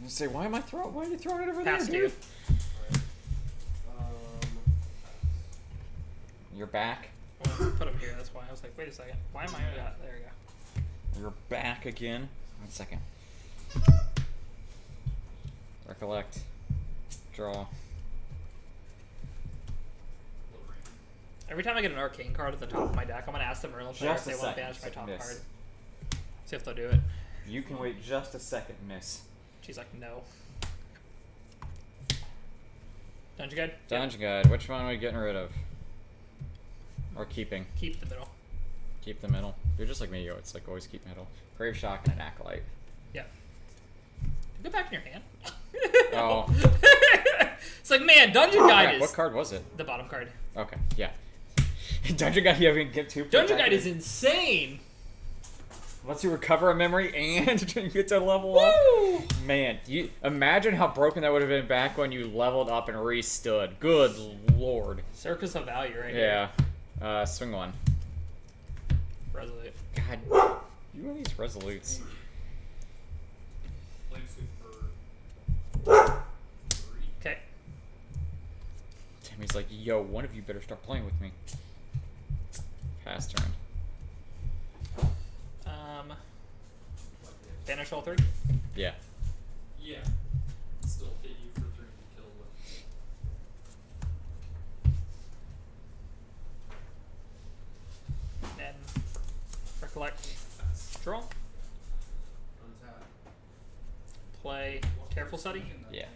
You say, why are you throwing it over Pass there, to you. dude? You're back. Well, put them here. That's why I was like, wait a second. Why am I? Yeah, there you go. You're back again. 1 second. Recollect. Draw. Every time I get an arcane card at the top of my deck, I'm gonna ask the Merlin player if Just a they want to second. banish my top Miss. card. See if they'll do it. You can wait just a second, miss. She's like, no. Dungeon Guide? Dungeon Guide. Which one are we getting rid of? Or keeping? Keep the middle. Keep the middle. You're just like me, yo. It's like always keep middle. Grave Shock and an Acolyte. Yeah. Go back in your hand. Oh. It's like, man, Dungeon Guide Crap, is what card was it? the bottom card. Okay, yeah. Dungeon Guide, you haven't get 2. Dungeon Guide is insane. Lets you recover a memory and get to level up. Woo! Man, you imagine how broken that would have been back when you leveled up and restood. Good lord. Circus of Value right Yeah. Swing one. here. Resolute. God, you and these resolutes. Flame sweep for 3. Okay. Timmy's like, yo, one of you better start playing with me. Pass turn. Banish all 3. Yeah. Yeah. Still hit you for 3 to kill with. Then recollect. Pass. Draw. Untap. Play Careful Study. Yeah.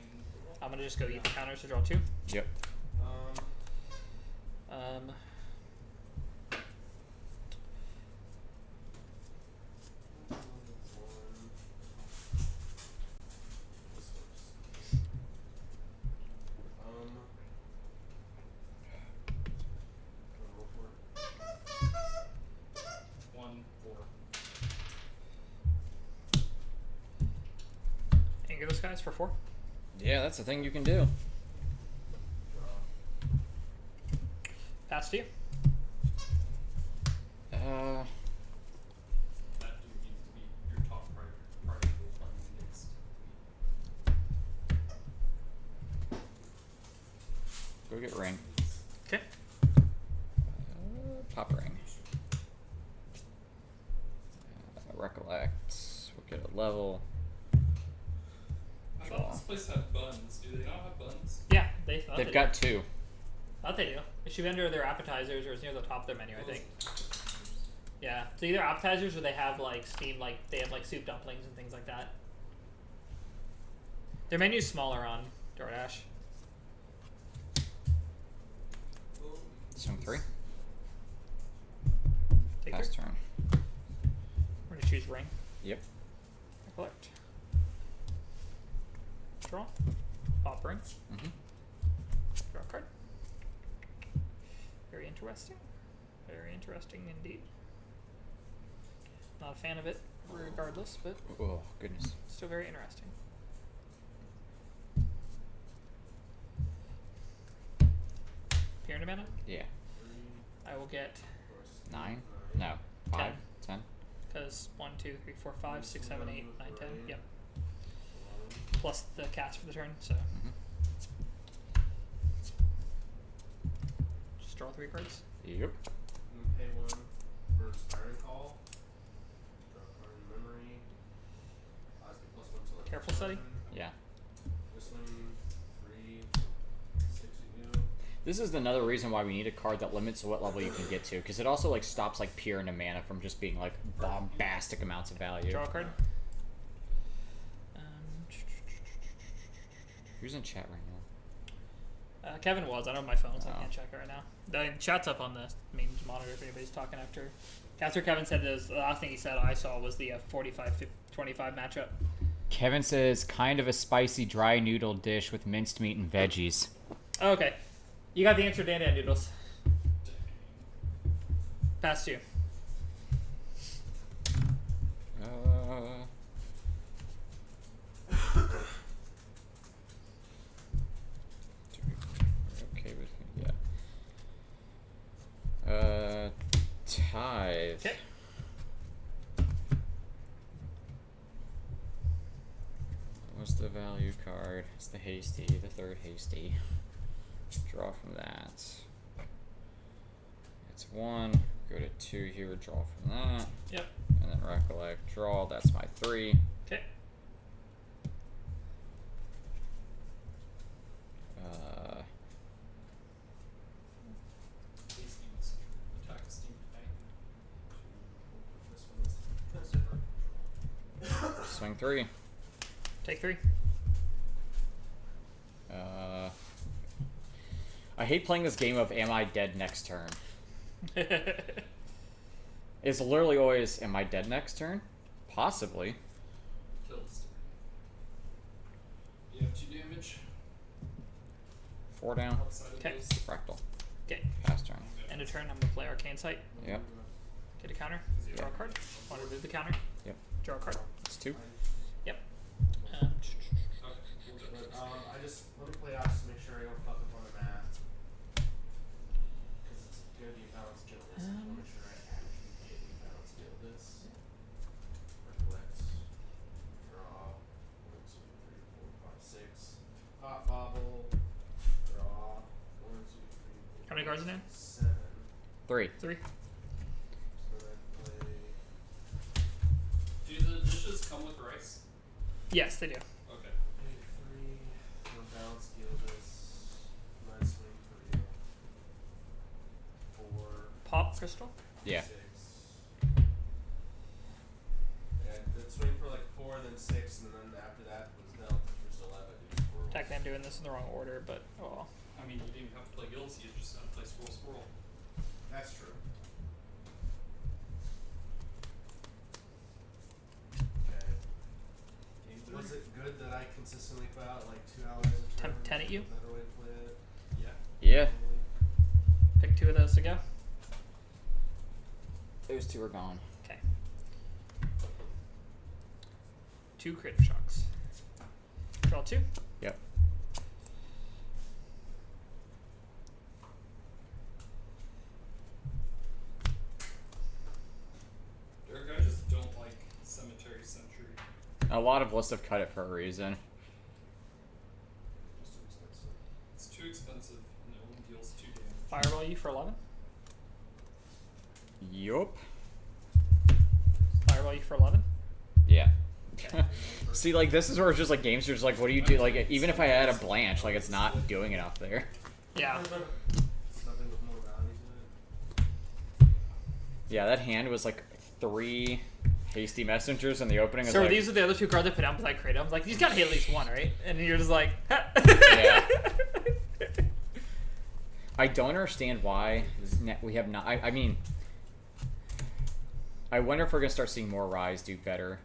I'm gonna just go eat the counters to draw 2. Yep. Um, Roll for it. 1, 4. anger those guys for 4. Yeah, that's the thing you can do. Draw. Pass to you. That dude needs to be your top priority role playing against. Go get ring. Okay. Pop ring. Recollect. We'll get a level. I thought this place had buns. Do they not have buns? Yeah, they thought They've they got do. 2. Thought they do. It should be under their appetizers or it's near the top of their menu, I think. Yeah. So either appetizers or they have like steamed, like they have like soup dumplings and things like that. Their menu's smaller on DoorDash. Swing 3. Take Pass your. turn. We're gonna choose ring. Yep. Collect. Draw. Pop ring. Mm-hmm. Draw a card. Interesting. Very interesting indeed. Not a fan of it, regardless, but Oh goodness. still very interesting. Pyramid mana? Yeah. I will get 9? No. 5? 10? because 1, 2, 3, 4, 5, 6, 7, 8, 9, 10. Yep. Plus the cast for the turn, so just draw 3 cards. Yep. Pay 1 for Inspiring Call. Draw a card in memory. +1 till end Careful of study? turn. Yeah. Whistling 3, 6 at you. This is another reason why we need a card that limits what level you can get to, because it also like stops like pure into mana from just being like bombastic amounts of value. Draw a card. Who's in chat right now? Kevin was. I don't have my phone, so I Oh. can't check it right now. The chat's up on the main monitor if anybody's talking after. After Kevin said this, the last thing he said I saw was the 45-25 matchup. Kevin says kind of a spicy dry noodle dish with minced meat and veggies. Oh, okay. You got the answer, Dan Dan Noodles. Pass 2. Okay with me, yeah. Tithe. Okay. What's the value card? It's the hasty, the third hasty. Draw from that. It's 1. Go to 2 here. Draw from that. Yep. And then recollect. Draw. That's my 3. Okay. Hastings. Attack a steam tank. This one is control. Swing 3. Take 3. I hate playing this game of am I dead next turn. It's literally always am I dead next turn? Possibly. Kills. You have 2 damage 4 down. outside of Okay. those. Fractal. Okay. Pass turn. End of turn. I'm gonna play Arcane Sight. Yep. Get a counter. Draw a card. Want to remove the counter? Yep. Draw a card. It's 2. Yep. Okay, we'll do But it. I just let me play out just to make sure I don't fuck up on the math. Because it's gonna be balanced guild list. I just wanna make sure I actually get a balanced guild list. Recollect. Draw. 1, 2, 3, 4, 5, 6. Pop bobble. Draw. 1, 2, 3, 4. How many cards in there? 7. 3. 3. So then I play. Do the dishes come with rice? Yes, they do. Okay. Pay 3. No balanced guild list. Minus swing 3. 4. Pop crystal. Yeah. 6. Yeah, the swing for like 4, then 6, and then after that was dealt. If you're still alive, I do squirrel. Technically, I'm doing this in the wrong order, but oh well. I mean, you didn't even have to play guilds, you just had to play squirrel squirrel. That's true. Okay. Was it good that I consistently put out like 2 hours a turn? 10 at you? Better way to play it. Yeah. Yeah. Pick 2 of those to go. Those 2 are gone. Okay. 2 crit shocks. Draw 2. Yep. Derek, I just don't like Cemetery Sentry. A lot of lists have cut it for a reason. Just too expensive. It's too expensive and it only deals 2 damage. Fireball you for 11. Yup. Fireball you for 11. Yeah. See, like, this is where it's just like games are just like, what do you do? Like, even if I add a blanch, like, it's not doing enough there. Yeah. Something with more value to it. Yeah, that hand was like 3 hasty messengers in the opening. So like, these are the other 2 cards I put down beside Kratom. I was like, these gotta hit at least 1, right? And you're just like, Yeah. I don't understand why we have not. I mean, I wonder if we're gonna start seeing more Rise do better.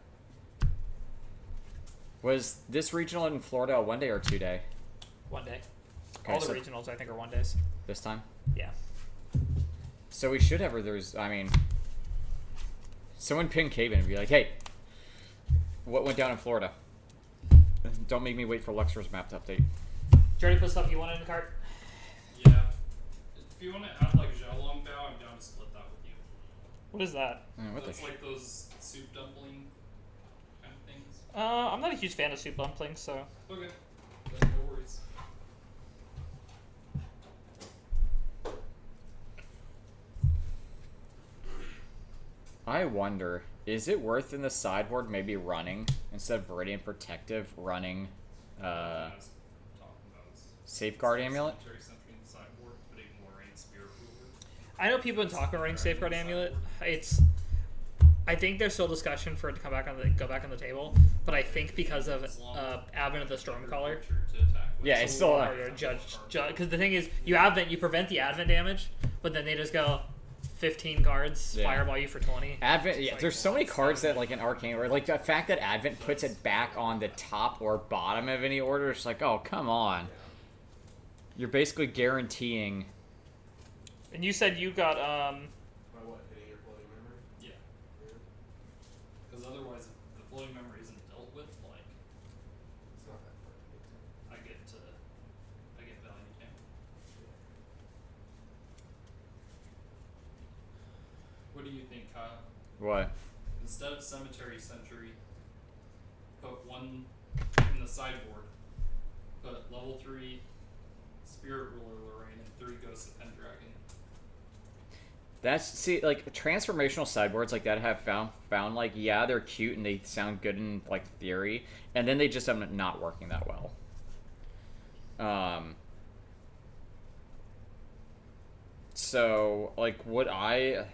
Was this regional in Florida a 1 day or 2 day? 1 day. Okay, All the so regionals I think are 1 days. this time? Yeah. So we should have. I mean, someone ping Caven and be like, "Hey, what went down in Florida? Don't make me wait for Luxor's map to update." Did you already put stuff you wanted in the cart? Yeah. If you want to add like Xiaolong Bao, I'm down to split that with you. What is that? What That's the? like those soup dumpling kind of things. I'm not a huge fan of soup dumplings, so. Okay. Then no worries. I wonder, is it worth in the sideboard maybe running instead of Viridian Protective, running I was talking about is Safeguard Amulet? Cemetery Sentry in the sideboard, but ignoring Spirit Ruler. I know people have been talking running Safeguard Amulet. I think there's still discussion for it to go back on the table, but I think because of Advent of the Stormcaller. Yeah, it's still judge because the thing is you prevent the Advent damage, but then they just go 15 cards, Yeah. fireball you for 20. Advent, It's yeah, like, there's so many cards that, like, in Arcane, or, like, the fact that Advent puts it back on the top or bottom of any order, it's like, oh, come on. You're basically guaranteeing... And you said you got By what, hitting your floating memory? Yeah. Because otherwise, if the floating memory isn't dealt with, like, It's not that far to get to. I get value count. What do you think, Kyle? What? Instead of Cemetery Sentry, put one in the sideboard. Put level 3 Spirit Ruler Lorraine and 3 Ghosts of Pendragon. See, like, transformational sideboards like that have found, like, yeah, they're cute and they sound good in, like, theory, and then they just end up not working that well. So, like, would I...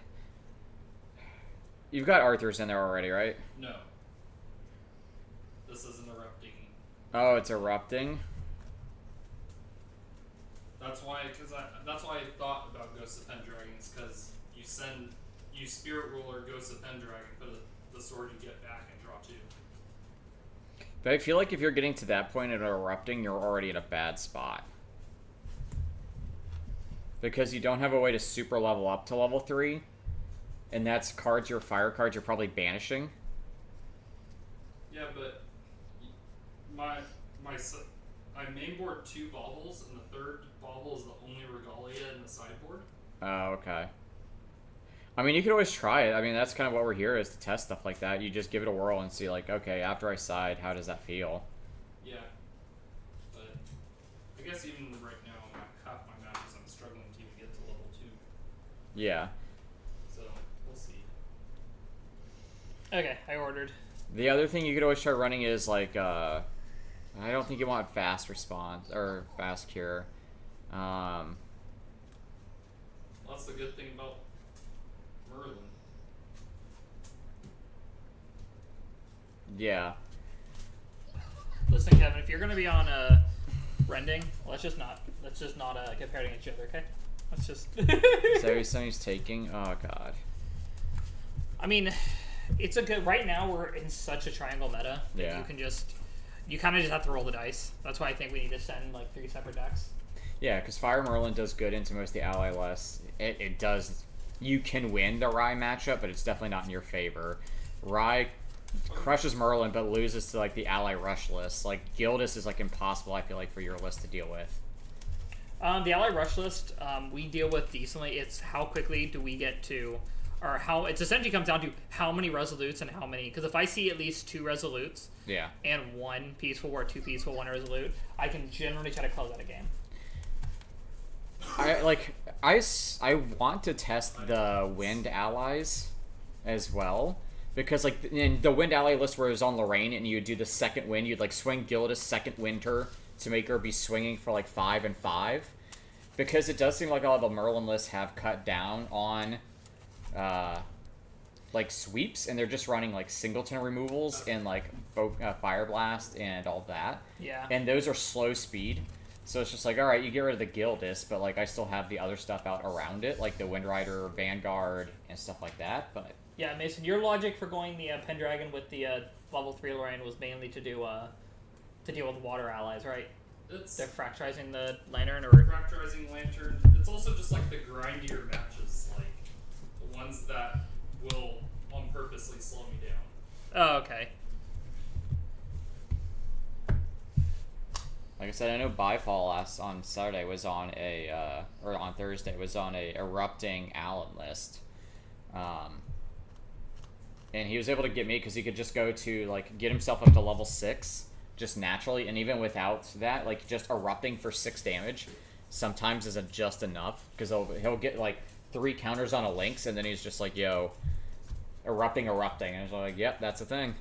You've got Arthur's in there already, right? No. This isn't erupting. Oh, it's erupting? That's why I thought about Ghosts of Pendragons, because you Spirit Ruler Ghosts of Pendragon, put the sword you get back and draw 2. But I feel like if you're getting to that point at erupting, you're already at a bad spot. Because you don't have a way to super level up to level 3. And that's fire cards you're probably banishing. Yeah, but I mainboard 2 baubles, and the third bauble is the only regalia in the sideboard. Oh, okay. I mean, you could always try it. I mean, that's kind of what we're here, is to test stuff like that. You just give it a whirl and see, like, okay, after I side, how does that feel? Yeah. But I guess even right now, half my matches, I'm struggling to even get to level 2. Yeah. So, we'll see. Okay, I ordered. The other thing you could always try running is, like, I don't think you want fast response, or fast cure. That's the good thing about Merlin. Yeah. Listen, Kevin, if you're gonna be on rending, let's just not compare it against each other, okay? Let's just. So somebody's taking. Oh god. I mean, it's a good. Right now, we're in such a triangle meta that Yeah. you kind of just have to roll the dice. That's why I think we need to send like 3 separate decks. Yeah, because Fire Merlin does good into most of the ally lists. It does. You can win the Rye matchup, but it's definitely not in your favor. Rye crushes Merlin, but loses to like the ally rush list. Like Gildas is like impossible. I feel like for your list to deal with. The ally rush list we deal with decently. It's how quickly do we get to, or how it's essentially comes down to how many resolutes and how many. Because if I see at least 2 resolutes, Yeah. and 1 peaceful or 2 peaceful, 1 resolute, I can generally try to close out a game. I want to test the wind allies as well, because like in the wind ally list where it was on Lorraine and you would do the second wind, you'd like swing Gildas second winter to make her be swinging for like 5 and 5, because it does seem like all the Merlin lists have cut down on like sweeps, and they're just running like singleton removals and like fire blast and all that. Yeah. And those are slow speed. So it's just like, all right, you get rid of the Gildas, but like I still have the other stuff out around it, like the Windrider, Vanguard, and stuff like that. But Yeah, Mason, your logic for going the Pendragon with the level 3 Lorraine was mainly to deal with water allies, right? It's They're fracturizing the lantern, or Fracturizing Lantern. It's also just like the grindier matches. Like ones that will on purposely slow me down. Oh, okay. Like I said, I know Byfall on Saturday was on a or on Thursday was on a erupting Allen list, and he was able to get me because he could just go to like get himself up to level 6 just naturally, and even without that, like just erupting for 6 damage sometimes isn't just enough because he'll get like 3 counters on a Lynx, and then he's just like, yo, erupting, and it's like, yep, that's a thing.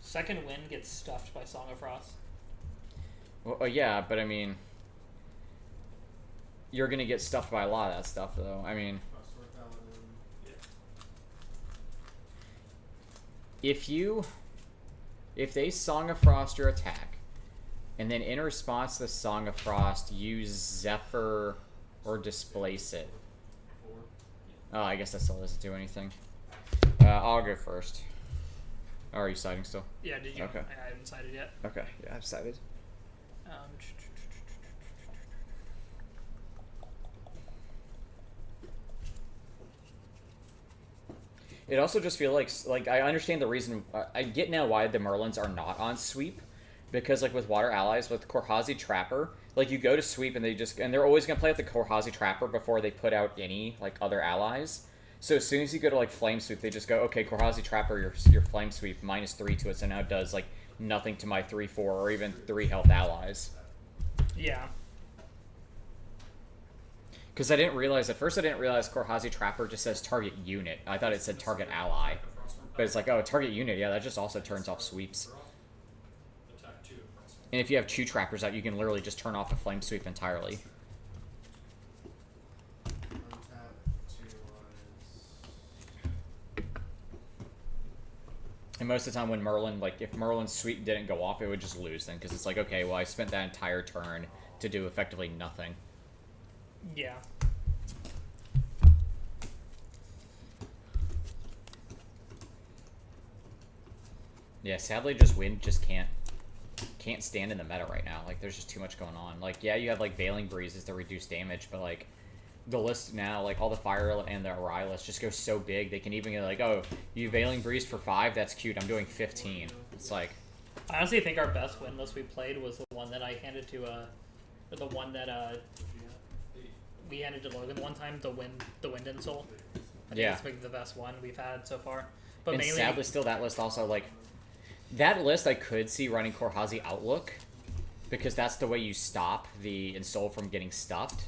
Second wind gets stuffed by Song of Frost. Well, yeah, but I mean, you're gonna get stuffed by a lot of that stuff, though. I mean, Frostwork Paladin. Yeah. if they Song of Frost your attack, and then in response to Song of Frost, use Zephyr or displace it. 4. Oh, I guess that still doesn't do anything. I'll go first. Oh, are you siding still? Yeah, did you? Okay. I haven't decided yet. Okay, yeah, I've sided. It also just feels like I understand the reason. I get now why the Merlins are not on sweep, because like with Water Allies with Korhazi Trapper, like you go to sweep and they're always gonna play with the Korhazi Trapper before they put out any like other allies. So as soon as you go to like Flame Sweep, they just go, okay, Korhazi Trapper, your Flame Sweep -3 to it, so now it does like nothing to my 3/4 or even 3 health allies. Yeah. Because I didn't realize Korhazi Trapper just says target unit. I thought it said target ally. But it's like, oh, target unit, yeah, that just also turns off sweeps. Attack 2 of Frostwork. And if you have 2 trappers out, you can literally just turn off a flame sweep entirely. Untap 2 was. And most of the time when Merlin, like, if Merlin's sweep didn't go off, it would just lose then. Because it's like, okay, well, I spent that entire turn to do effectively nothing. Yeah. Yeah, sadly, wind just can't stand in the meta right now. Like, there's just too much going on. Like, yeah, you have like Veiling Breezes to reduce damage, but like the list now, like all the Fire and the Arai list just goes so big. They can even get like, oh, you Veiling Breeze for 5, that's cute. I'm doing 15. It's like, I honestly think our best win list we played was the one that I handed to or the one that we handed to Logan one time, the wind insult. I think yeah. it's like the best one we've had so far. But And mainly, sadly, still that list also like that list I could see running Korhazi Outlook, because that's the way you stop the Insol from getting stuffed.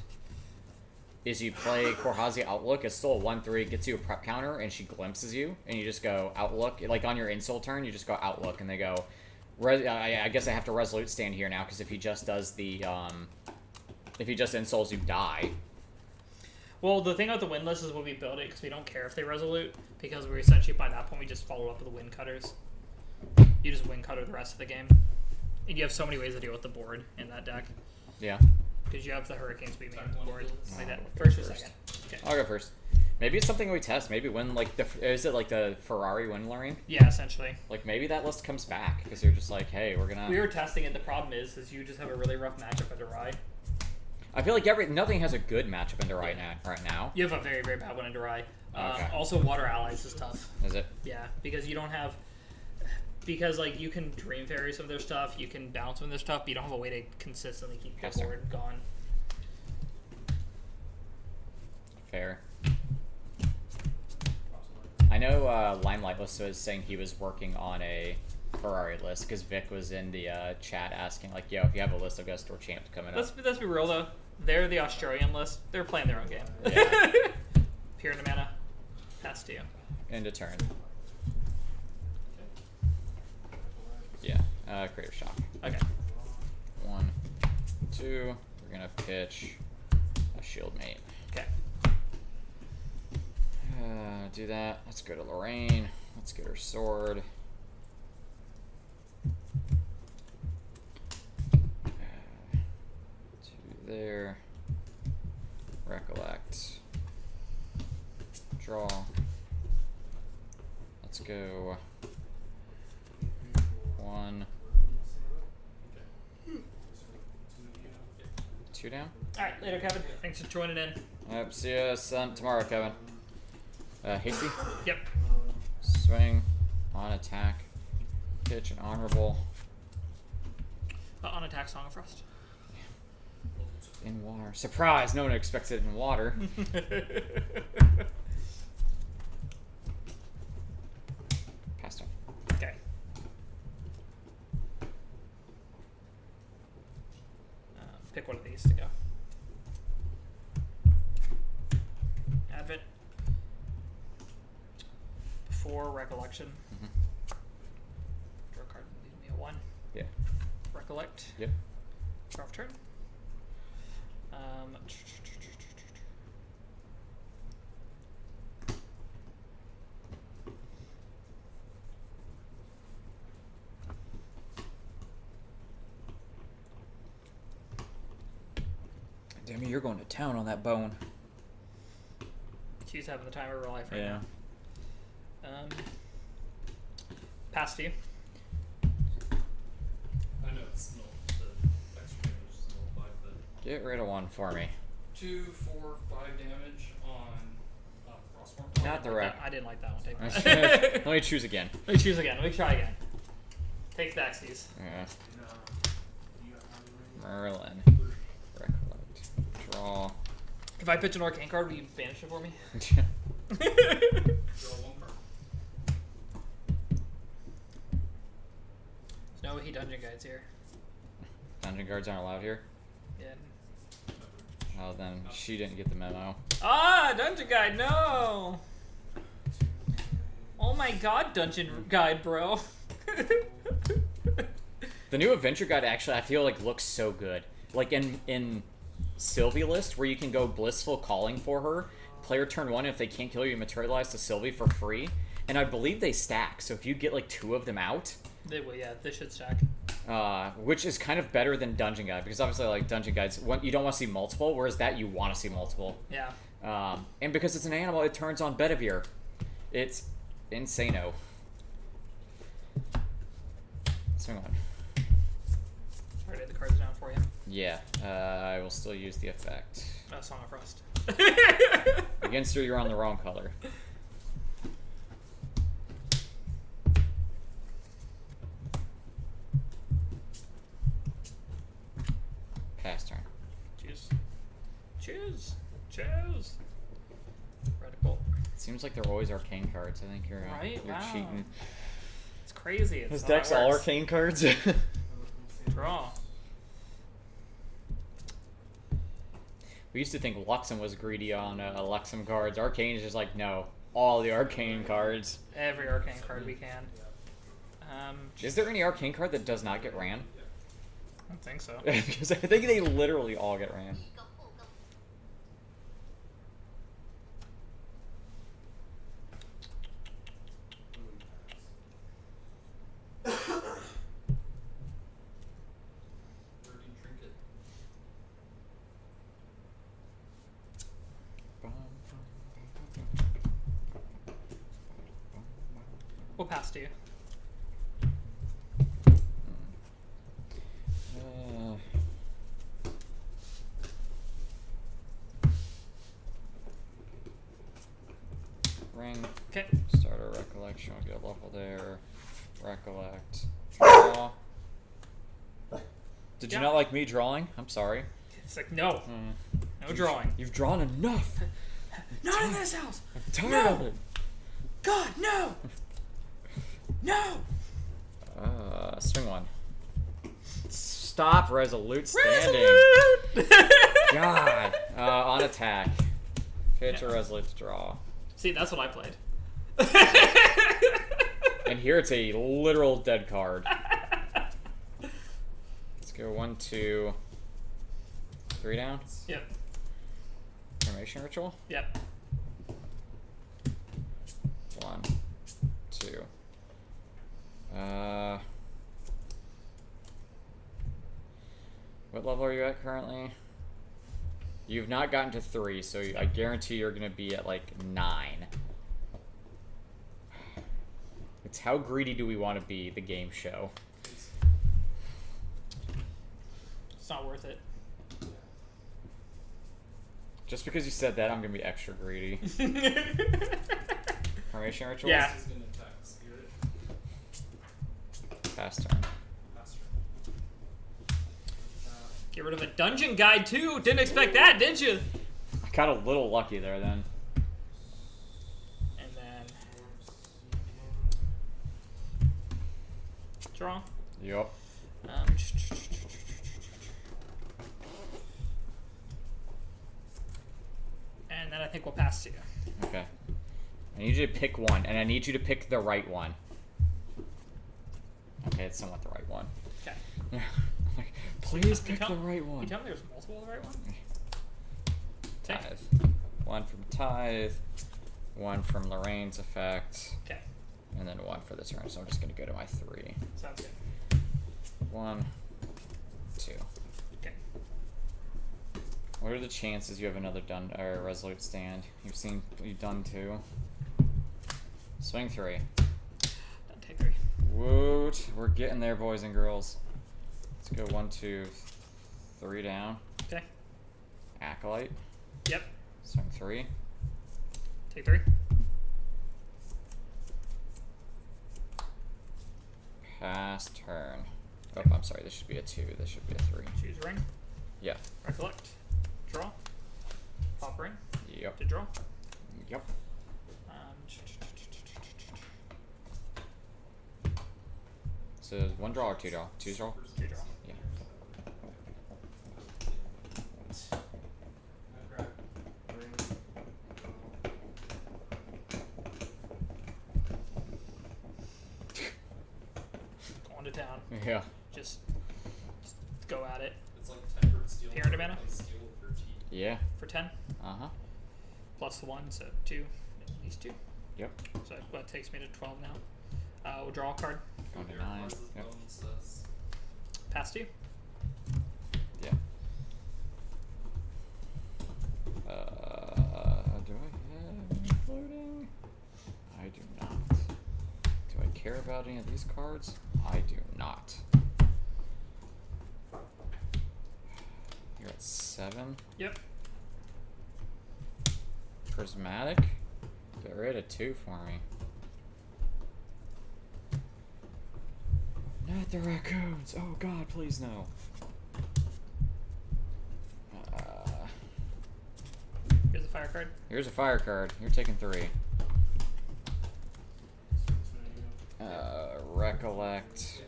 Is you play Korhazi Outlook, it's still a 1/3, it gets you a prep counter, and she glimpses you, and you just go Outlook. Like on your Insol turn, you just go Outlook, and they go. I guess I have to Resolute stand here now, because if he just does the if he just insoles, you die. well, the thing about the win list is when we build it, because we don't care if they resolute, because we're essentially by that point we just follow up with the wind cutters. You just wind cutter the rest of the game, and you have so many ways to deal with the board in that deck, Yeah. because you have the Hurricane sweeping Attack one board builds. like that. I'll First go or first. second? Okay. I'll go first. Maybe it's something we test. Maybe when like is it like the Ferrari win lane? Yeah, essentially. Like maybe that list comes back because you're just like, hey, we're gonna. We were testing it. The problem is you just have a really rough matchup at the Rye. I feel like nothing has a good matchup into right now. You have a very, very bad one at Rye. Okay. Also, Water Allies is tough. Is it? Yeah, because you don't have... Because, like, you can Dream Fairy some of their stuff, you can bounce some of their stuff, but you don't have a way to consistently keep Yes, the sir. board gone. Fair. Frostwork. I know Limelight was saying he was working on a Ferrari list because Vic was in the chat asking like, yo, if you have a list of Ghost Store champs coming up. Let's be real, though. They're the Australian list. They're playing their own game. Yeah. Pure mana. Pass to you. End of turn. Recollect. Yeah. Creative Shock. Okay. 1, 2. We're gonna pitch a Shield Mate. Okay. Do that. Let's go to Lorraine. Let's get her sword. To there. Recollect. Draw. Let's go. 1, 2 down. Alright, later, Kevin. Thanks for joining in. Yep. See you tomorrow, Kevin. Hasty. Yep. Swing. On attack. Pitch and honorable. On attack, Song of Frost. In water. Surprise! No one expects it in water. Pass turn. Okay. Pick one of these to go. Advent. Before Recollection. Mhm. Draw a card, leave me a 1. Yeah. Recollect. Yep. Draw turn. Damn it, you're going to town on that bone. She's having the time of her life right Yeah. now. Pass to you. I know it's null. The extra damage is nullified, but Get rid of one for me. 2, 4, 5 damage on Frostborn. Not the wreck. I didn't like that one. Take that. Let me choose again. Let me choose again. Let me try again. Take Daxies. Yeah. No. You got how many rings? Merlin. Recollect. Draw. If I pitch an arcane card, will you banish it for me? Draw 1 card. There's no he dungeon guides here. Dungeon guards aren't allowed here. Yeah. Oh, then she didn't get the memo. Ah, dungeon guide, no! Oh my god, dungeon guide, bro. The new adventure guide actually, I feel like looks so good. Like in Sylvie list, where you can go blissful calling for her. Player turn 1, if they can't kill you, materialize to Sylvie for free. And I believe they stack. So if you get like 2 of them out, They will, yeah, they should stack. which is kind of better than dungeon guide, because obviously like dungeon guides, you don't want to see multiple, whereas that you want to see multiple. Yeah. And because it's an animal, it turns on Bedivere. It's insano. Swing on. Alright, the cards down for you. Yeah, I will still use the effect. Song of Frost. Against her, you're on the wrong color. Pass turn. Choose. Choose. Choose. Reticle. It seems like they're always arcane cards. I think you're Right? you're Wow. cheating. It's crazy. It's His not how it deck's all works. arcane cards. Draw. We used to think Luxem was greedy on Luxem cards. Arcane is just like, no, all the arcane cards. Every arcane card we can. Is there any arcane card that does not get ran? I don't think so. Because I think they literally all get ran. Birdie Trinket. We'll pass to you. Ring. Okay. Start a recollection. We'll get a level there. Recollect. Draw. Did you Yeah. not like me drawing? I'm sorry. It's like, no. Mm. No drawing. You've drawn enough. Not in this house! I'm tired No! of it. God, no! No! Swing one. Stop resolute standing. Resolute! God. On attack. Pitch a resolute to draw. See, that's what I played. And here it's a literal dead card. Let's go 1, 2, 3 down. Yep. Formation ritual. Yep. 1, 2. What level are you at currently? You've not gotten to 3, so I guarantee you're gonna be at like 9. It's how greedy do we want to be, the game show. It's not worth it. Just because you said that, I'm gonna be extra greedy. Formation rituals. Yeah. This is gonna attack the spirit. Pass turn. Master. Get rid of a dungeon guide too. Didn't expect that, did you? I got a little lucky there then. And then draw. Yup. And then I think we'll pass to you. Okay. I need you to pick one, and I need you to pick the right one. Okay, it's somewhat the right one. Okay. Like, please You pick tell- the right You one. tell me there's multiple of the right one? Okay. Tithe. One from Tithe, one from Lorraine's effect, Okay. and then one for the turn. So I'm just gonna go to my 3. Sounds good. 1, 2. Okay. What are the chances you have another or resolute stand? You've done 2. Swing 3. Then take 3. Woot! We're getting there, boys and girls. Let's go 1, 2, 3 down. Okay. Acolyte. Yep. Swing 3. Take 3. Pass turn. Oh, I'm sorry. This should be a 2. This should be a 3. Choose ring. Yeah. Recollect. Draw. Pop ring. Yep. To draw. Yep. So 1 draw or 2 draw? 2 draw? 2 draw. Yeah. Grab ring. Going to town. Yeah. Just go at it. It's like tempered steel. Parent mana? Like steel with 13. Yeah. For 10. Uh-huh. Plus the 1, so 2. These 2. Yep. So that takes me to 12 now. We'll draw a card. Going to Here, 9. where's this Yep. bone says? Pass to you. Yeah. Do I have any floating? I do not. Do I care about any of these cards? I do not. You're at 7. Yep. Prismatic? Get rid of 2 for me. Not the raccoons! Oh god, please no. Here's a fire card. Here's a fire card. You're taking 3. Recollect.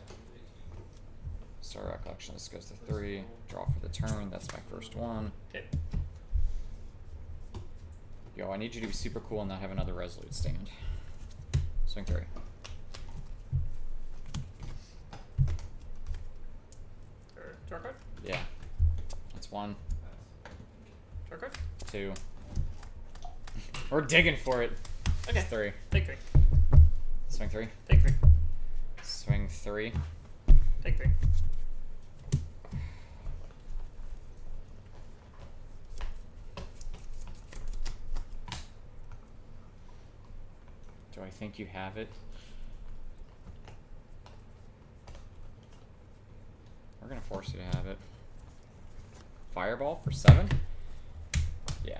Start recollection. This goes to 3. Draw for the turn. That's my first one. Okay. Yo, I need you to be super cool and not have another resolute stand. Swing 3. Draw card. Yeah. That's 1, Draw card. 2. We're digging for it. Okay. 3. Take 3. Swing 3. Take 3. Swing 3. Take 3. Do I think you have it? We're gonna force you to have it. Fireball for 7? Yeah.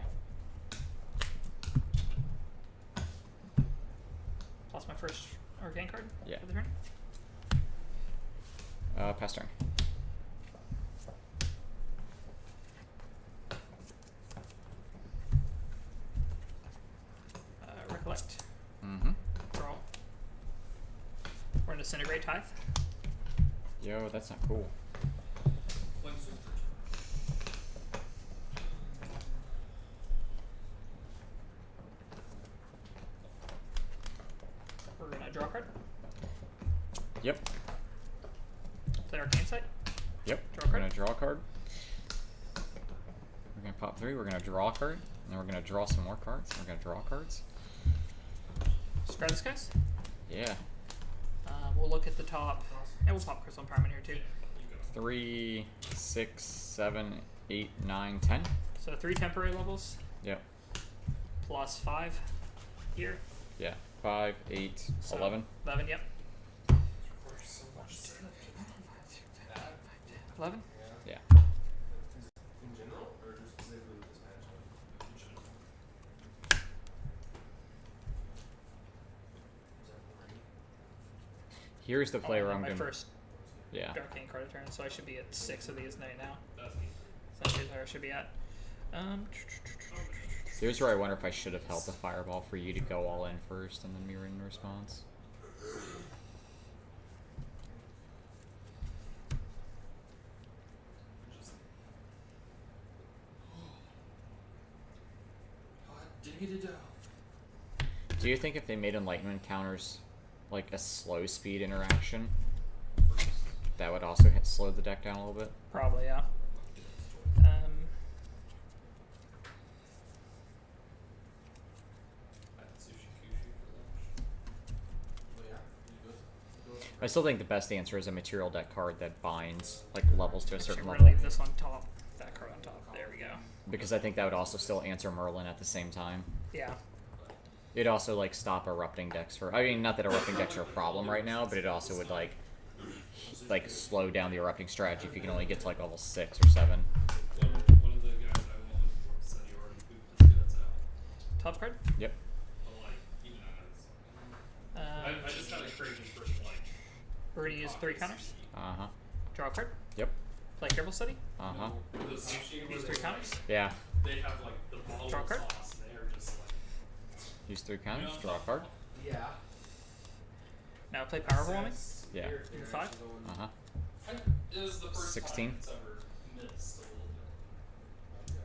Lost my first arcane card. Yeah. For the turn. Pass turn. Recollect. Mm-hmm. Draw. We're gonna disintegrate Tithe. Yo, that's not cool. Flames with return. We're gonna draw a card. Yep. Play arcane sight. Yep. Draw a We're card. gonna draw a card. We're gonna pop 3. We're gonna draw a card. And then we're gonna draw some more cards. We're gonna draw cards. Scry this guys. Yeah. We'll look at the top. And we'll pop Crystal Prime in here too. You go. 3, 6, 7, 8, 9, 10. So 3 temporary levels Yep. plus 5 here. Yeah. 5, 8, So 11. 11, yep. Requires so much setup. 11? Yeah. Yeah. In general, or just specifically with this matchup? In general. Here's the play where I'm my gonna. first Yeah. arcane card of turn, so I should be at 6 of these right now. That's me. So here's where I should be at. Here's where I wonder if I should have held the fireball for you to go all in first and then mirror in response. Just hot diggity down. Do you think if they made enlightenment counters like a slow speed interaction, that would also slow the deck down a little bit? Probably, yeah. I had sushi kushi for lunch. Oh yeah, you go. I still think the best answer is a material deck card that binds like levels to a I certain should level. relieve this on top. That card on top. There we go. Because I think that would also still answer Merlin at the same time. Yeah. It'd also like stop erupting decks for. I mean, not that erupting decks are a problem right now, but it also would like slow down the erupting strategy if you can only get to like level 6 or 7. One of the guys I went with said he already pooped his guts out. Top card. Yep. But like, even I just had a craving for like. We're gonna use 3 counters. Uh huh. Draw a card. Yep. Play careful study. Uh huh. The sushi where Use they 3 counters. Yeah. They have like the bottle Draw a of card. sauce. And they are just like. Use 3 counters. You know what Draw a I'm card. talking Yeah. Now play powerful woman. Yeah. You 5. Uh huh. about? It was the first 16. time it's ever missed a little bit. Okay.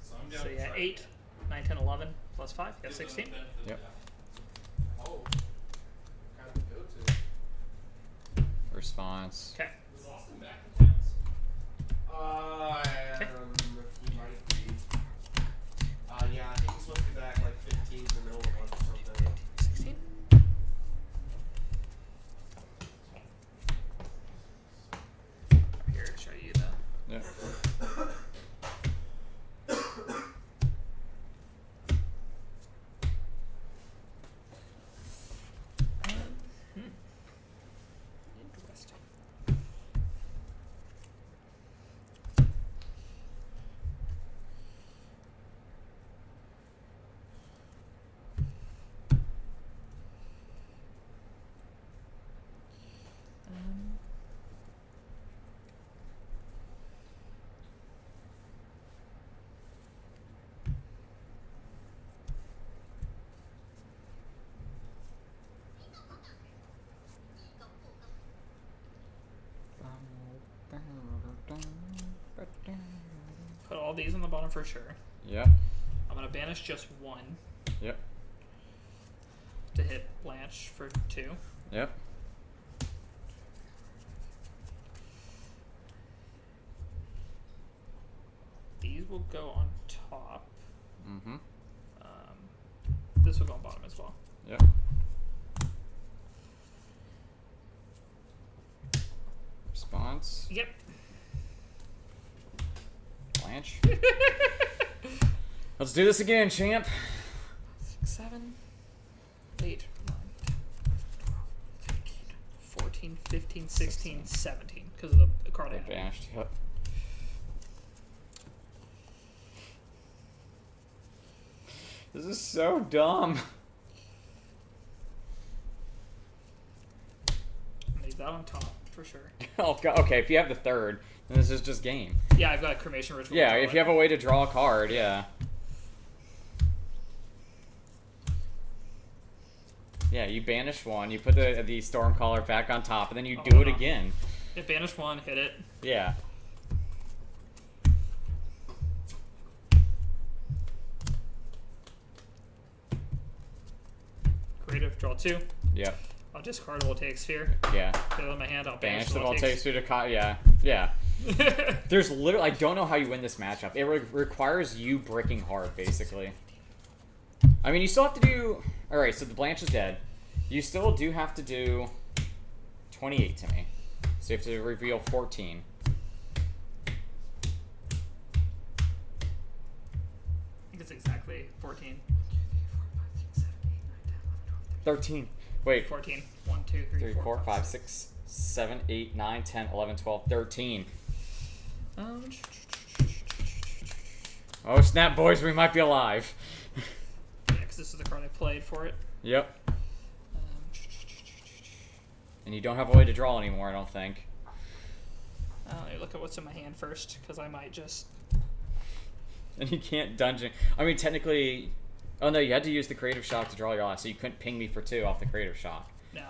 So I'm down So to yeah, try 8, 9, 10, 11 plus 5. You got 16. Yep. Oh. Kind of go to. Response. Okay. Was Austin back in town? He might be. Yeah, I think he's supposed to be back like 15 in the middle of the month or something. 16. Here, show you the. Yeah. Interesting. Put all these on the bottom for sure. Yep. I'm gonna banish just 1 Yep. to hit Blanche for 2. Yep. These will go on top. Mm-hmm. This will go on bottom as well. Yep. Response. Yep. Blanche. Let's do this again, champ. 6, 7, 8, 9, 10, 12, 13, 14, 15, 16, 17. Because of the card I have. Banished. Yep. This is so dumb. Leave that on top for sure. Oh god. Okay, if you have the third, then this is just game. Yeah, I've got a cremation ritual. Yeah, if you have a way to draw a card, yeah. Yeah, you banish one, you put the Stormcaller back on top, and then you Oh, do hold it on. again. If banish 1, hit it. Yeah. Creative, draw 2. Yep. I'll discard Voltaic Sphere. Yeah. Put it in my hand, I'll Banish banish the Voltaic Voltaic Sphere to yeah. Yeah. There's literally, I don't know how you win this matchup. It requires you bricking hard, basically. I mean, you still have to do... Alright, so the Blanche is dead. You still do have to do 28 to me. So you have to reveal 14. I think it's exactly 14. 13. Wait. 14. 1, 2, 3, 3, 4, 5, 6, 7, 8, 9, 10, 11, 12, 13. Oh, snap, boys, we might be alive. Yeah, because this is the card I played for it. Yep. And you don't have a way to draw anymore, I don't think. Let me look at what's in my hand first, because I might just... And you can't dungeon. I mean, technically... Oh no, you had to use the Creative Shock to draw your last, so you couldn't ping me for 2 off the Creative Shock. No.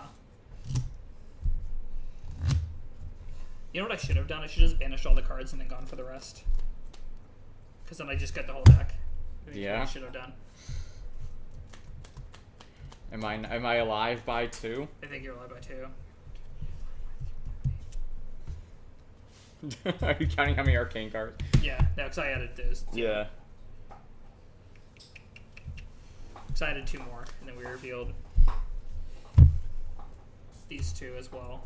You know what I should have done? I should have just banished all the cards and then gone for the rest. Because then I just get the whole deck. I think Yeah. I should have done. Am I alive by 2? I think you're alive by 2. Are you counting how many arcane cards? Yeah, no, because I added those. Yeah. Because I added 2 more, and then we revealed these 2 as well.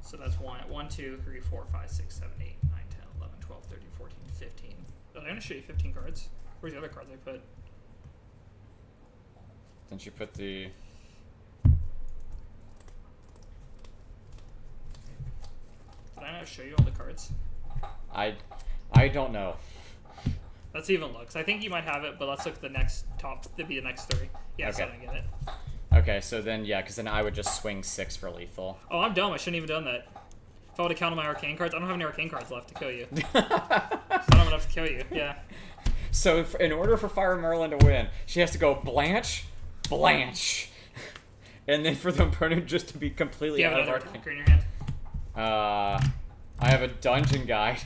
So that's 1, 2, 3, 4, 5, 6, 7, 8, 9, 10, 11, 12, 13, 14, 15. Oh, I'm going to show you 15 cards. Where's the other cards I put? Didn't you put the... Did I not show you all the cards? I don't know. Let's even look. 'Cause I think you might have it, but let's look at the next top. That'd be the next 3. Yeah, so I Okay. didn't get it. Okay, so then, yeah, because then I would just swing 6 for lethal. Oh, I'm dumb. I shouldn't even done that. If I would have counted my arcane cards, I don't have any arcane cards left to kill you. So I don't have enough to kill you. Yeah. So in order for Fire Merlin to win, she has to go Blanche, Blanche. And then for the opponent just to be Do completely you have out of another arcane. attacker in your hand? I have a dungeon guide.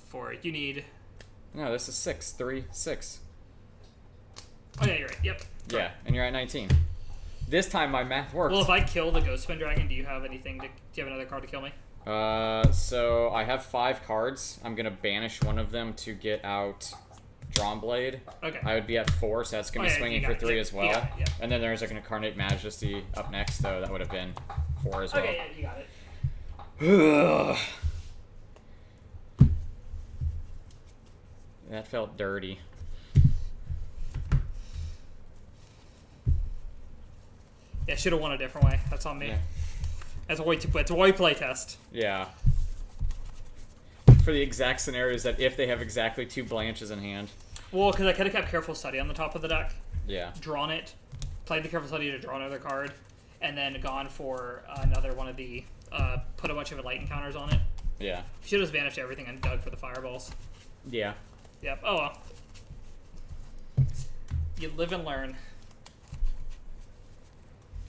For it. You need... No, this is 6, 3, 6. Oh, yeah, you're right. Yep. Yeah, and you're at 19. This time my math works. Well, if I kill the Ghostspin Dragon, do you have anything to... Do you have another card to kill me? So I have 5 cards. I'm gonna banish one of them to get out Drawn Blade. Okay. I would be at 4, so that's gonna Oh, be yeah, swinging you for got it. 3 Yeah, as you well. got it, yeah. And then there's like an Incarnate Majesty up next, so that would have been 4 as well. Okay, yeah, you got it. That felt dirty. Yeah, should have won a different way. That's on me. Yeah. It's a way play test. Yeah. For the exact scenarios that if they have exactly 2 Blanches in hand. Well, because I could have kept Careful Study on the top of the deck, Yeah. drawn it, played the Careful Study to draw another card, and then gone for another one of the put a bunch of light encounters on it. Yeah. Should have just vanished everything and dug for the fireballs. Yeah. Yep. Oh well. You live and learn.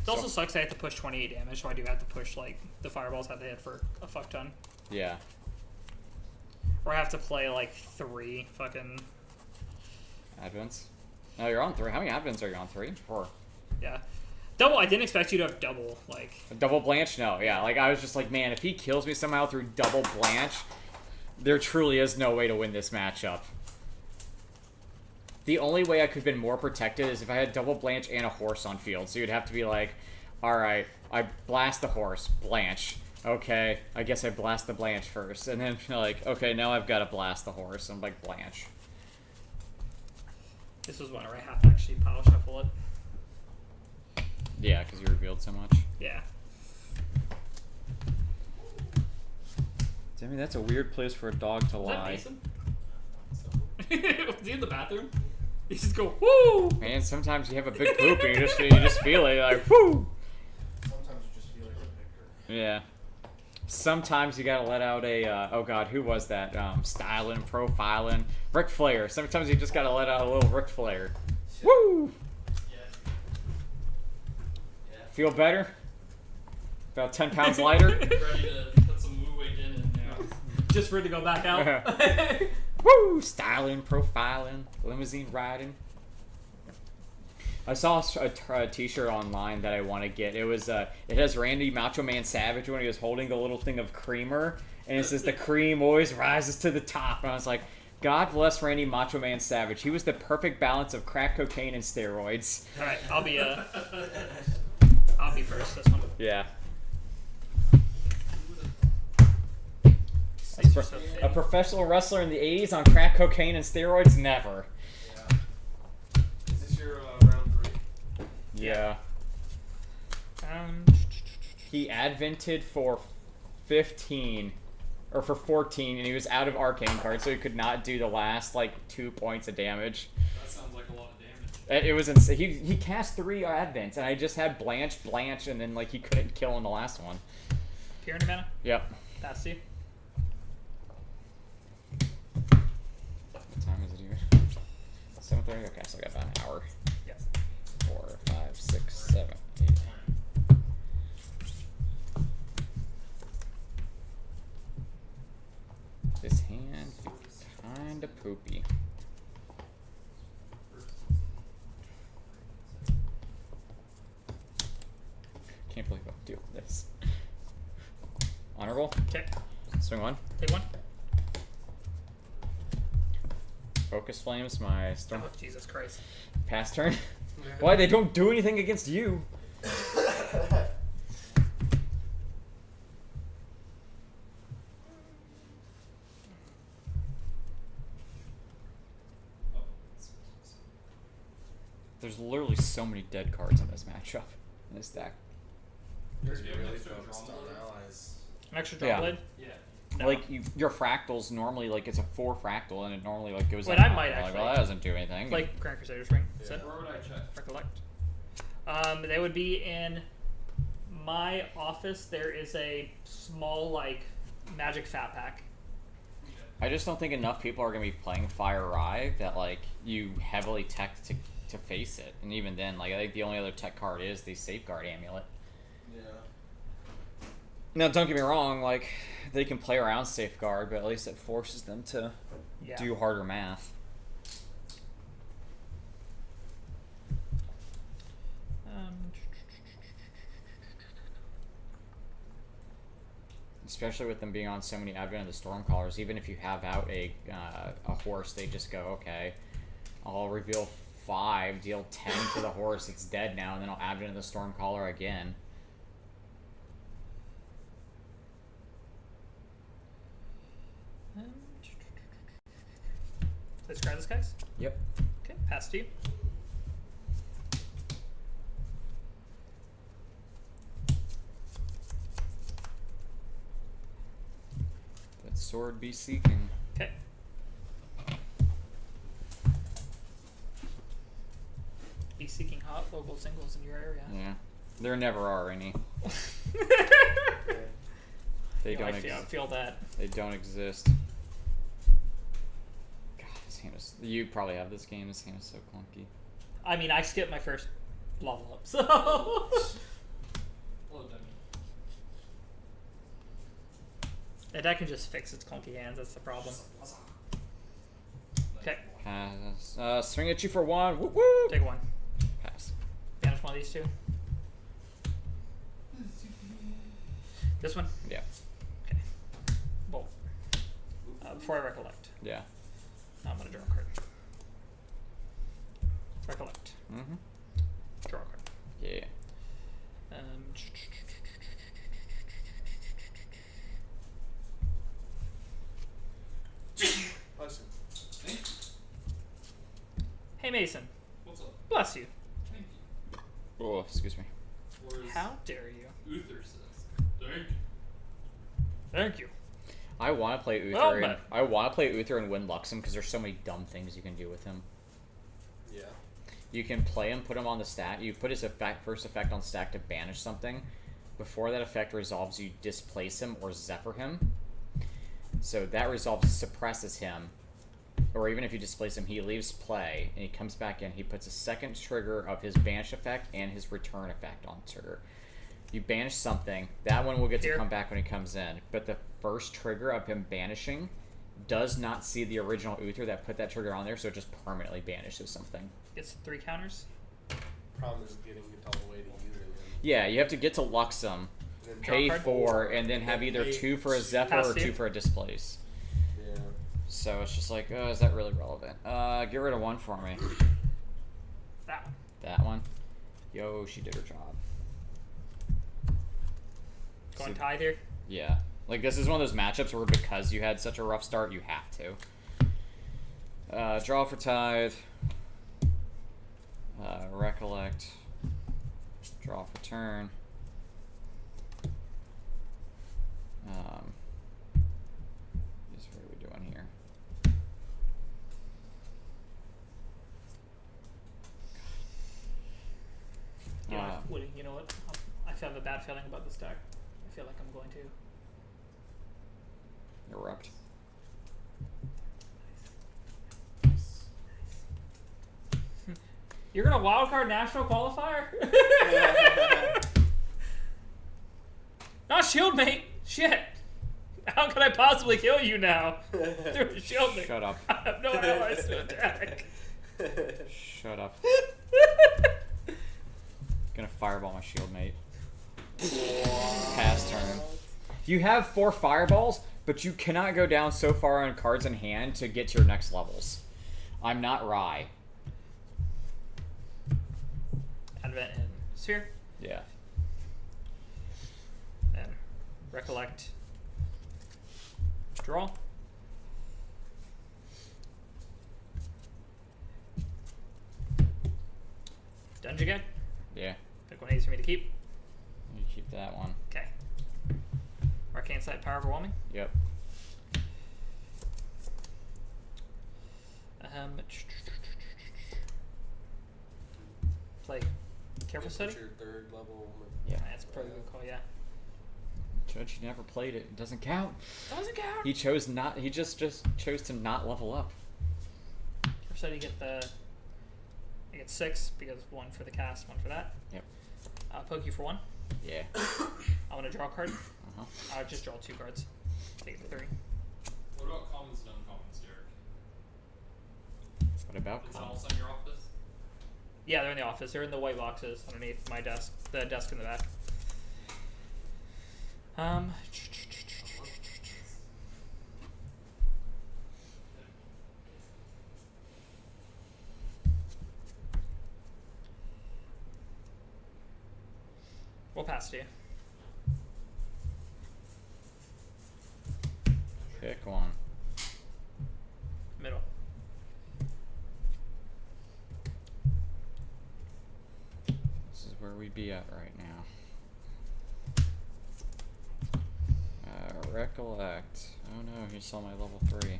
It also sucks I have to push 28 damage, so I do have to push, like, the fireballs have to hit for a fuck ton. Yeah. Or I have to play, like, 3 fucking... Advents. No, you're on 3. How many Advents are you on? 3? 4. Yeah. Double, I didn't expect you to have double, like... A double Blanche? No, yeah. Like, I was just like, man, if he kills me somehow through double Blanche, there truly is no way to win this matchup. The only way I could have been more protected is if I had double Blanche and a horse on field. So you'd have to be like, alright, I blast the horse, Blanche. Okay, I guess I blast the Blanche first. And then you're like, okay, now I've got to blast the horse. I'm like, Blanche. This was one where I have to actually power shuffle it. Yeah, because you revealed so much. Yeah. I mean, that's a weird place for a dog to Is that lie. Mason? Was he in the bathroom? You just go, woo! Man, sometimes you have a big poop and you just feel it, like, whoo! Sometimes you just feel like a picker. Yeah. Sometimes you gotta let out a, oh god, who was that? Styling, profiling. Ric Flair. Sometimes you just gotta let out a little Ric Flair. Woo! Yeah. Yeah. Feel better? About 10 pounds lighter? Ready to put some Wu Wei in and now. Just for it to go back out. Woo! Styling, profiling, limousine riding. I saw a t-shirt online that I want to get. It was it has Randy Macho Man Savage when he was holding the little thing of creamer, and it says the cream always rises to the top. And I was like, God bless Randy Macho Man Savage. He was the perfect balance of crack cocaine and steroids. Alright, I'll be first this one. Yeah. These are so A thin. professional wrestler in the 80s on crack cocaine and steroids? Never. Yeah. Is this your round 3? Yeah. Um, He advented for 15 or for 14 and he was out of arcane cards, so he could not do the last like 2 points of damage. That sounds like a lot of damage. It was insane. He cast 3 Advents, and I just had Blanche, and then like he couldn't kill in the last one. Here in mana. Yep. Pass to you. What time is it even? 7:30. Okay, so I got about an hour. Yeah. 4, 5, 6, 7, 8. This hand is kinda poopy. Can't believe I'm doing this. Honorable. Okay. Swing 1. Take 1. Focus Flames, my Storm. Oh, Jesus Christ. Pass turn. Why? They don't do anything against you. There's literally so many dead cards in this matchup, in this deck. You're Do you have really extra focused draw on blade? allies. An extra draw Yeah. blade? Yeah. No. Like your fractals normally, like it's a 4 fractal, and it normally like goes. Wait, up. I might Like, actually. well, that doesn't do anything. Like Grand Crusader's Ring. Yeah. Said. Where would I check? Recollect. They would be in my office. There is a small like magic fat pack. I just don't think enough people are gonna be playing Fire Eye that like you heavily tech to face it, and even then, like I think the only other tech card is the Safeguard Amulet. Yeah. Now, don't get me wrong, like they can play around Safeguard, but at least it forces them to Yeah. do harder math. Especially with them being on so many Advent of the Stormcallers, even if you have out a horse, they just go, okay, I'll reveal 5, deal 10 to the horse, it's dead now, and then I'll Advent of the Stormcaller again. Let's try this, guys. Yep. Okay, pass to you. That sword be seeking. Okay. Be seeking hot local singles in your area. Yeah. There never are any. They Yeah, don't I exist. feel that. They don't exist. God, this game is. You probably have this game. This game is so clunky. I mean, I skipped my first level up, so. Hello, Demi. And I can just fix its clunky hands. That's the problem. Okay, Pass. Swing at you for 1. Woo woo. take 1. Pass. Banish one of these 2. This one. Yeah. Okay. Bolt. Before I recollect, Yeah. I'm gonna draw a card. Recollect. Mm-hmm. Draw a card. Yeah. Listen. Thank you. Hey Mason, What's up? bless you. Thank you. Oh, excuse me. Whereas How dare you? Uther says, thank you. Thank you. I want to play Uther. Well, and, but- I want to play Uther and win Luxem because there's so many dumb things you can do with him. Yeah. You can play him, put him on the stack. You put his first effect on stack to banish something. Before that effect resolves, you displace him or Zephyr him. So that resolve suppresses him. Or even if you displace him, he leaves play and he comes back in. He puts a second trigger of his banish effect and his return effect on trigger. You banish something, that one will get to Here. come back when he comes in. But the first trigger of him banishing does not see the original Uther that put that trigger on there, so it just permanently banishes something. Gets 3 counters. Problem is getting it all the way to using them. Yeah, you have to get to Luxem, And then pay card. 4, and then have Then either pay 2 for a two. Zephyr Pass or 2 two. for a Displace. Yeah. So it's just like, oh, is that really relevant? Get rid of 1 for me. That one. That one. Yo, she did her job. Going So- tithe here. Yeah. Like, this is one of those matchups where because you had such a rough start, you have to. Draw for Tithe. Recollect. Draw for turn. What are we doing here? God, know what? I have a bad feeling about this deck. I feel like I'm going to. Erupt. You're gonna wildcard national qualifier? Not shield mate. Shit. How can I possibly kill you now? Through a shield mate. Shut up. I have no allies to attack. Shut up. Gonna fireball my shield mate. Pass turn. You have 4 fireballs, but you cannot go down so far on cards in hand to get to your next levels. I'm not Rye. Advent and Sphere. Yeah. And Recollect. Draw. Dungeon again. Yeah. Pick one of these for me to keep. You keep that one. Okay. Arcane Sight, Power Overwhelming. Yep. Play Careful Study. Your 3rd level. Yeah. That's a pretty good call, yeah. Judge never played it. It doesn't count. Doesn't count. He chose not. He just chose to not level up. Careful Study, you get 6 because 1 for the cast, 1 for that. Yep. I'll poke you for 1. Yeah. I want to draw a card. Uh-huh. I'll just draw 2 cards. Take it to 3. What about commons and uncommons, Derek? What about Is that commons? also in your office? Yeah, they're in the office. They're in the white boxes underneath my desk. The desk in the back. We'll pass it to you. Pick one. Middle. This is where we'd be at right now. Recollect. Oh no, he saw my level 3.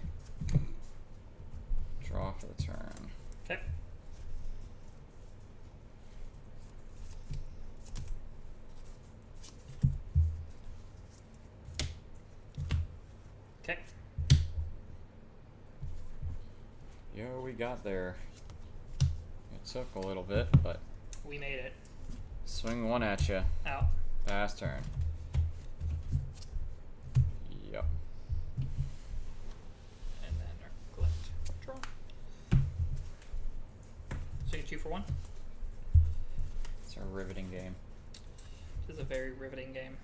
Draw for the turn. Okay. Okay. Yo, we got there. It took a little bit, but We made it. swing 1 at you. Out. Pass turn. Yep. And then collect. Draw. So you get 2 for 1. It's a riveting game. This is a very riveting game.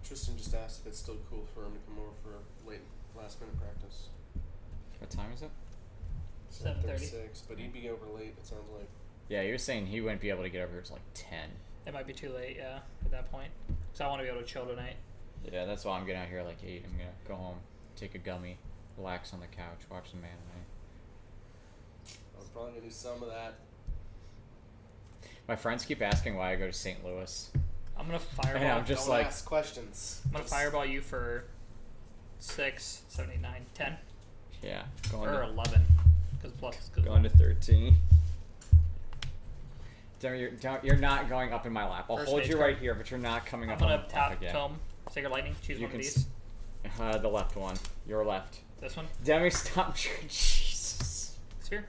Tristan just asked if it's still cool for him to come over for late last minute practice. What time is it? 7:30. 6, but he'd be over late, it sounds like. Yeah, he was saying he wouldn't be able to get over here till like 10. It might be too late, yeah, at that point. So I want to be able to chill tonight. Yeah, that's why I'm getting out here like 8. I'm gonna go home, take a gummy, relax on the couch, watch some anime. I was probably gonna do some of that. My friends keep asking why I go to St. Louis. I'm gonna fireball. Yeah, I'm just Don't like- ask questions. I'm gonna Just- fireball you for 6, 7, 8, 9, 10, Yeah, going or to 11, because plus. going to 13. You're not going up in my lap. I'll First hold mage you card. right here, but you're not coming I'm up gonna up tap again. Tome, Sacred Lightning, choose You one of can these. The left one. Your left. This one, Demi, stop. Jesus. Sphere,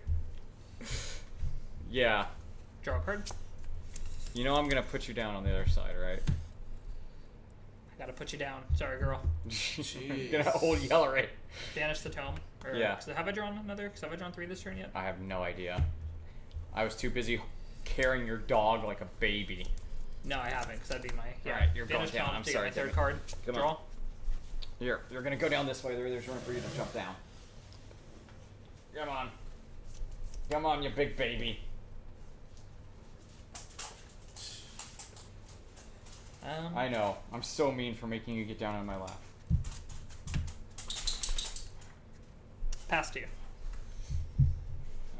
Yeah. draw a card. You know I'm gonna put you down on the other side, right? I gotta put you down. Sorry, girl. I'm gonna hold yell right. Banish the Tome. Or, Yeah. Have I drawn another? Because have I drawn 3 this turn yet? I have no idea. I was too busy carrying your dog like a baby. No, I haven't, because that'd be my. Yeah. Alright, you're Banish going down. Tome, I'm take sorry, my 3rd Demi. card. Come draw. on. You're gonna go down this way. There's room for you to jump down. Come on. Come on, you big baby. I know. I'm so mean for making you get down on my lap. Pass to you.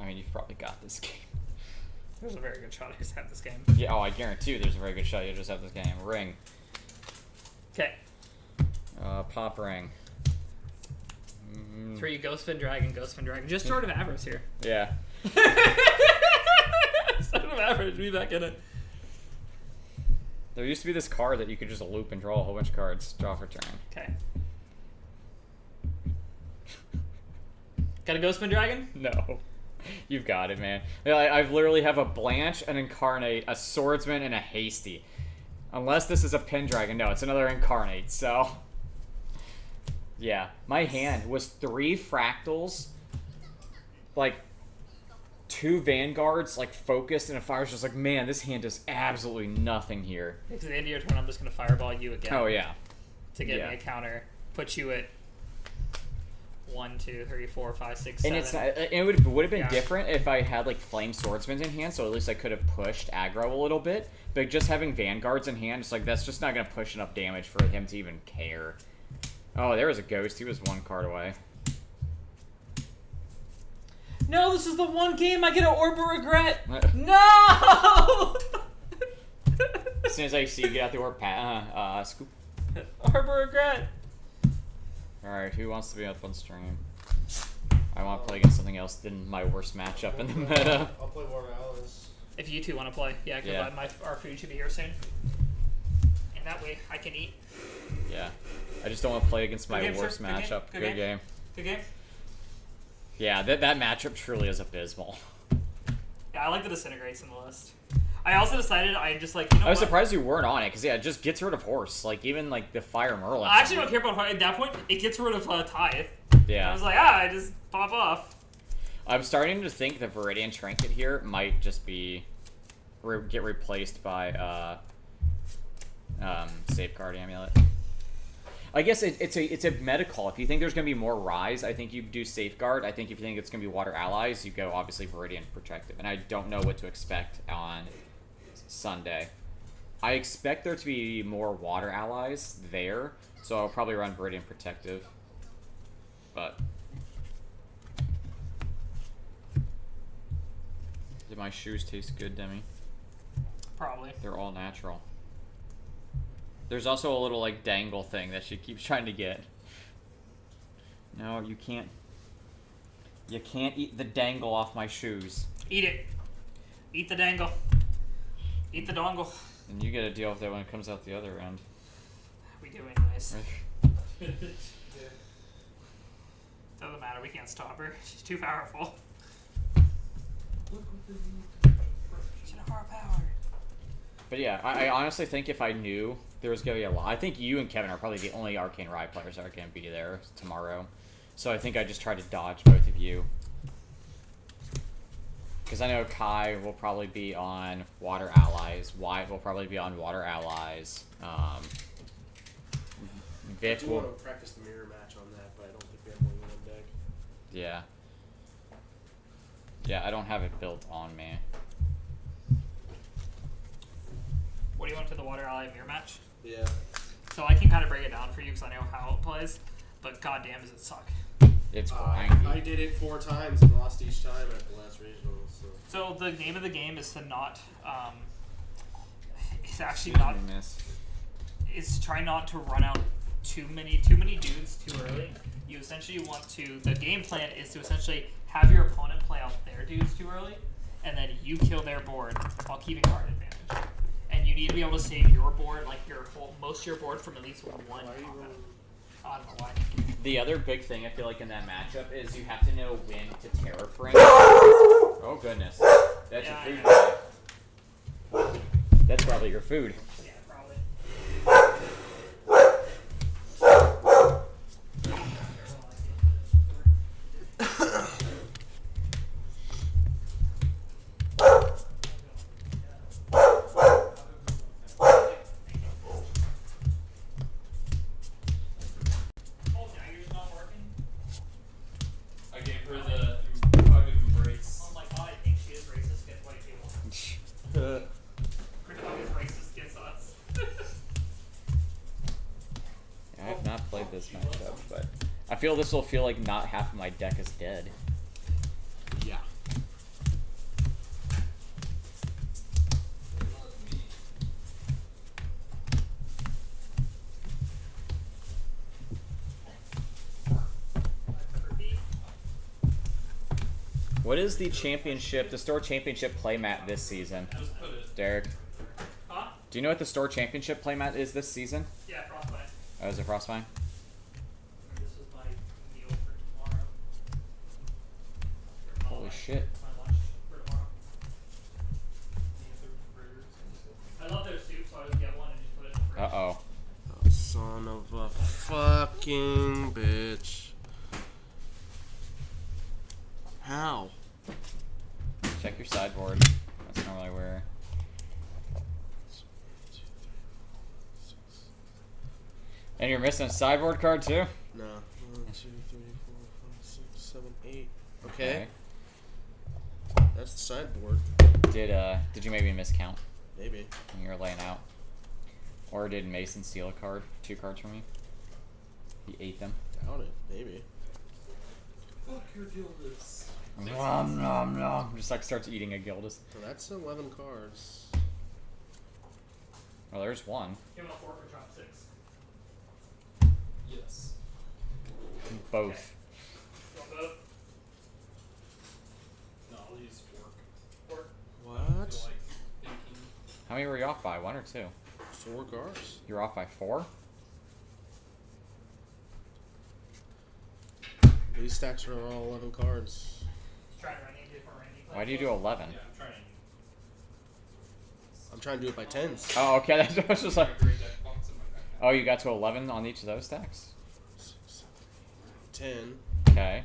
I mean, you've probably got this game. There's a very good shot I just have this game. Yeah, oh, I guarantee you there's a very good shot you just have this game. Ring. Okay. Pop ring. 3 Ghostfin Dragon, Ghostfin Dragon. Just Sword of Avarice here. Yeah. Son of average, be back in it. There used to be this card that you could just loop and draw a whole bunch of cards, draw for turn. Okay. Got a Ghostman Dragon? No. You've got it, man. I've literally have a Blanche, an Incarnate, a Swordsman, and a Hasty. Unless this is a Pendragon. No, it's another Incarnate, so... Yeah. My hand was 3 Fractals, like, 2 Vanguards, like, focused, and if I was just like, man, this hand does absolutely nothing here. Because at the end of your turn, I'm just going to Fireball you again. Oh, yeah. To get Yeah. me a counter. Put you at 1, 2, 3, 4, 5, 6, 7. And it's not, it would have been Yeah. different if I had like Flame Swordsmen in hand, so at least I could have pushed aggro a little bit. But just having Vanguards in hand, it's like that's just not gonna push enough damage for him to even care. Oh, there was a Ghost. He was 1 card away. No, this is the one game I get an Orb of Regret. No! As soon as I see you get out the orb, scoop. Orb of Regret. All right, who wants to be up on stream? I want to play against something else than my worst matchup in the meta. I'll play War of Alice. If you two want to play, yeah, because Yeah. our food should be here soon. And that way I can eat. Yeah, I just don't want to play against my Good game, sir. worst Good game. matchup. Good Good game. game. Good game? Yeah, that matchup truly is abysmal. Yeah, I like the Disintegrates in the list. I also decided I just like, you know I was what? surprised you weren't on it, because yeah, it just gets rid of Horse. Like, even like the Fire Merlin. I actually don't care about at that point. It gets rid of Tithe. Yeah. I was like, I just pop off. I'm starting to think the Viridian Trinket here might just be get replaced by Safeguard Amulet. I guess it's a meta call. If you think there's gonna be more Rise, I think you do Safeguard. I think if you think it's gonna be Water Allies, you go obviously Viridian Protective. And I don't know what to expect on Sunday. I expect there to be more Water Allies there, so I'll probably run Viridian Protective. But did my shoes taste good, Demi? Probably. They're all natural. There's also a little like dangle thing that she keeps trying to get. No, you can't. You can't eat the dangle off my shoes. Eat it. Eat the dangle. Eat the dongle. And you gotta deal with that when it comes out the other end. We do anyways. Yeah. Doesn't matter. We can't stop her. She's too powerful. She's a hard power. But yeah, I honestly think if I knew there was gonna be a lot, I think you and Kevin are probably the only Arcane Riot players that are gonna be there tomorrow. So I think I just try to dodge both of you. Because I know Kai will probably be on Water Allies, Wyatt will probably be on Water Allies, I Vic do will... want to practice the mirror match on that, but I don't think we have more than one deck. Yeah. Yeah, I don't have it built on me. What do you want to the Water Ally mirror match? Yeah. So I can kind of break it down for you because I know how it plays, but goddamn does it suck. It's I grindy. did it 4 times and lost each time at the last regional. So the name of the game is to not, it's actually not, Miss. is try not to run out too many dudes too early. You essentially want to, the game plan is to essentially have your opponent play out their dudes too early, and then you kill their board while keeping card advantage. And you need to be able to save your board, like your whole, most of your board from at least one Why are you combat. rolling? I don't know why. The other big thing I feel like in that matchup is you have to know when to Terra Frame. Oh goodness. That's Yeah, your I food. That's probably your food. Yeah, probably. Oh, dagger's not working? I gave her the hug of embrace. Oh my god, I think she is racist against white people. Gridlock is racist against us. I have not played this matchup, but I feel this will feel like not half of my deck is dead. Yeah. What is the championship, the store championship playmat this season? Just put it. Derek, Huh? do you know what the store championship playmat is this season? Yeah, Frostbite. Oh, is it Frostbite? This is my meal for tomorrow. Or Holy my- shit. My lunch for tomorrow. The other burgers. I love their soup, so I just get one and just put it in the fridge. Uh-oh. Oh, son of a fucking bitch. How? Check your sideboard. That's normally where... And you're missing a sideboard card too? No. 1, 2, 3, 4, 5, 6, 7, 8. Okay. That's the sideboard. Did you maybe miscount Maybe. when you were laying out? Or did Mason steal a card? 2 cards from you? He ate them. Doubt it. Maybe. Fuck your Gildas. Nom nom nom. Just like starts eating a Gildas. So that's 11 cards. Well, there's one. Give him a fork or chopsticks. Yes. Both. You want both? No, I'll use fork. Fork? I feel What? like thinking. How many were you off by? 1 or 2? 4 cards. You were off by 4? These stacks are all 11 cards. Just try to run into it for Randy. Why do you do 11? Yeah, I'm trying. I'm trying to do it by tens. Oh, okay. That was just like... My great deck box in my backpack. Oh, you got to 11 on each of those stacks? 10. Okay.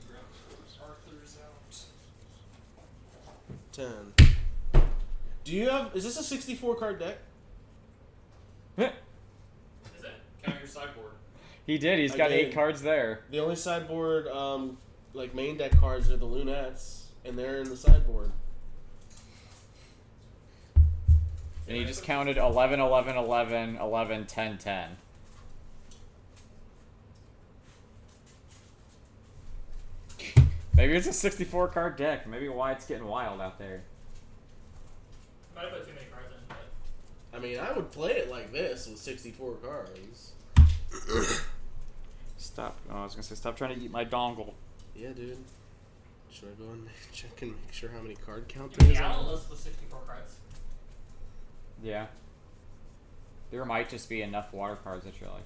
You grab Arthur's out. 10. Do you have... Is this a 64 card deck? Is it? Count your sideboard. He did. He's I got did. 8 cards there. The only sideboard, like main deck cards are the Lunettes, and they're in the sideboard. And he just counted 11, 11, 11, 11, 10, 10. Maybe it's a 64 card deck. Maybe why it's getting wild out there. Might have put too many cards in, but I mean, I would play it like this with 64 cards. Stop. Oh, I was gonna say stop trying to eat my dongle. Yeah, dude. Should I go and check and make sure how many card count you there can is? get on on a it? list with 64 cards. Yeah. There might just be enough water cards that you're like.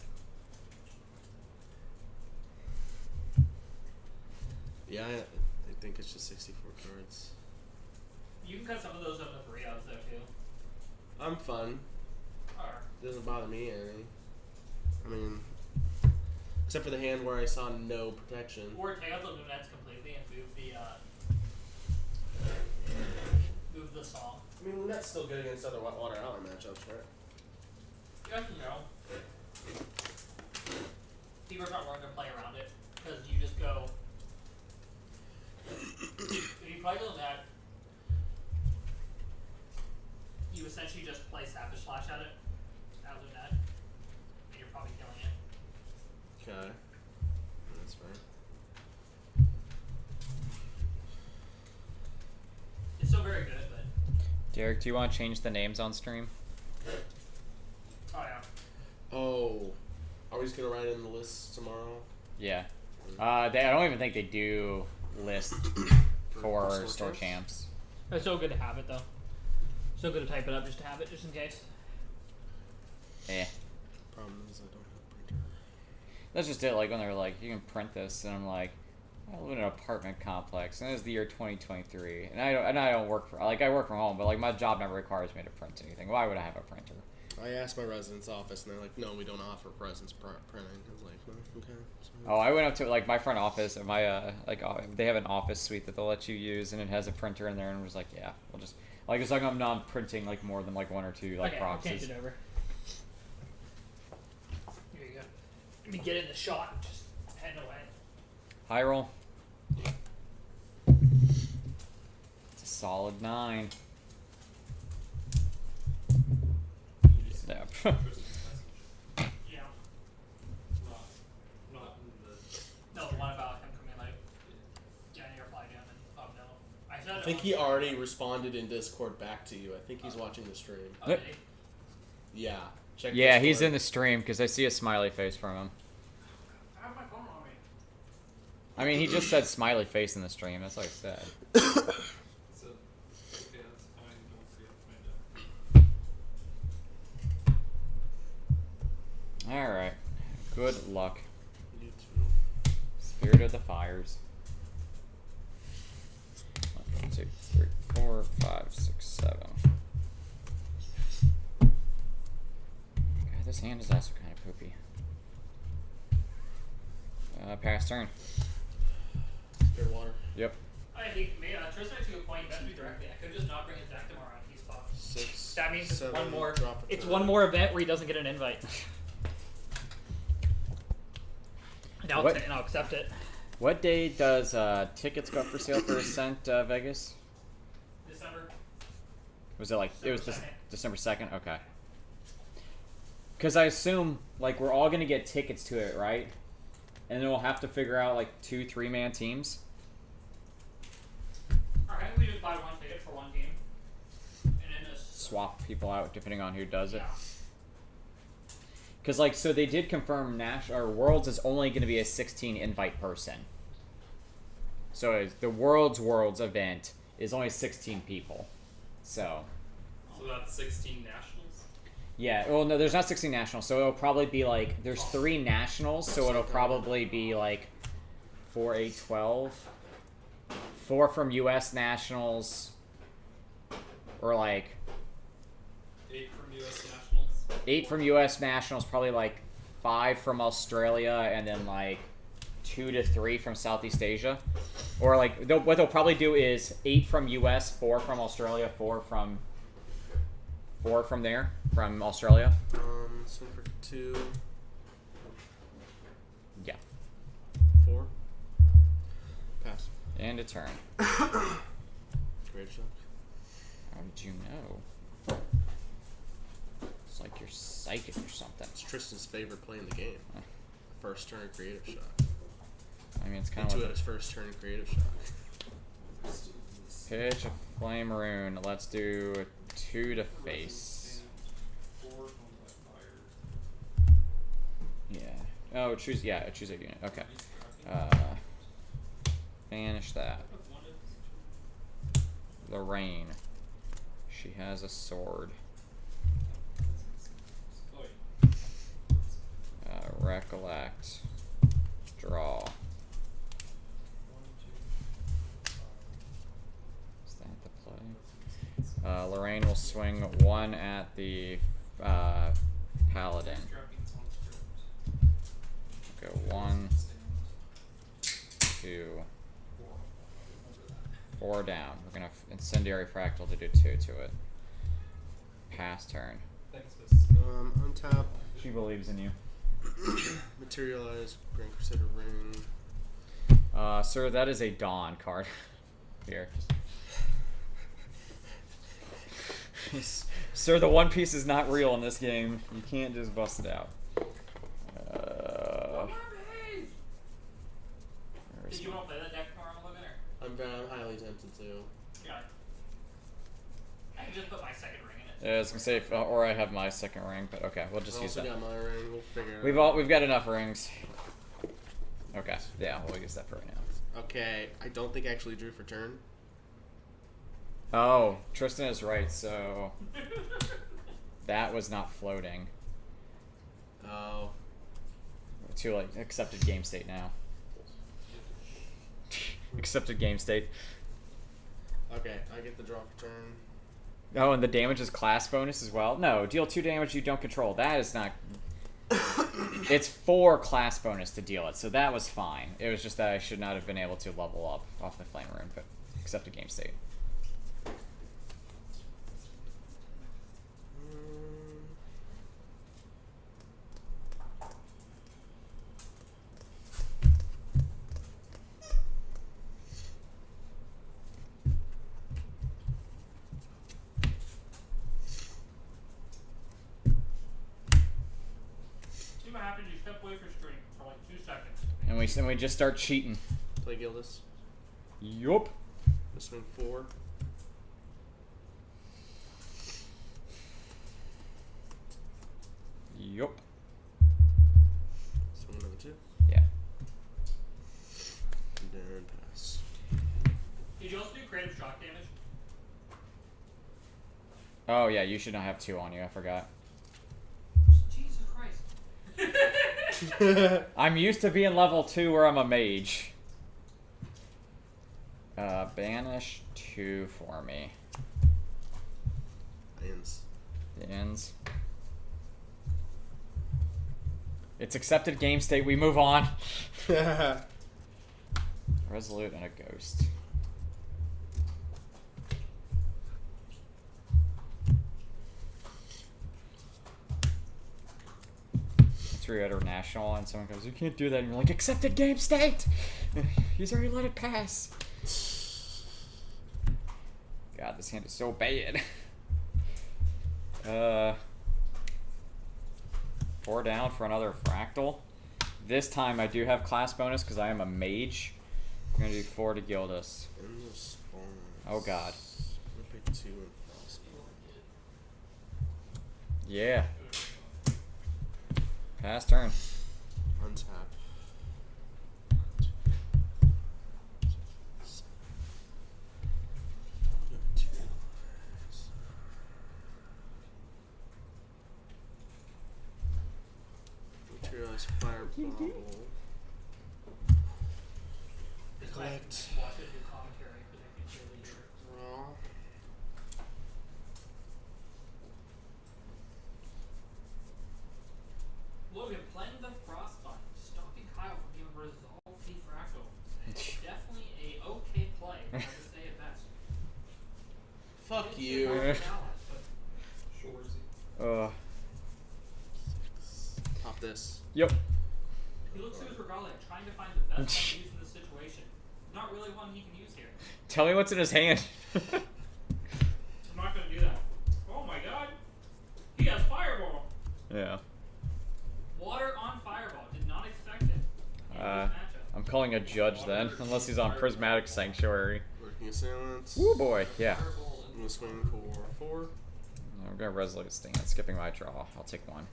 Yeah, I think it's just 64 cards. You can cut some of those up with Rios though too. I'm fun. Or Doesn't bother me any. I mean, except for the hand where I saw no protection. or take out the lunettes completely and move the song. I mean, that's still good against other Water Alley matchups, right? You guys can know. People aren't willing to play around it because you just go. If you play the lunette, you essentially just play Savage Slash at it, at lunette, and you're probably killing it. Okay. That's fair. It's still very good, but Derek, do you want to change the names on stream? oh yeah. Oh, are we just gonna write in the list tomorrow? Yeah. I don't even think they do list for store store champs? champs. It's so good to have it though. So good to type it up just to have it, just in case. Eh. Problem is I don't have a printer. That's just it. Like when they're like, you can print this, and I'm like, I live in an apartment complex, and it's the year 2023, and I don't work for I work from home, but like my job never requires me to print anything. Why would I have a printer? I asked my residence office, and they're like, "No, we don't offer presence printing." I was like, "No, okay." So, Oh, I went up to like my front office, and my they have an office suite that they'll let you use, and it has a printer in there, and was like, yeah, we'll just like as long as I'm not printing like more than like 1 or 2 like Okay, I'll change proxies. it over. Here you go. Let me get in the shot and just head away. High roll. It's a solid 9. Snap. Christmas message. Yeah. Not in the. No, the one about him coming like, yeah, you reply to him and oh no. I said I it think on- he already responded in Discord back to you. I think he's watching the stream. Oh, did he? Yeah. Check. Yeah, he's Discord. in the stream because I see a smiley face from him. I have my phone on me. I mean, he just said smiley face in the stream. That's what I said. So, okay, that's fine. Don't forget my deck. All right. Good luck. You too. Spirit of the Fires. 1, 2, 3, 4, 5, 6, 7. God, this hand is also kind of poopy. Pass turn. Fair water. Yep. I think Tristan makes a good point. Best me directly. I could just not bring his deck tomorrow and he's fucked. 6. That means it's 7, one more. drop a It's turn. one more event where he doesn't get an invite. And I'll accept it. What day does tickets go up for sale for Ascent Vegas? December. Was it like it was December 2nd. December 2nd? Okay. Because I assume like we're all gonna get tickets to it, right? And then we'll have to figure out like 2 3-man teams. Alright, we just buy one ticket for one game. And then just Swap people out depending on who does it. Yeah. Because like so they did confirm Worlds is only going to be a 16 invite person. So the Worlds event is only 16 people. So So that's 16 nationals. yeah, well no, there's not 16 nationals, so it'll probably be like there's 3 nationals, so it'll probably be like 4, 8, 12, 4 from US nationals, or like 8 from U.S. nationals. 8 from US nationals, probably like 5 from Australia, and then like 2 to 3 from Southeast Asia. Or like what they'll probably do is 8 from US, 4 from Australia, 4 from there from Australia. Swing for 2. Yeah, 4. Pass. and a turn. Great shot. How did you know? It's like you're psychic or something. It's Tristan's favorite play in the game. First turn creative shot. I mean, it's kind of Into like his first turn creative shot. pitch a flame rune. Let's do 2 to face. 4 from the fire. Yeah. Oh, choose a unit. Okay. Banish that. Lorraine. She has a sword. Recollect. Draw. Is that the play? Lorraine will swing 1 at the paladin. Go 1, 2, 4 down. We're gonna incendiary fractal to do 2 to it. Pass turn. Untap. She believes in you. Materialize. Grand Crusader Ring. Sir, that is a Dawn card. Here. Sir, the One Piece is not real in this game. You can't just bust it out. Did you want to play that deck tomorrow, Logan, or? I'm highly tempted to. Yeah. I can just put my second ring in it. Yeah, I was gonna say, or I have my second ring, but okay, we'll just I use also that. got my ring. We'll figure it out. We've got enough rings. Okay, yeah, we'll use that for right now. Okay, I don't think I actually drew for turn. Oh, Tristan is right. So that was not floating. Oh. Too late. Accepted game state now. Accepted game state. Okay, I get the draw for turn. Oh, and the damage is class bonus as well? No, deal 2 damage you don't control. That is not... It's 4 class bonus to deal it, so that was fine. It was just that I should not have been able to level up off the flame rune, but accepted game state. See what happens, you step away from stream for like 2 seconds. And we just start cheating. Play Gildas. Yup. Swing 4. Yup. Swing another 2. Yeah. creative shock damage? Oh yeah, you should not have 2 on you. I forgot. Jesus Christ. I'm used to being level 2 where I'm a mage. Banish 2 for me. Ends. The ends. It's accepted game state. We move on. Resolute and a ghost. It's where you're at a national and someone goes, "You can't do that," and you're like, "Accepted game state." He's already let it pass. God, this hand is so bad. 4 down for another fractal. This time I do have class bonus because I am a mage. I'm gonna do 4 to Gildas. In the spawns. Oh god. I'm gonna pick 2 and frostborn. Yeah. Pass turn. Untap. Materialize fire bubble. Collect. Watch it do commentary because I can really hear it. Draw. Logan, playing the Frostbite, stopping Kyle from being resolved the fractal. Definitely a okay play, I would say at best. Fuck It's you. a hard balance, but Shorzy. Pop this. Yep. he looks to his regalia trying to find the best one to use in this situation. Not really one he can use here. Tell me what's in his hand. I'm not going to do that. Oh my god. He has Fireball. Yeah. Water on Fireball. Did not expect it. In this matchup. I'm calling a judge then, unless he's on Prismatic Sanctuary. Working assailants. Woo boy, yeah. Fireball I'm and gonna swing for 4. I'm gonna Resolute Stand, skipping my draw. I'll take 1.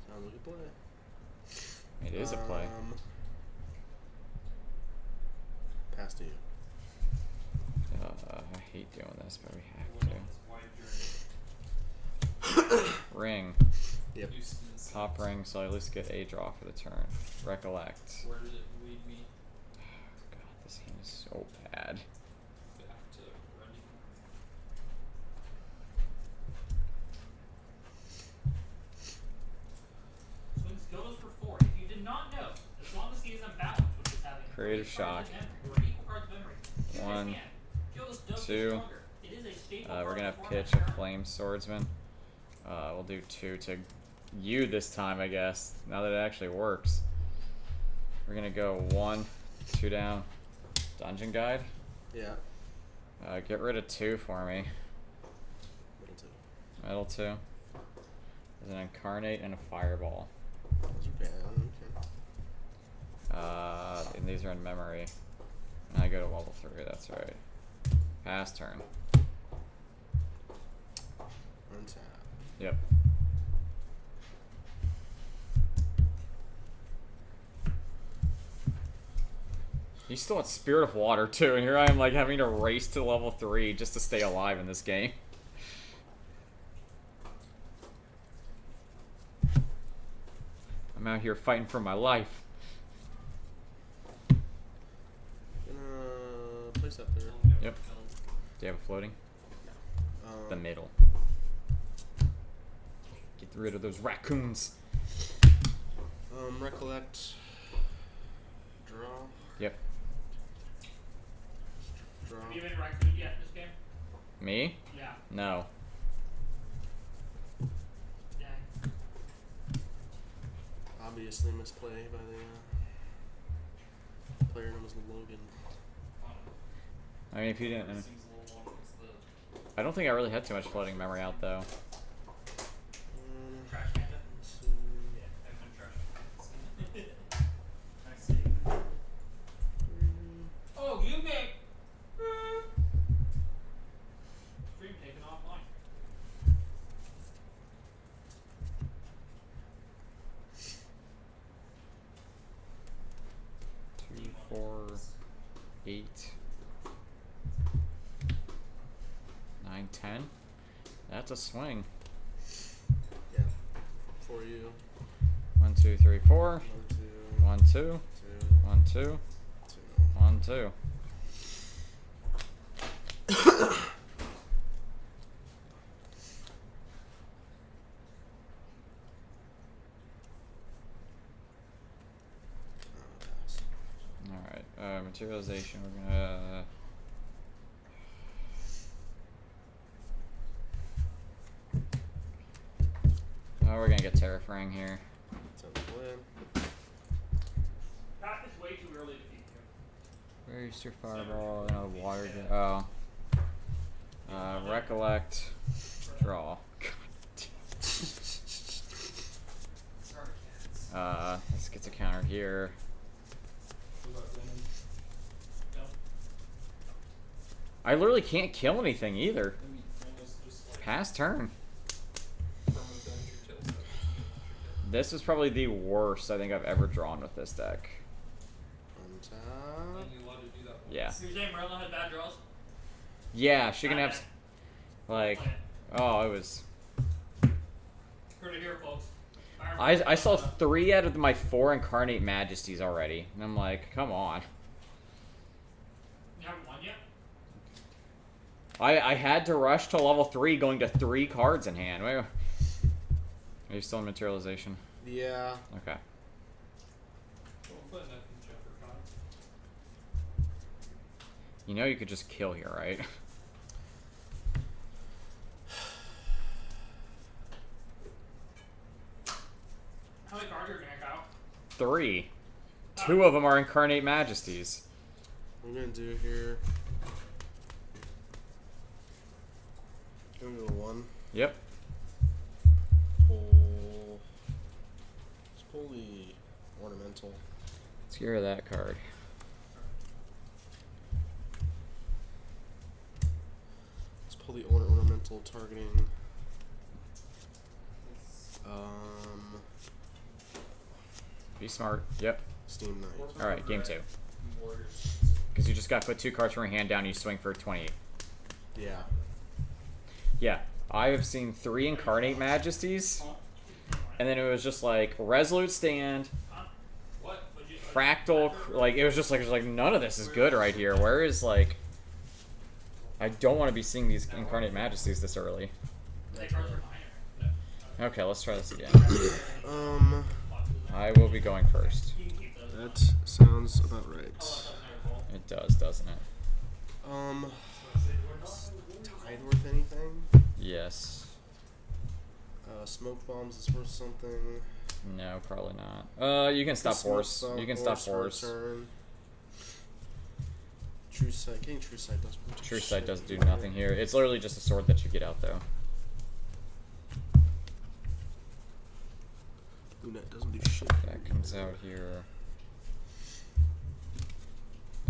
Sounds like a play. It is a play. Pass to you. I hate doing this, but we went on have this wide journey. to. Ring. Yep. New skins. Top ring, so I at least get a draw for the turn. Recollect. Where did it lead me? God, this hand is so bad. Back to running. Swings Gildas for 4. If you did not know, as long as he is unbalanced, which is having Creative 3 cards shock. in memory, or equal cards in memory, in One, his hand, Gildas does 2. get stronger. It is a staple We're card gonna in the pitch format a Flame Swordsman. We'll do 2 to you this time, I guess. Now that it actually works. We're gonna go 1, 2 down. Dungeon Guide. Yeah. Get rid of 2 for me. Middle 2. Metal 2. There's an Incarnate and a Fireball. Those are bad. Okay. And these are in memory. And I go to level 3, that's right. Pass turn. Untap. Yep. He's still at Spirit of Water too, and here I am like having to race to level 3 just to stay alive in this game. I'm out here fighting for my life. Gonna place that there. Yep. Do you have a floating? The Um, middle. Get rid of those raccoons. recollect. Draw. Yep. Draw. Have you been raccooned yet in this game? Me? Yeah. No. Dang. Obviously misplay by the player known as Logan. I mean, if you didn't. Seems a little long. What's the I don't think I really had too much floating memory out though. Trash Panda? So, Yeah, I've been trash. I see. Oh, you make. Stream taken offline. Two, 4, 8. 9, 10. That's a swing. Yeah. For you. 1, 2, 3, 4. 1, 2, 1, 2. 2, 1, 2. 2. 1, 2. Pass. Alright, materialization, we're gonna... Oh, we're gonna get Terrafrang here. Sounds the plan. That is way too early to beat you. Where's your fireball? And a water... Oh. Recollect. Draw. This gets a counter here. What about Venom? No. I literally can't kill anything either. I mean, almost just like Pass turn. from a bench or tail step. This is probably the worst I think I've ever drawn with this deck. Untap. Only allowed to do that once. Yeah. So you're saying Merlin had bad draws? Yeah, she can have... Like... Oh, it was... Heard it here, folks. I saw 3 out of my 4 Incarnate Majesties already. And I'm like, come on. You haven't won yet? I had to rush to level 3 going to 3 cards in hand. Wait, are you still in materialization? Yeah. Okay. Don't put enough in Jeffercon. You know you could just kill here, right? How many cards are you gonna out? 3. 2 of them are Incarnate Majesties. What we're gonna do here. Gonna go 1. Yep. Pull. Let's pull the ornamental. Let's get rid of that card. Let's pull the ornamental targeting. Be smart. Yep. Steam Knight. Alright, game 2. Warriors. Because you just got to put 2 cards from your hand down and you swing for 28. Yeah. Yeah. I have seen 3 Incarnate Majesties. And then it was just like Resolute Stand, What? Fractal, like it was just like none of this is good right here. Where is like I don't want to be seeing these Incarnate Majesties this early. Cards are minor. Okay, let's try this again. I will be going first. You can keep those. That sounds about right. It does, doesn't it? Tide worth anything? Yes. Smoke bombs is worth something. No, probably not. You can stop Smoke horse. bomb, You can stop for a horse. turn. True Sight. Getting True Sight doesn't do True Sight shit. doesn't do nothing here. It's literally just a sword that you get out though. Lunette doesn't do shit. That comes out here.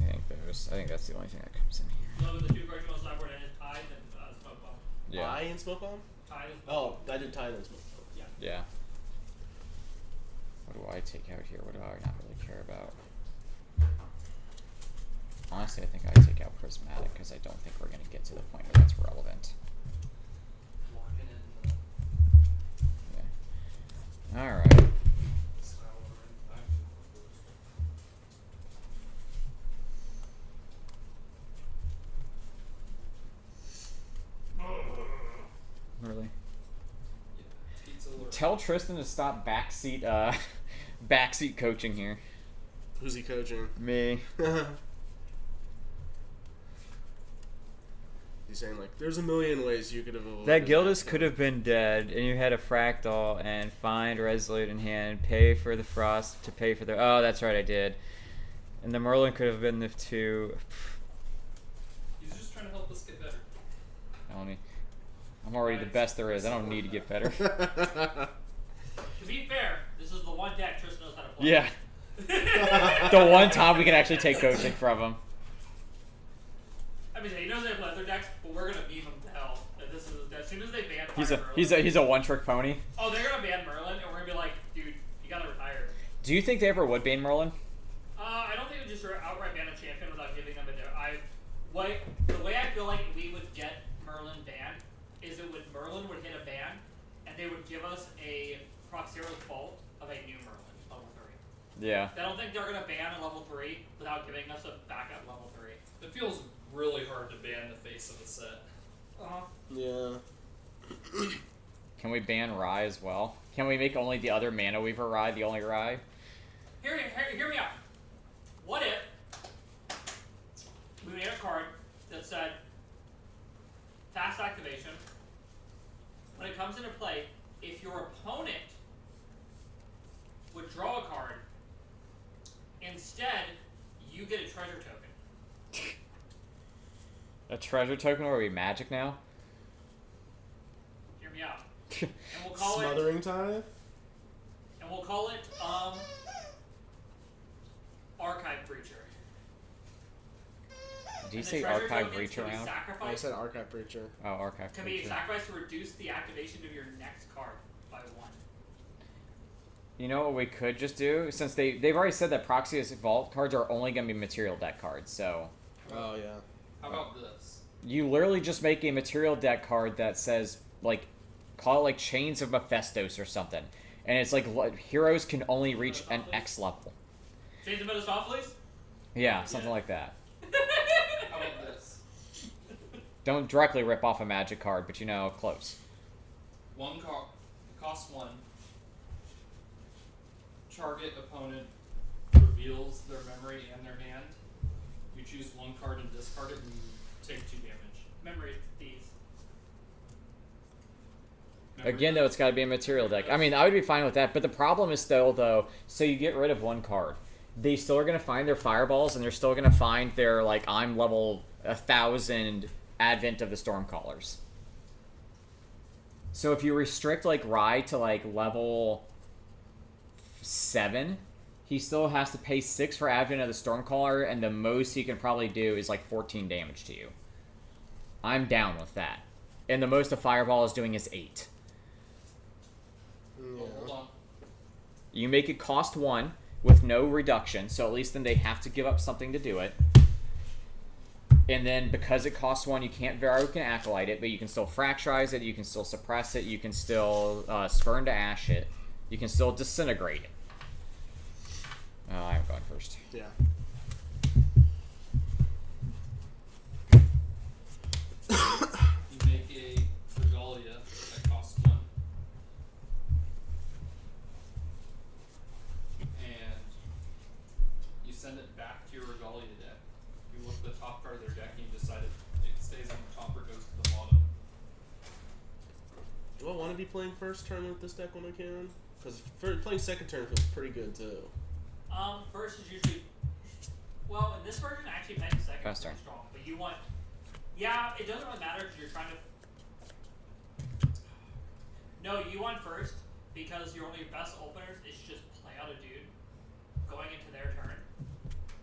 I think that's the only thing that comes in here. So the 2 cards you want to sideboard and Tide and Smoke Bomb. Yeah. Eye and Smoke Bomb? Tide is Oh, I did Tide and Smoke Bomb. Yeah. What do I take out here? What do I not really care about? Honestly, I think I take out Prismatic because I don't think we're going to get to the point where that's relevant. Locking in Yeah. Alright. the style of it. Really? Yeah. Pizza or Tell Tristan to stop backseat backseat coaching here. Who's he coaching? Me. He's saying like, there's a million ways you could have avoided That Gildas that. could have been dead, and you had a Fractal, and find Resolute in hand, pay for the Frost to pay for the... Oh, that's right, I did. And the Merlin could have been the 2... He's just trying to help us get better. I'm already the best there is. I don't need to get better. To be fair, this is the one deck Tristan knows how to play. Yeah. The one time we can actually take coaching from him. I mean, he knows they have leather decks, but we're gonna beat him to hell. Like, this is as soon as they ban He's Fire Merlin, a one-trick pony. Oh, they're gonna ban Merlin, and we're gonna be like, dude, you gotta retire. Do you think they ever would ban Merlin? I don't think it would just outright ban a champion without giving them a. The way I feel like we would get Merlin Merlin banned is that when Merlin would hit a ban, and they would give us a Proxero's Fault of a new Merlin, level 3. Yeah. I don't think they're gonna ban a level 3 without giving us a backup level 3. It feels really hard to ban the face of a set. Yeah. Can we ban Rye as well? Can we make only the other Mana Weaver Rye the only Rye? Hear me out. What if we made a card that said fast activation? When it comes into play, if your opponent would draw a card, instead you get a treasure token. A treasure token where we magic now? Hear me out. And we'll call Smothering Tithe? it Archive Breacher. Did you And the say treasure Archive tokens Reach can be around? I sacrificed- said Archive Preacher. Oh, Archive can be Breacher. sacrificed to reduce the activation of your next card by 1. You know what we could just do? Since they've already said that Proxy's Vault cards are only going to be material deck cards, so Oh, yeah. How about this? you literally just make a material deck card that says, like, call it like Chains of Mephistos or something. And it's like, heroes can only reach an X level. Chains of Mephistopheles? Yeah, something like that. How about this? Don't directly rip off a magic card, but you know, close. Cost 1. Target opponent reveals their memory and their hand. You choose one card and discard it, and you take 2 damage. Memory Thieves. Memory Again, though, it's got to be a material deck. I mean, I would be fine with that, but the problem is still, though, so you get rid of one card. They still are going to find their fireballs, and they're still going to find their, like, I'm level 1,000 Advent of the Stormcallers. So if you restrict, like, Rye to, like, level 7, he still has to pay 6 for Advent of the Stormcaller, and the most he can probably do is, like, 14 damage to you. I'm down with that. And the most a Fireball is doing is 8. Oh, hold on. You make it cost 1 with no reduction, so at least then they have to give up something to do it. And then because it costs 1, you can't Varrocan Acolyte it, but you can still Fracturize it, you can still Suppress it, you can still Spurn to Ash it, you can still Disintegrate it. I'm going first. Yeah. You make a Regalia that costs 1. And you send it back to your Regalia deck. You look at the top card of their deck and you decide if it stays on the top or goes to the bottom. Do I want to be playing first turn with this deck when I can? Because playing second turn feels pretty good, too. First is usually, well, in this version, actually playing second Fast is turn. strong, but you want, yeah, it doesn't really matter because you're trying to, no, you want first because your only best openers is just play out a dude going into their turn,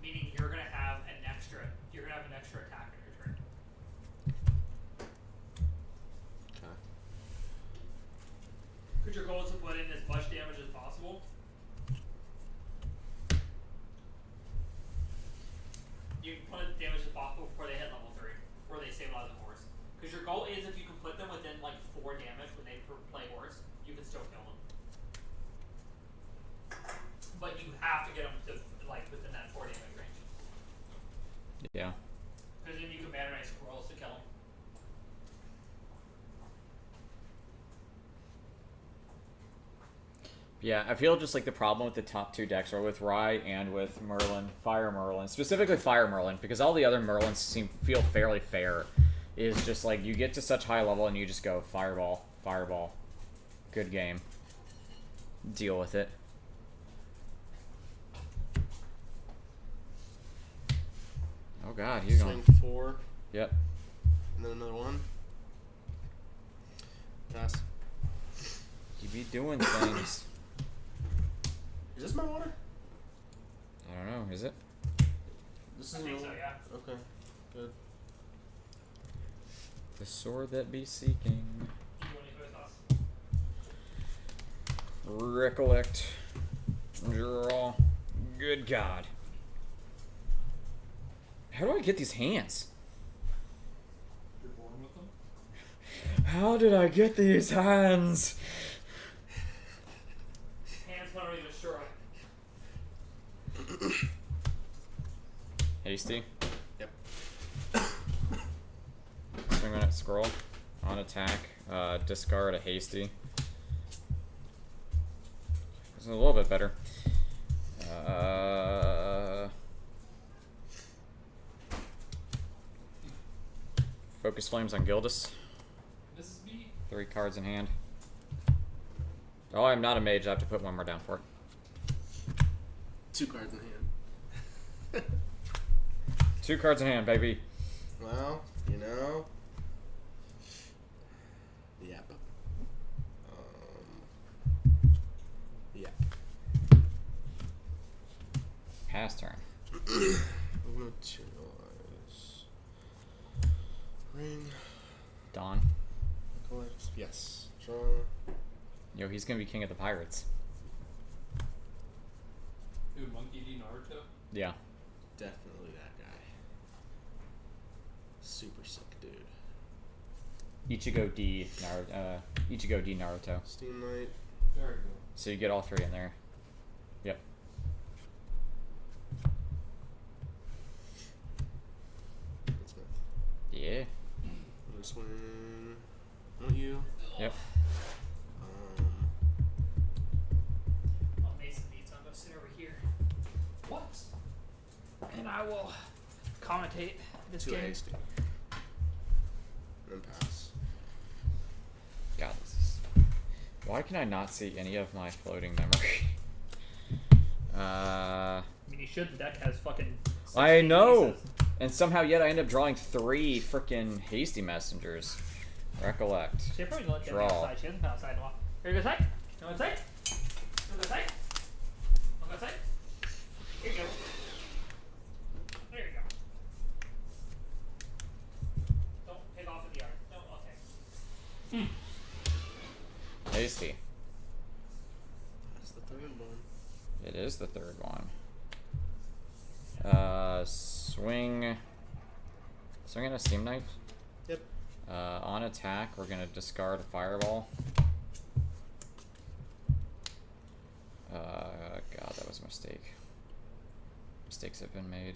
meaning you're gonna have an extra attack in your turn. Okay. Because your goal is to put in as much damage as possible. You can put as damage as possible before they hit level 3, before they stabilize the horse. Because your goal is if you can put them within like 4 damage when they play horse, you can still kill them. But you have to get them to like within that 4 damage range. Yeah. Because then you can Mana-Knight Squirrels to kill them. Yeah, I feel just like the problem with the top 2 decks are with Rye and with Merlin, Fire Merlin, specifically Fire Merlin, because all the other Merlins feel fairly fair. Is just like you get to such high level and you just go Fireball, Fireball, good game, deal with it. Oh God, he's Swing going. 4, Yep. and then another 1. Pass. You be doing things. Is this my water? I don't know. Is it? This I is think my so, water? yeah. Okay. Good. The sword that be seeking. Do you want any thoughts? Recollect. Draw. Good God. How do I get these hands? You're born with them? How did I get these hands? Hands penalty destroy. Hasty. Yep. Swing on it, scroll. On attack. Discard a hasty. This is a little bit better. Focus Flames on Gildas. Mrs. B. 3 cards in hand. Oh, I'm not a mage. I have to put one more down for it. 2 cards in hand. 2 cards in hand, baby. Well, you know. Yep. Yep. Pass turn. Materialize. Ring. Dawn. Collect. Yes. Draw. Yo, he's gonna be king of the pirates. Who, Monkey D. Naruto? Yeah. Definitely that guy. Super sick dude. Ichigo D. Ichigo D. Naruto. Steam Knight. There we go. So you get all 3 in there. Yep. Smith. Yeah. Another swing. Want you? Yep. Oh, Mason needs. I'm gonna sit over here, What? and I will commentate this 2 game. hasty. And then pass. God, this is... Why can I not see any of my floating memory? I mean, you should. The deck has fucking. I 16 know! pieces. And somehow yet I end up drawing 3 freaking hasty messengers. Recollect. She probably let them Draw. outside. She hasn't been outside in a while. Here you go, side. You want to side? You want to side? Want to side? Here you go. There you go. Don't take off in the yard. No, okay. Hasty. That's the 3rd one. It is the 3rd one. Swing in a Steam Knife. Yep. On attack, we're gonna discard a Fireball. God, that was a mistake. Mistakes have been made.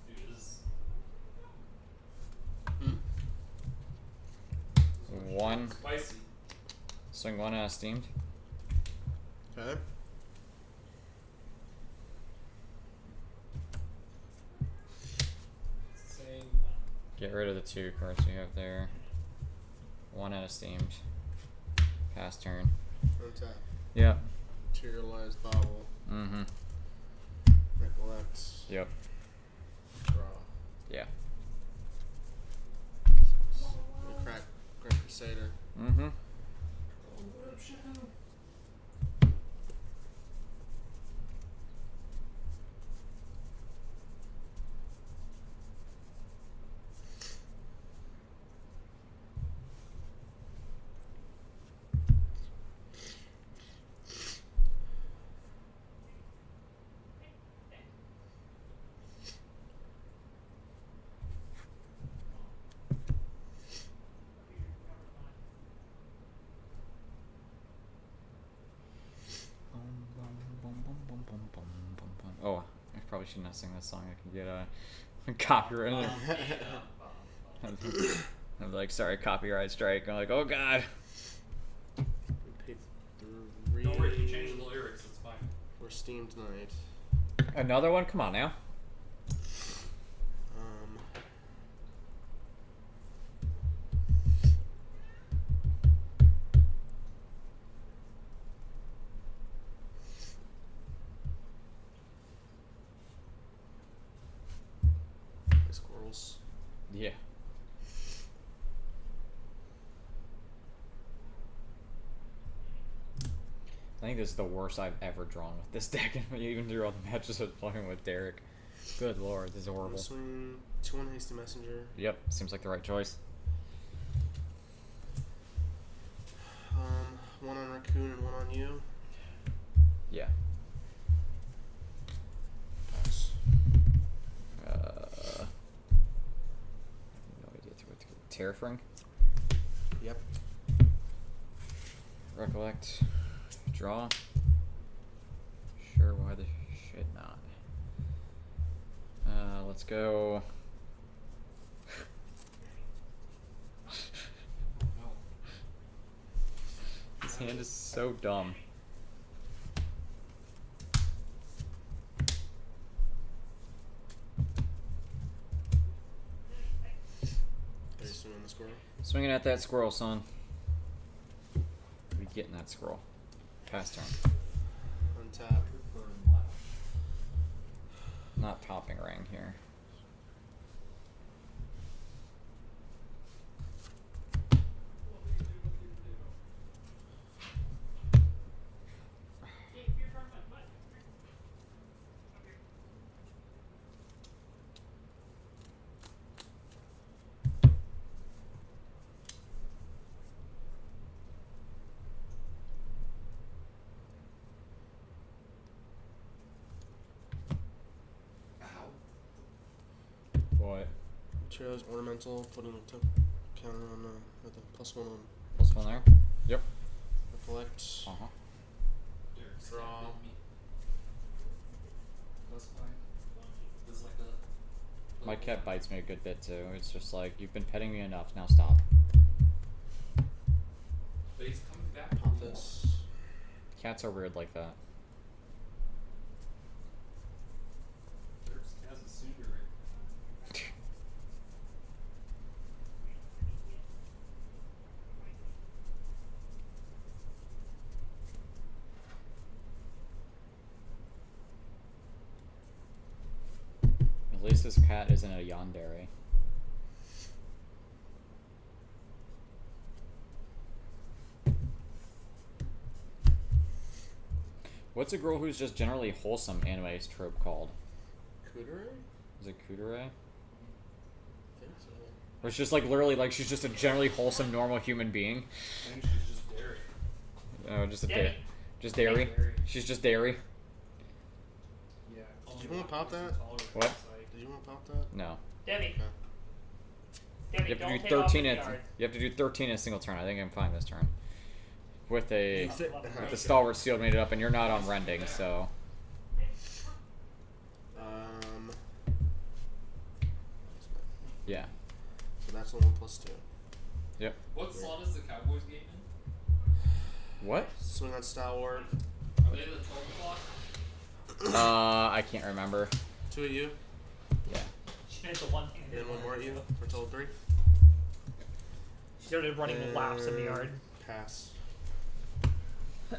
Dude, this One. spicy. Swing 1 Steamed. Okay. Same. Get rid of the 2 cards you have there. 1 Steamed. Pass turn. Untap. Yep. Materialize bobble. Mm-hmm. Recollect. Yep. Draw. Yeah. Crack Grand Crusader. Mm-hmm. Oh, what up, Shadow? Oh, I probably should not sing this song. I can get copyright. I'm like, sorry, copyright strike. I'm like, oh god. Pay 3 Don't worry, you change the lyrics, it's fine. for Steam tonight. Another one? Come on now. Squirrels. Yeah. I think this is the worst I've ever drawn with this deck, even through all the matches I was playing with Derek. Good lord, this is horrible. Swing 2 on Hasty Messenger. Yep, seems like the right choice. 1 on Raccoon and 1 on you. Yeah. Pass. Tariff Ring. Yep. Recollect. Draw. Sure, why the shit not? Let's go. Oh no. This hand is so dumb. Are you swinging the squirrel? Swinging at that squirrel, son. We getting that squirrel. Pass turn. Untap. Preferring left. Not popping ring here. What? Materials ornamental, putting a counter on with a +1 on Plus one there? Yep. recollect. Uh-huh. Derek's Draw. capping me. That's fine. There's like a. My cat bites me a good bit too. It's just like, you've been petting me enough, now stop. But he's coming back. Pop this. Cats are weird like that. Derek's has a Sundari. At least this cat isn't a yandere. What's a girl who's just generally wholesome anime trope called? Cootery? Is it Kudere? I think so. Or it's just like literally like she's just a generally wholesome normal human being. I think she's just Derek. Oh, just a Dairy. just dairy. Dairy. She's just dairy. Yeah. Did you wanna pop that? What? Did you want to pop that? No. Debbie. Okay. Debbie, You have don't to do take off 13 the in yard. you have to do 13 in a single turn. I think I'm fine this turn. With a Fit- with the stalwart sealed made it up, and you're not on rending, so Um. yeah. So that's the 1 +2. Yep. What slot is the Cowboys game in? What? Swing on stalwart. Are they the 12 o'clock? I can't remember. 2 at you, Yeah. She finished a one-handed. and then 1 more at you for a total 3. She started running laps in the yard. Pass.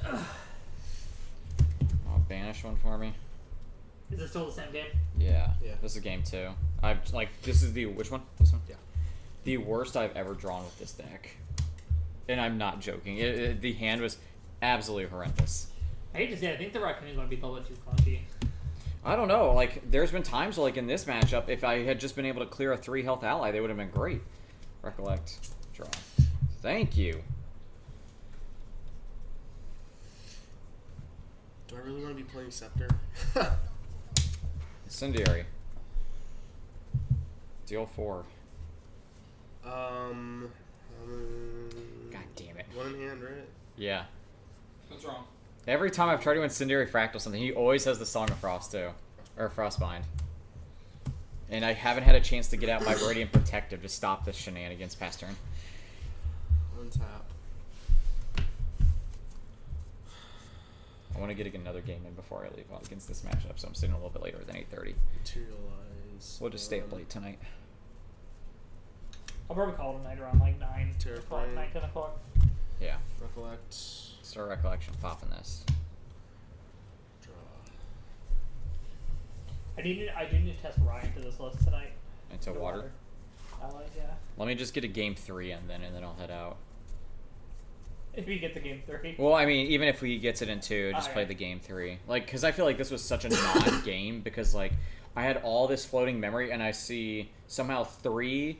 Oh, banish one for me. Is it still the same game? Yeah. Yeah. This is game 2. I've like this is the which one? This one? Yeah. The worst I've ever drawn with this deck, and I'm not joking. The hand was absolutely horrendous. I hate to say it, I think the raccoon is going to be a little bit too clunky. I don't know. Like, there's been times like in this matchup, if I had just been able to clear a 3 health ally, they would have been great. Recollect, draw. Thank you. Do I really want to be playing Scepter? Incendiary. Deal 4. um. God damn it. 1 in hand, right? Yeah. What's wrong? Every time I've tried to Incendiary Fractal something, he always has the Song of Frost too. Or Frostbind. And I haven't had a chance to get out my Radiant Protective to stop this shenanigans past turn. Untap. I want to get another game in before I leave against this matchup, so I'm sitting a little bit later than 8:30. Materialize. We'll just stay up late tonight. I'll probably call it a night around like 9 o'clock, Terrifying. 9, 10 o'clock. Yeah. Recollect. Start Recollection popping this. Draw. I do need to test Ryan to this list tonight. Into The water. I like, yeah. Let me just get a game 3 and then I'll head out. If we get the game 3. Well, I mean, even if he gets it in 2, just play Alright. the game 3. Like, because I feel like this was such a non-game because, like, I had all this floating memory and I see somehow 3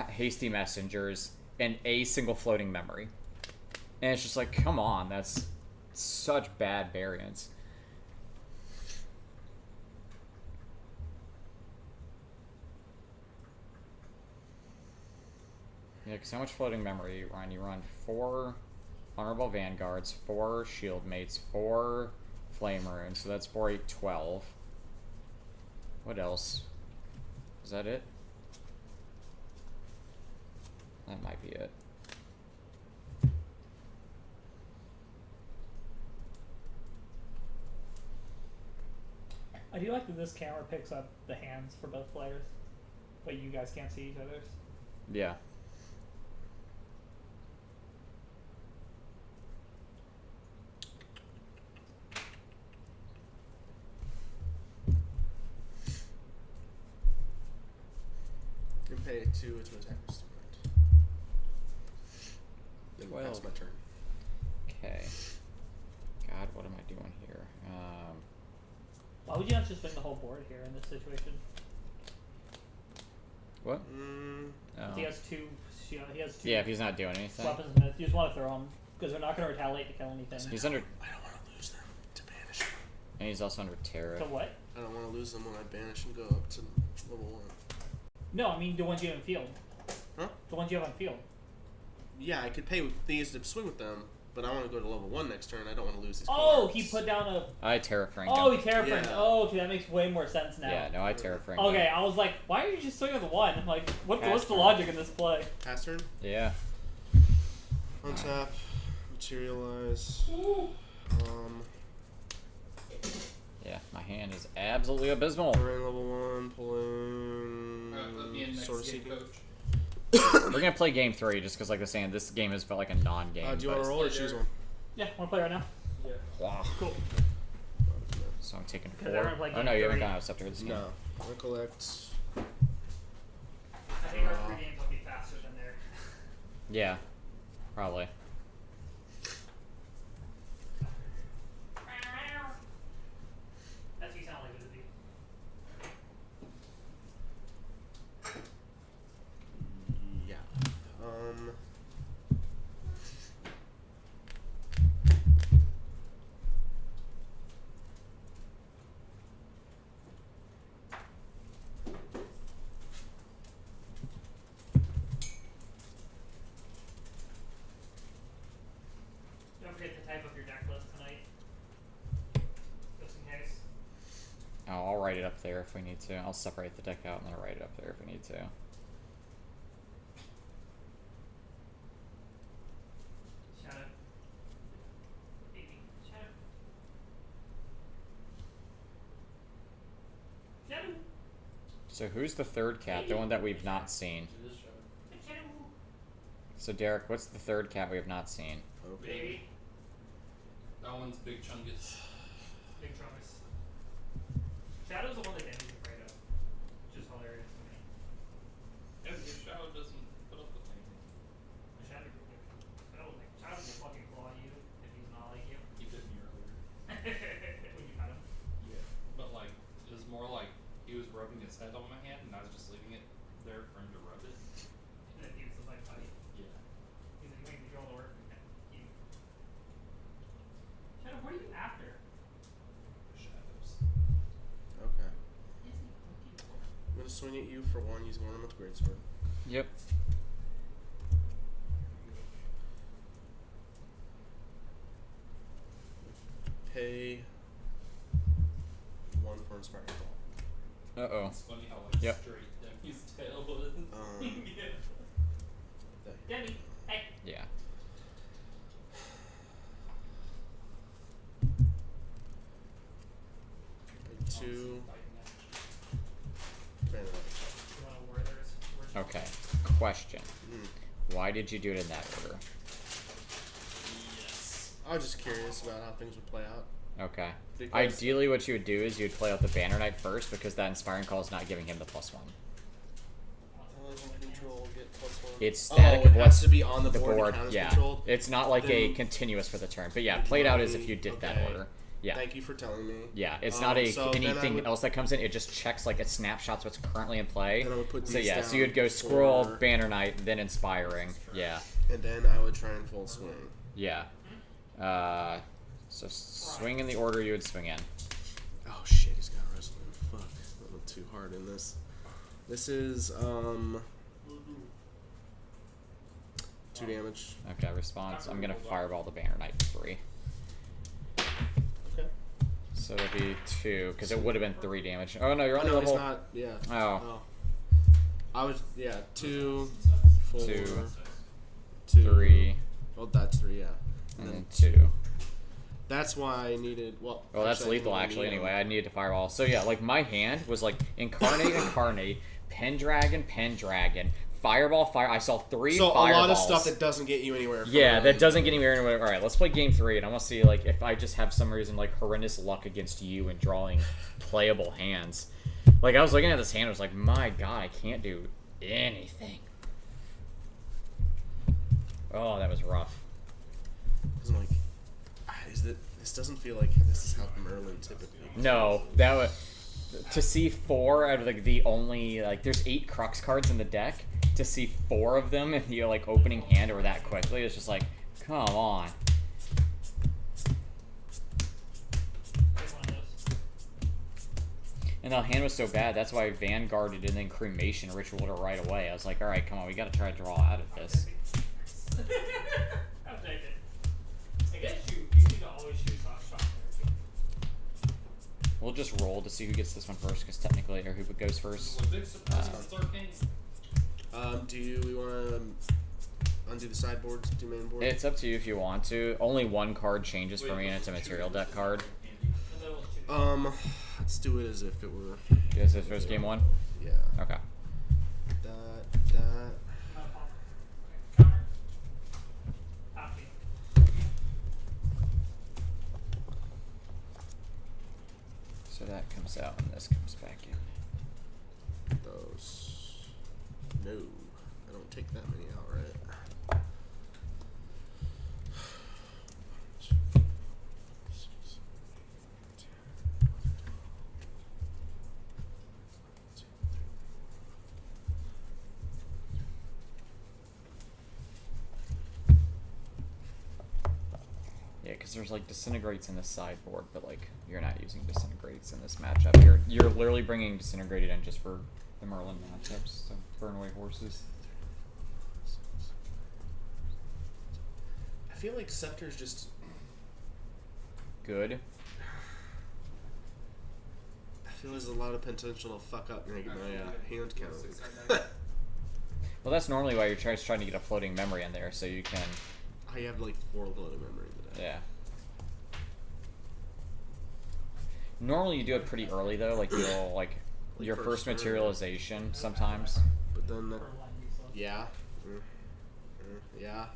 hasty messengers and a single floating memory. And it's just like, come on, that's such bad variance. Yeah, because how much floating memory you run? You run 4 Honorable Vanguards, 4 Shield Mates, 4 Flame Runes, so that's 4, 8, 12. What else? Is that it? That might be it. I do like that this camera picks up the hands for both players, but you guys can't see each other's. Yeah. And pay 2 to attack or stupid. Then Well. pass my turn. Okay. God, what am I doing here? Why would you not just win the whole board here in this situation? What? If he has two. He has 2 Yeah, if he's not doing anything. weapons. And you just want to throw them because they're not going to retaliate to kill anything. He's under, I don't want to lose them to banish them. and he's also under Terra. So what? I don't want to lose them when I banish and go up to level 1. No, I mean the ones you have in field. Huh? The ones you have on field. Yeah, I could pay these to swing with them, but I want to go to level 1 next turn. I don't want to lose these Oh, cards. he put down a. I Terra Franked Oh, him. he terraframed. Yeah. Oh, okay, that makes way more sense now. Yeah, no, I Terra Franked him. Okay, I was like, why are you just swinging with the 1? I'm like, what's the turn. logic in this play? Pass turn. Yeah. Untap. Materialize. Yeah, my hand is absolutely abysmal. Rain level 1. Pulling. Let me in next Sword game, Seeking. coach. We're gonna play game 3 just because, like I was saying, this game has felt like a non-game. Do you want but- to roll or choose one? Yeah, want to play right now? Yeah. Wow. Cool. So I'm taking Because everyone 4. played Oh no, game you haven't 3. gone out scepter this game. No. Recollect. I think our 3 games will be faster than their. Yeah, probably. That's what you sound like it would be. Yeah. Don't forget to type up your deck list tonight. Just in case. Oh, I'll write it up there if we need to. I'll separate the deck out and then write it up there if we need to. Shadow. Baby. Shadow. Shadow. So who's the third cat? The one that we've not seen. Do this, Shadow. Shadow. So Derek, what's the third cat we have not seen? Okay. Baby. That one's Big Chungus. Big Trungus. Shadow's the one that Danny's afraid of. Which is hilarious to me. Yeah, your Shadow doesn't put up with anything. Shadow will fucking claw you if he's not like you. He bit me earlier. When you pet him. Yeah. But like, it was more like he was rubbing his head on my hand and I was just leaving it there for him to rub it. And then he was just like, buddy. Yeah. He's like, you make me do all the work. You. Shadow, what are you after? Shadows. Okay. I'm gonna swing at you for 1 using Ornament Greatsword. Yep. Pay 1 for Inspiring Call. Uh-oh. It's funny how like Yep. straight Demi's tail was. Yeah. That- Demi, hey. Yeah. Pay 2. Banner. You want to Werther's? Okay. Question. Why did you do it in that order? Yes. I was just curious about how things would play out. Okay. Because- Ideally, what you would do is you'd play out the Banner Knight first because that Inspiring Call is not giving him the +1. Control, get +1. It's static Oh, of it what's has to be on the the board. board. to count as Yeah. controlled. It's not like a Then- continuous for the turn. But yeah, played out as if you did that Okay. order. Yeah. Thank you for telling me. Yeah, it's not a so then I anything would- else that comes in. It just checks like it snapshots what's currently in play. Then I would put So these yeah, so down you'd go scroll, for- Banner Knight, then Inspiring. Yeah, And then I would try and full swing. yeah. So swing in the order you would swing in. Oh shit, he's got Resolute. Fuck. I went too hard in this. This is 2 damage. Okay, response. I'm gonna fireball the Banner Knight 3. Okay. So it'll be 2, because it would have been 3 damage. Oh no, you're on No, level. it's not. Yeah. Oh. I was 2, 4, 2, 2, 3, Well, that's 3. Yeah. and then 2. That's why I needed. Well, That's actually, I lethal, didn't actually, need anyway. them. I needed to fireball. So, yeah, like, my hand was, like, Incarnate, Pendragon, Fireball, Fire. I saw 3 So fireballs. a lot of stuff that doesn't get you anywhere. Yeah, that doesn't get anywhere. All right, let's play game 3, and I want to see, like, if I just have some reason, like, horrendous luck against you and drawing playable hands. Like, I was looking at this hand, I was like, my god, I can't do anything. Oh, that was rough. Because I'm like, this doesn't feel like this is how Merlin typically. No, that was to see 4 out of like the only like there's 8 Crux cards in the deck. To see 4 of them in the like opening hand or that quickly, it's just like, come on. And the hand was so bad, that's why I Vanguarded and then Cremation Ritual right away. I was like, alright, come on, we gotta try to draw out of this. I'll take it. I guess you need to always choose shot there. We'll just roll to see who gets this one first, because technically, or who goes first. Well, big surprise, it's Arcane. Do we want to undo the sideboards, do main board? It's up to you if you want to. Only 1 card changes for Wait, me, and it's a material deck card. Let's do it as if it were. Is this first game 1? Yeah. Okay. That. So that comes out, and this comes back in. Those. No. I don't take that many out, right? Yeah, because there's like Disintegrates in the sideboard, but like you're not using Disintegrates in this matchup. You're literally bringing Disintegrated in just for the Merlin matchups to burn away horses. I feel like Scepter's just. Good. I feel there's a lot of potential to fuck up my hand count. Well, that's normally why you're trying to get a floating memory in there, so you can. I have like 4 loaded memory in the deck. Yeah. Normally you do it pretty early though, like you'll like your first first turn. materialization sometimes. But then, yeah. Yeah.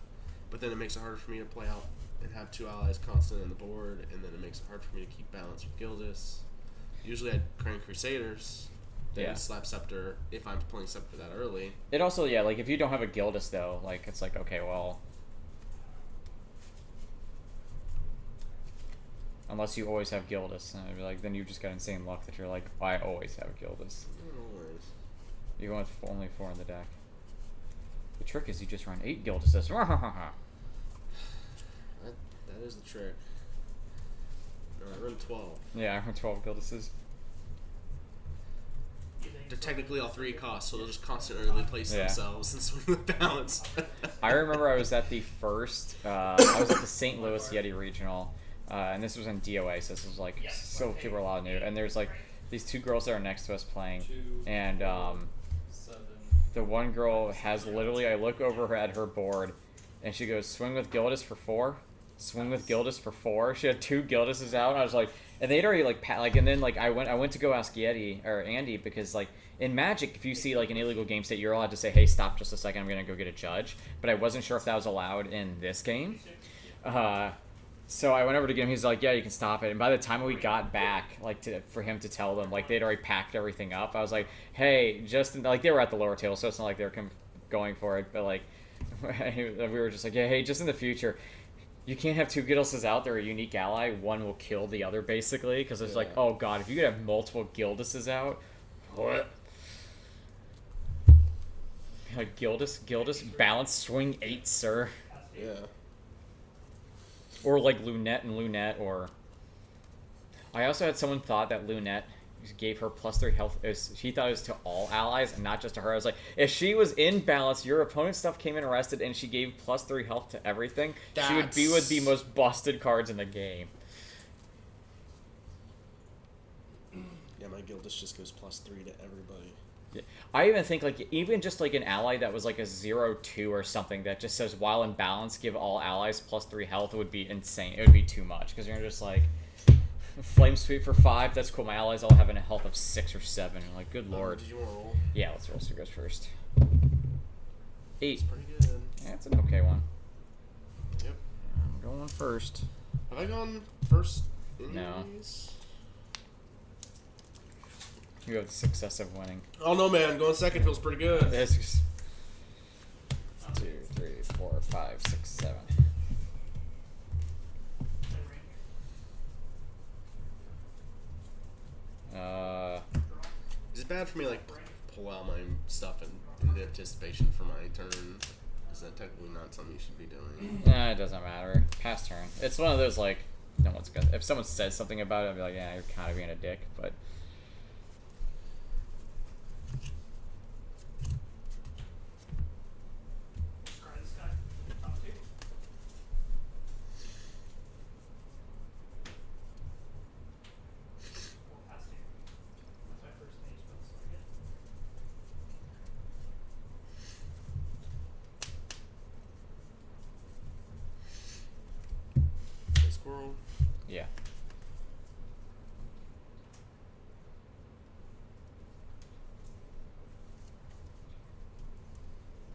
But then it makes it harder for me to play out and have 2 allies constant in the board, and then it makes it hard for me to keep balance with Gildas. Usually I'd crank Crusaders, then Yeah. slap Scepter if I'm playing Scepter that early. It also, yeah, like if you don't have a Gildas though, like it's like, okay, well, unless you always have Gildas, and I'd be like, then you've just got insane luck that you're like, I always have Gildas. Not always. You're going with only 4 in the deck. The trick is you just run 8 Gildases. That is the trick. No, I run 12. Yeah, I run 12 Gildases. They're technically all 3 costs, so they'll just constantly replace Yeah. themselves and swing with balance. I remember I was at the first, I was at the St. Louis Yeti Regional, and this was in DOA, so this was like so super loud new. And there's like these 2 girls that are next to us playing, 2, and 7. the one girl has literally, I look over at her board, and she goes, swing with Gildas for 4. Swing with Gildas for 4. She had 2 Gildases out, and I was like, and they'd already like and then like I went to go ask Yeti or Andy, because like in Magic, if you see like an illegal game state, you're allowed to say, hey, stop just a second, I'm gonna go get a judge. But I wasn't sure if that was allowed in this game. So I went over to get him. He's like, yeah, you can stop it. And by the time we got back, like for him to tell them, like they'd already packed everything up. I was like, hey, Justin, like they were at the lower table, so it's not like they were going for it. But like we were just like, yeah, hey, just in the future, you can't have 2 Gildases out. They're a unique ally. One will kill the other, basically, because it's like, oh god, if you could have multiple Gildases out, what? Like Gildas, balance, swing 8, sir. Yeah. Or like Lunette and Lunette, or... I also had someone thought that Lunette gave her +3 health. She thought it was to all allies and not just to her. I was like, if she was in balance, your opponent's stuff came in arrested, and she gave +3 health to everything, she would be with the most busted cards in the game. Yeah, my Gildas just goes +3 to everybody. Yeah. I even think like even just like an ally that was like a 0-2 or something that just says while in balance, give all allies +3 health would be insane. It would be too much because you're just like. Flame Sweep for 5, that's cool. My allies all have a health of 6 or 7. I'm like, good lord. Did you want to roll? Yeah, let's roll. So goes first. 8. It's pretty good. Yeah, it's an okay one. Yep. I'm going first. Have I gone first in No. these? You have the success of winning. Oh no, man. Going second feels pretty good. This is 2, 3, 4, 5, 6, 7. Is it bad for me to, like, pull out my stuff in anticipation for my turn? Is that technically not something you should be doing? Nah, it doesn't matter. Pass turn. It's one of those like, no one's gonna. If someone says something about it, I'd be like, yeah, you're kind of being a dick, but. Squirrel. Yeah.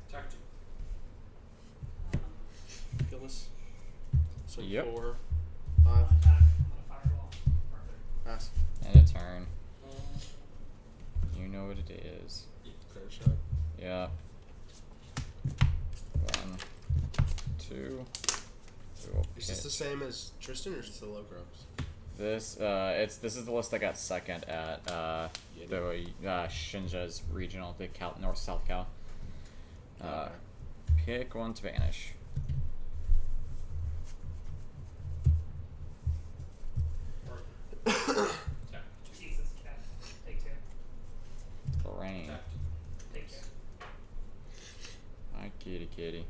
Attack 2. Gildas. Swing Yep. 4, 5. Pass. And a turn. You know what it is. Credit shot. Yeah. 1, 2. Is this the same as Tristan or is this the low crops? This this is the list I got second at the Shinja's regional, the North South Cal. Pick one to vanish. Attack 2. Brain. Attack 2. My kitty.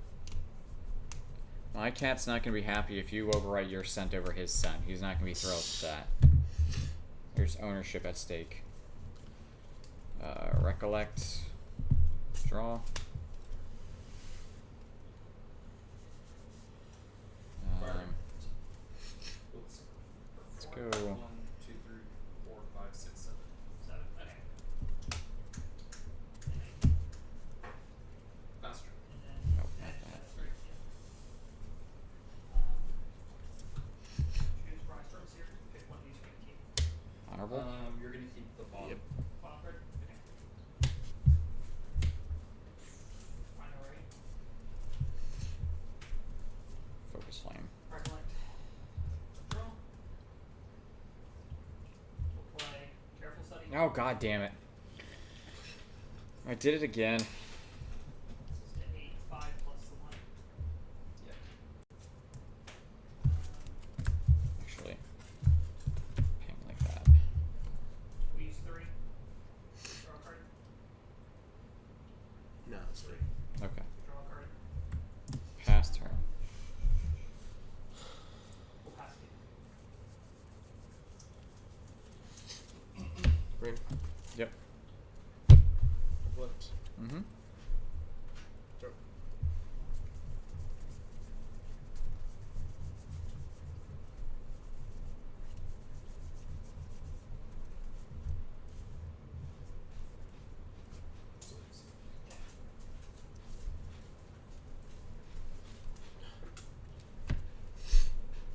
My cat's not gonna be happy if you overwrite your scent over his scent. He's not gonna be thrilled with that. There's ownership at stake. Recollect. Draw. Let's go. 1, 2, 3, 4, 5, 6, 7. Faster. Nope, not that. Honorable. You're gonna keep the bottom. Yep. Focus flame. Oh god damn it. I did it again. Yeah. Actually. Hang like that. No, it's good. Okay. Pass turn. Green. Yep. Flipped. Mm-hmm. Throw.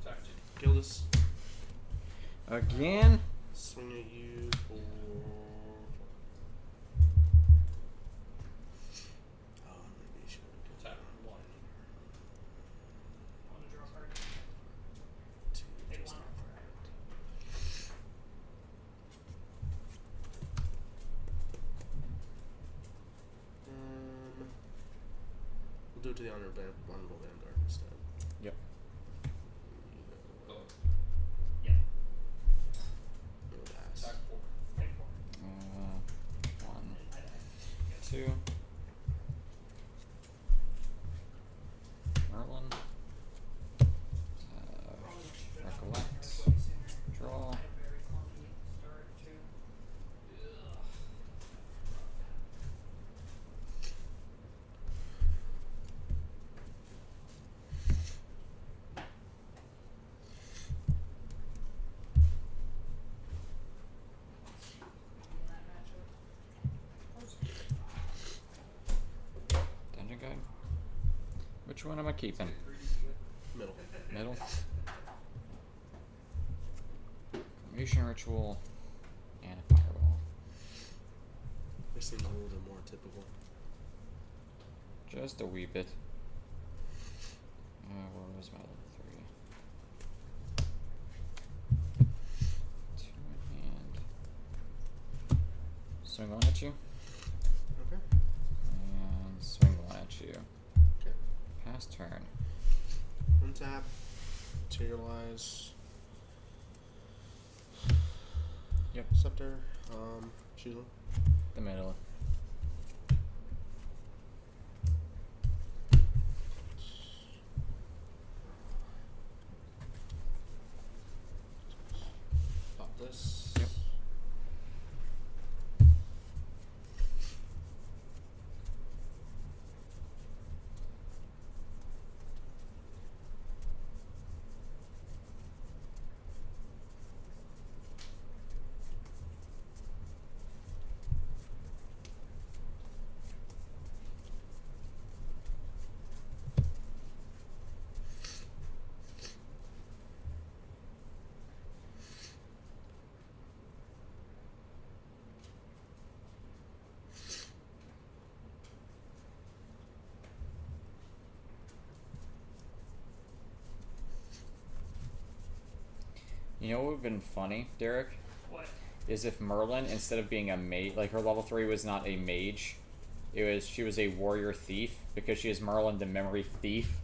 Attack 2. Gildas. Again? Swing at you for. Oh, maybe you should have Attack 1. two. Just not we'll do it to the honorable vanguard instead. Yep. Oh. No pass. Attack 4. 2. Merlin. Recollect. Draw. Dungeon Guide. Which one am I keeping? Middle. Middle. Formation Ritual and a Fireball. This seems a little bit more typical. Just a wee bit. Where was my level 3? 2 in hand. Swing 1 at you. Okay. And swing 1 at you. Okay. Pass turn. Untap. Materialize. Yep. Scepter. Choose one. The middle. Pop this. Yep. You know what would have been funny, Derek? What? Is if Merlin, instead of being a mage, like her level 3 was not a mage, she was a warrior thief, because she is Merlin the memory thief.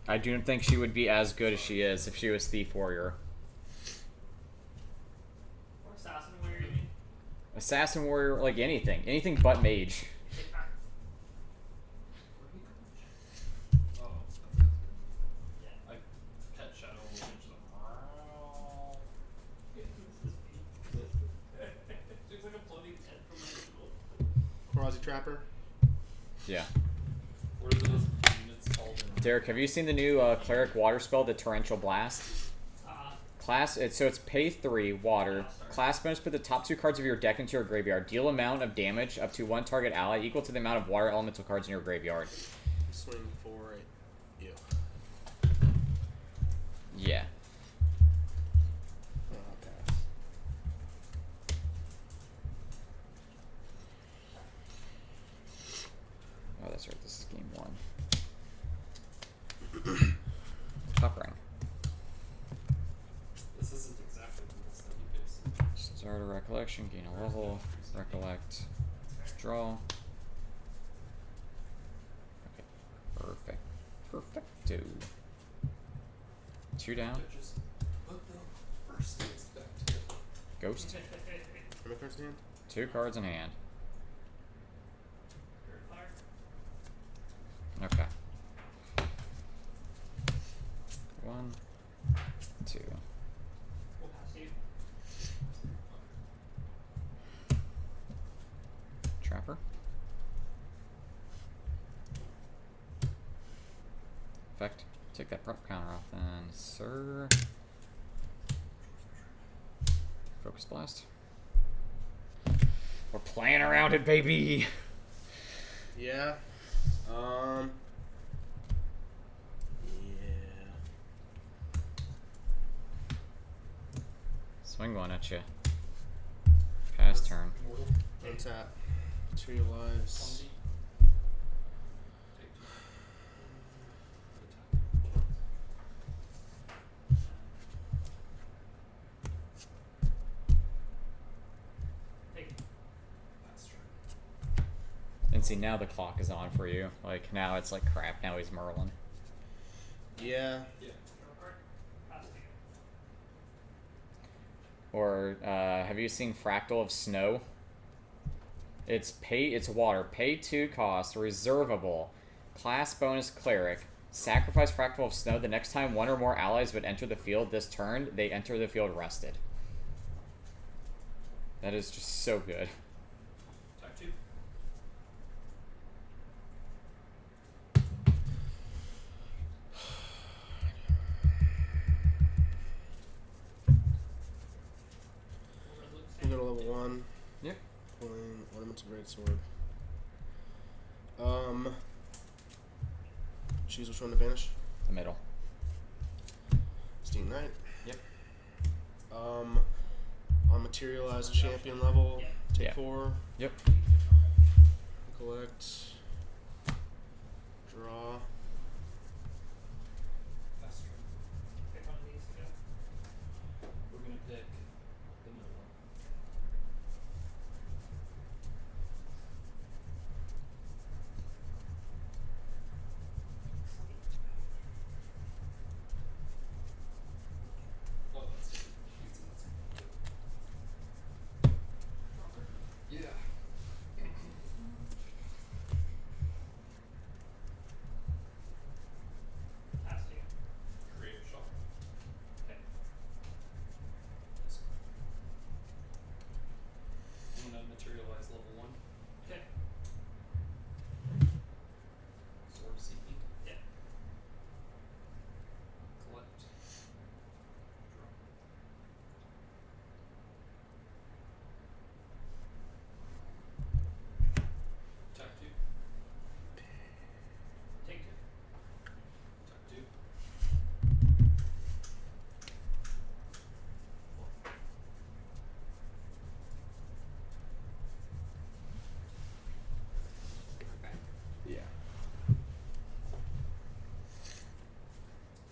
I do not think she would be as good as she is if she was thief warrior. Or assassin warrior, you mean? Assassin warrior, like anything but mage. Oh. I pet shadow will change them. Looks like a floating head from my school. Quasi Trapper. Yeah. What are those units called in Derek, have you seen the new cleric water spell, the Torrential Blast? It's pay 3 water. Class bonus, put the top 2 cards of your deck into your graveyard. Deal amount of damage up to 1 target ally equal to the amount of water elemental cards in your graveyard. Swing for it. You. Yeah. Pass. Oh, that's right. This is game 1. Top ring. This isn't exactly the list that you based. Start a recollection, gain a level, recollect, draw. Okay, perfect. Perfecto. 2 down, Just put the first things back together. ghost, How many cards in hand? 2 cards in hand. Okay. 1, 2. We'll pass you. Trapper. Effect. Take that prop counter off then, sir. Focus blast. We're playing around it, baby. Yeah. Yeah. Swing 1 at you. Pass turn. Immortal. Untap. Materialize. Take 2. Take it. That's true. And see, now the clock is on for you. Like, now it's like crap. Now he's Merlin. Yeah. Yeah. Draw a card. Pass or have you seen Fractal of Snow? It's water. Pay 2 cost, reservable, class bonus cleric. Sacrifice Fractal of Snow. The next time one or more allies would enter the field this turn, they enter the field rested. That is just so good. Type 2. We go to level 1. Yep. Playing Ornamental Greatsword. Choose which one to banish. The middle. Steam Knight. Yep. On Materialized Champion level, take Yeah. 4. Yep. Collect. Draw. Pass turn. Pick one of these to go. We're gonna pick the middle one. Oh, that's good. Yeah. Pass to you. Create a shot. Okay. I'm gonna materialize level 1. Okay. Sword seeking. Yeah. Collect. Draw. Type 2. Take 2. Type 2. Okay. Yeah.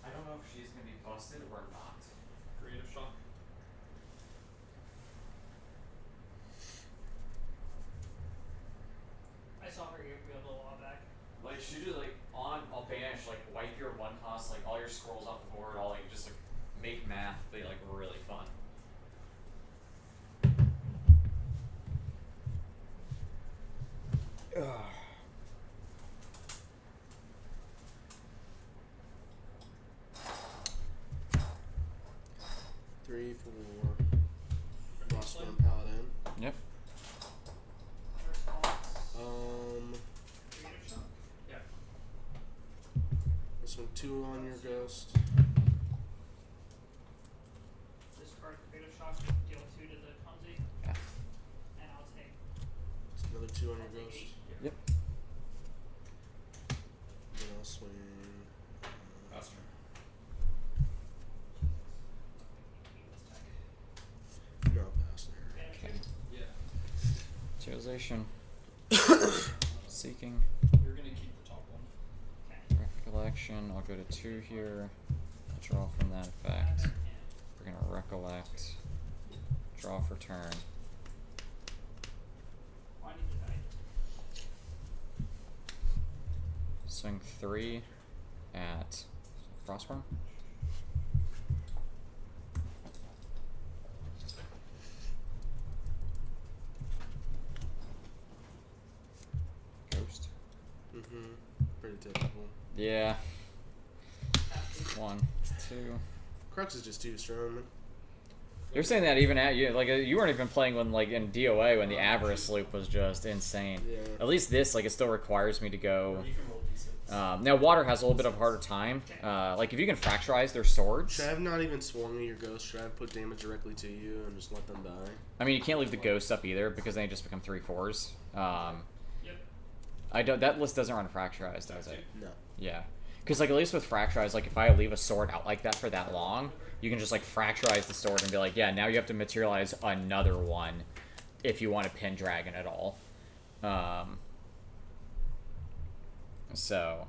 I don't know if she's gonna be busted or not. Create a shot. I saw her be able to while back. Like she just like on I'll banish, like wipe your 1 cost, like all your scrolls off the board, all like just like make math be like really fun. Three, 4. Frostborn Paladin. Yep. Response. Create a shot. Yeah. This one 2 on your ghost. Discard create a shot. Deal 2 to the clumsy. Yeah. And I'll take. It's another 2 on I'll your take ghost. 8. Yep. Then I'll swing. Pass turn. No, pass there. Banish you. Yeah. Materialization. Seeking. You're gonna keep the top one. Okay. Recollection. I'll go to 2 here. Draw from that effect. We're gonna recollect. Draw for turn. Why did you die? Swing 3 at Frostborn. Ghost. Pretty typical. Yeah. Pass to you. 1, 2. Crux is just too strong, man. You're saying that even at you, like you weren't even playing when like in DOA when the Avarice loop was just insane. Yeah. At least this, like, it still requires me to go. You can roll d6. Now water has a little bit of a harder time. Like if you can fracturize their swords. Should I have not even swung at your ghost? Should I have put damage directly to you and just let them die? I mean, you can't leave the ghosts up either because they just become 3/4s. Yep. I don't. That list doesn't run fracturized, does it? No. Yeah. Because like at least with fracturized, like if I leave a sword out like that for that long, you can just like fracturize the sword and be like, yeah, now you have to materialize another one if you want to pin dragon at all. So,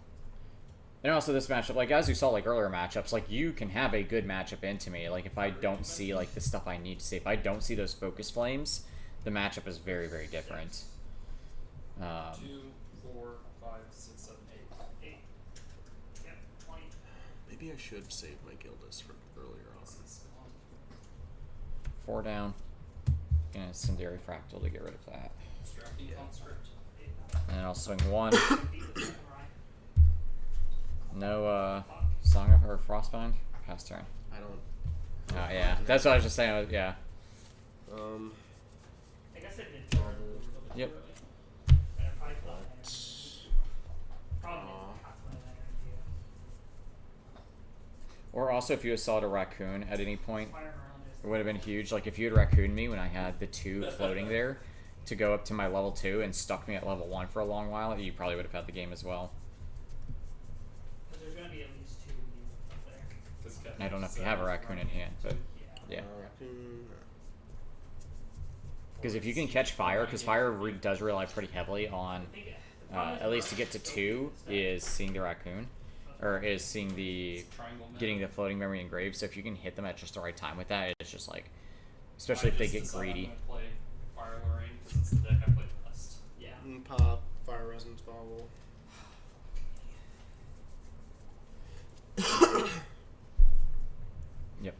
and also this matchup, like as you saw like earlier matchups, like you can have a good matchup into me. Like if I don't see like the stuff I need to see, if I don't see those focus flames, the matchup is very, very different. 2, 4, 5, 6, 7, 8. 8. Yep. 20. Maybe I should save my Gildas for earlier on. This is 4 down. And a Incendiary Fractal to get rid of that. Distracting conscript. And then I'll swing 1. No Song of or Frostbind? Pass turn. I don't. Oh yeah, that's what I was just saying. Yeah. I guess it did. Yep. Or also, if you assault a raccoon at any point, it would have been huge. Like if you had raccooned me when I had the 2 floating there to go up to my level 2 and stuck me at level 1 for a long while, you probably would have had the game as well. Because there's going to be at least 2 of you up there. This guy I don't know if you says have a he's raccoon in running hand, but Yeah. yeah. Raccoon. Because if you can catch fire, because fire does rely pretty heavily on, I think at least to get to 2, is seeing the raccoon, or is seeing the triangle meta. getting the floating memory engraved. So if you can hit them at just the right time with that, it's just like, especially if I they just get decided greedy. I'm gonna play Fire Lorraine because it's the deck I played best. Yeah. Pop. Fire Resonance Bobble. Yep.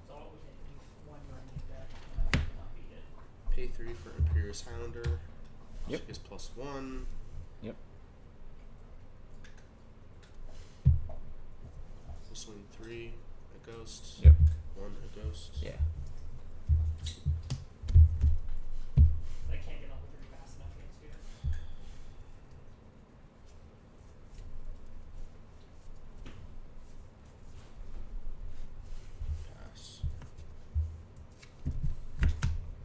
So what was it? One running deck, and I could not beat it. Pay 3 for Imperious Highlander. Yep. She gets +1. Yep. We'll swing 3. A ghost. Yep. 1 a ghost. Yeah. I can't get level 3 fast enough against you. Pass.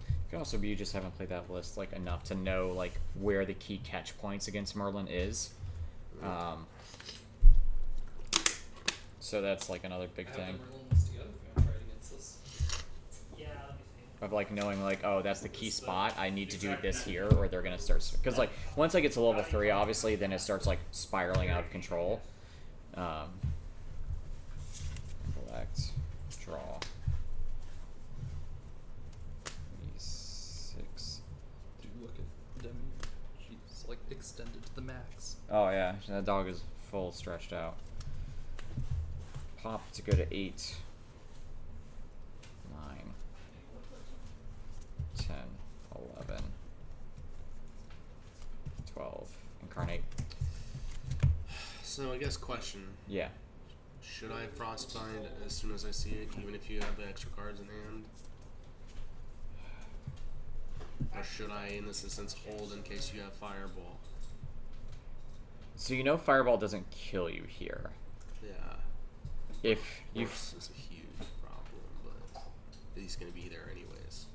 It could also be you just haven't played that list like enough to know like where the key catch points against Merlin is. So that's like another big I have thing the Merlin list together if you want to try it against this. Yeah, let me see. of like knowing like, oh, that's the key spot. I need to do this here, or they're gonna start, because like once I get to level 3, obviously, then it starts like spiraling out of control. Collect, draw. 6. Dude, look at Demi. She's like extended to the max. Oh yeah, that dog is full stretched out. Pop to go to 8. 9. 10. 11. 12. Incarnate. So I guess question. Yeah. Should I Frostbind as soon as I see it, even if you have the extra cards in hand? Or should I, in this instance, hold in case you have Fireball? So you know Fireball doesn't kill you here. Yeah. If you, Force is a huge problem, but he's going to be there anyways.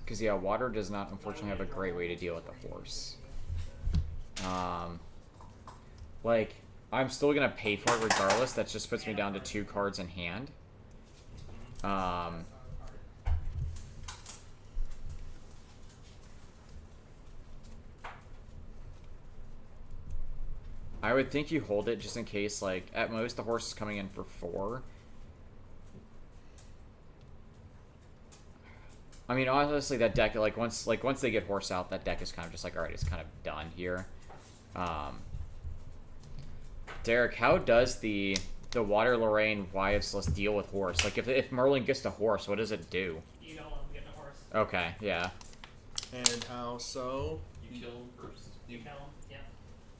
because yeah, water does not unfortunately have a great way to deal with the horse. Like I'm still gonna pay for it regardless. That just puts me down to 2 cards in hand. I would think you hold it just in case, like, at most the horse is coming in for 4. I mean, honestly, that deck, like once they get horse out, that deck is kind of just like, alright, it's kind of done here. Derek, how does the Water Lorraine Wives list deal with horse? Like, if Merlin gets the horse, what does it do? You don't want him getting a horse. Okay, yeah. And how so? You kill him first. You kill him, yeah.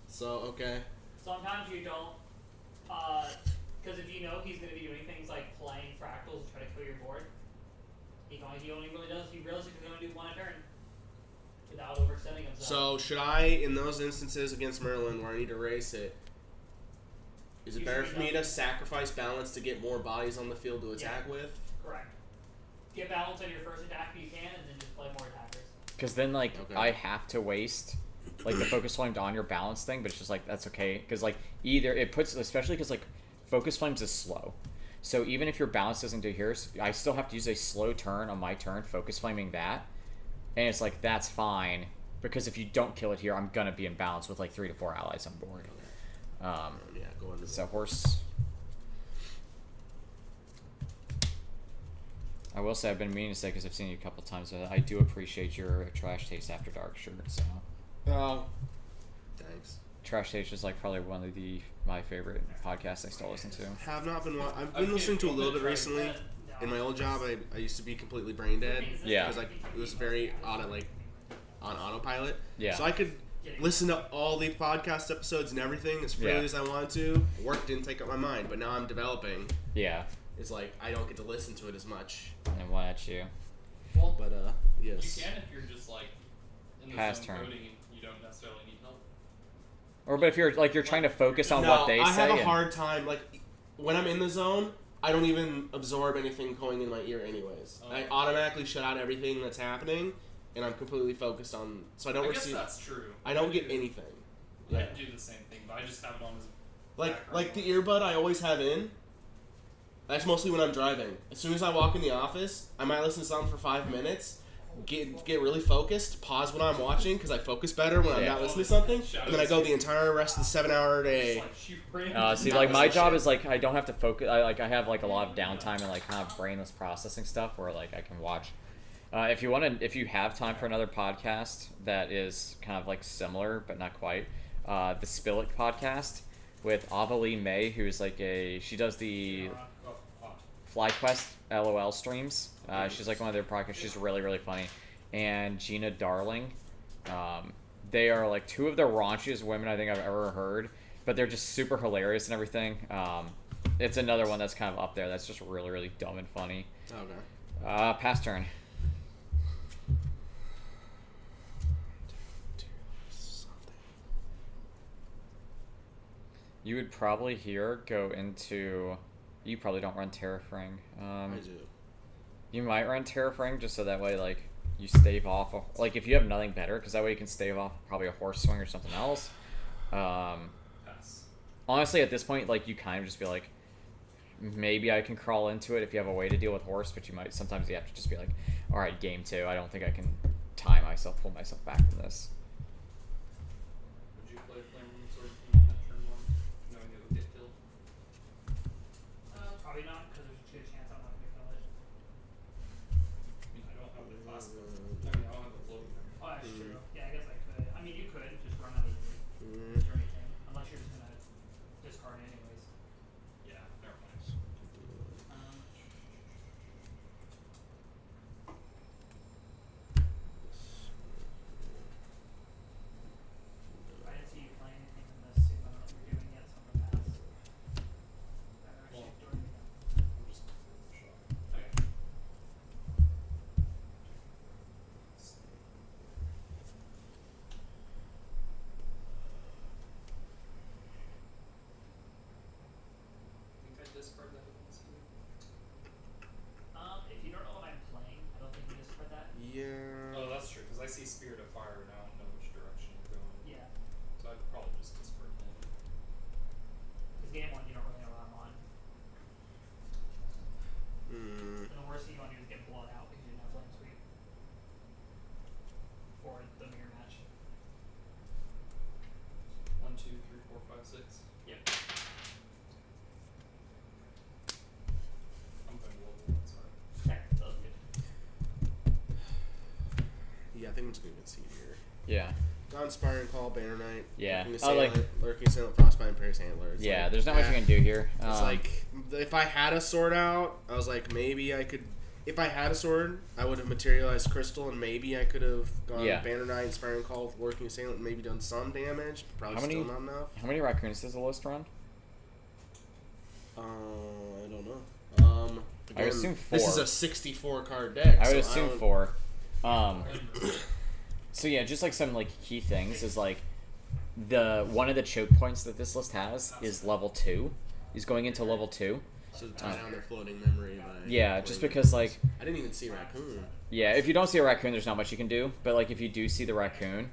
So, okay. Sometimes you don't, because if you know he's going to be doing things like playing fractals to try to kill your board, he only really does, he realistically is going to do 1 a turn without overextending himself. So, should I, in those instances against Merlin where I need to race it, is it You better should for me know. to sacrifice balance to get more bodies on the field to attack with? Correct. Get balance on your first attack if you can, and then just play more attackers. Because then, like, Okay. I have to waste, like, the Focus Flame on your balance thing, but it's just, like, that's okay. Because, like, either it puts, especially because, like, Focus Flames is slow. So even if your balance doesn't do here, I still have to use a slow turn on my turn, Focus Flaming that. And it's like, that's fine. Because if you don't kill it here, I'm going to be in balance with, like, 3 to 4 allies on board. Yeah, go into So, horse. I will say I've been meaning to say, because I've seen you a couple times, I do appreciate your Trash Taste After Dark shirt, so. Oh, Thanks. Trash Stage is like probably one of my favorite podcasts I still listen to. Have not been. I've been listening to a little bit recently. In my old job, I used to be completely brain dead. Yeah. Because it was very on autopilot. Yeah. So I could listen to all the podcast episodes and everything as freely Yeah. as I wanted to. Work didn't take up my mind, but now I'm developing. Yeah. It's like I don't get to listen to it as much. And why at you? Well, But yes. you can if you're just like in the Pass zone turn. coding and you don't necessarily need help. Or but if you're like you're trying to focus on No, what they I say. have a and- hard time. Like when I'm in the zone, I don't even absorb anything going in my ear, anyways. Oh. I automatically shut out everything that's happening, and I'm completely focused on. So I don't I guess receive. that's true. I don't get do- anything. I Yeah. do the same thing, but I just have it on as Like the earbud I always have in. That's mostly when I'm driving. As soon as I walk in the office, I might listen to something for 5 minutes, get really focused, pause what I'm watching because I focus better when I'm Yeah. not listening to something, and then I go the entire rest of the 7-hour day. It's like she ran See, Not like my listening job shit. is like I don't have to focus. I have like a lot of downtime and like kind of brainless processing stuff where like I can watch. If you have time for another podcast that is kind of like similar but not quite, the Spillick podcast with Avalee May, who's like she does the FlyQuest LOL streams. She's like one of their podcasts. She's really, really funny. And Gina Darling. They are like two of the raunchiest women I think I've ever heard, but they're just super hilarious and everything. It's another one that's kind of up there. That's just really, really dumb and funny. Okay. Pass turn. You would probably here go into. You probably don't run Terrafring. I do. You might run Terrafring just so that way, like, you stave off. Like, if you have nothing better, because that way you can stave off probably a horse swing or something else. Pass. Honestly, at this point, like, you kind of just be like, maybe I can crawl into it if you have a way to deal with horse, but you might sometimes you have to just be like, all right, game 2. I don't think I can pull myself back from this. Would you play Flame Room Sword King on that turn 1, knowing it would get killed? Probably not, because there's a good chance I'm not going to kill it. I mean, I don't have the class. I mean, I don't have the floating memory. Oh, that's true. Yeah, I guess I could. I mean, you could just run out of the or anything, unless you're just going to discard it anyways. Yeah, never mind. Um, I didn't see you play anything in this sim. I don't know if you're doing yet, so I'm going to pass. I'm actually Well, doing it. I'm just going for a shot. Okay. Think I discard that against you? If you don't know what I'm playing, I don't think you discard that. Yeah. Oh, that's true, because I see Spirit of Fire and I don't know which direction you're going. Yeah. So I'd probably just discard that. Because game 1, you don't really know what I'm on. Mm. And the worst thing you want to do is get blown out because you didn't have flame sweep for the mirror match. 1, 2, 3, 4, 5, 6. Yep. I'm going global, sorry. Okay, that was good. Yeah, I think I'm just gonna get seed here. Yeah. Gone Inspiring Call, Banner Knight. Yeah. Lurking Oh, like- Assailant, Lurking Assailant, Frostbite, Paris Antler. It's Yeah, like, there's not much you can do here. It's like if I had a sword out, I was like maybe I could. If I had a sword, I would have materialized Crystal, and maybe I could have gone Yeah. Banner Knight, Inspiring Call with Lurking Assailant, and maybe done some damage. But probably How many- still not enough. How many raccoons does the list run? I don't know. I would assume This is 4. a 64 card deck. I would so assume don't- 4. So yeah, just like some like key things is like one of the choke points that this list has is level 2. He's going into level 2. So to tie down their floating memory. By Yeah, just playing because it. like I didn't even see Raccoon. yeah, if you don't see a raccoon, there's not much you can do. But like if you do see the raccoon,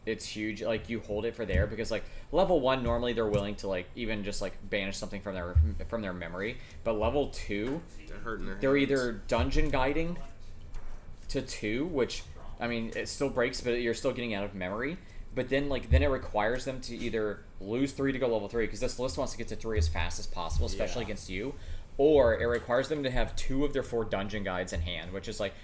it's huge. Like you hold it for there because like level 1 normally they're willing to like even just like banish something from their memory. But level 2, They're hurting their they're hands. either dungeon guiding to 2, which I mean it still breaks, but you're still getting out of memory. But then it requires them to either lose 3 to go level 3 because this list wants to get to 3 as fast as possible, especially Yeah. against you. Or it requires them to have 2 of their 4 dungeon guides in hand, which is like,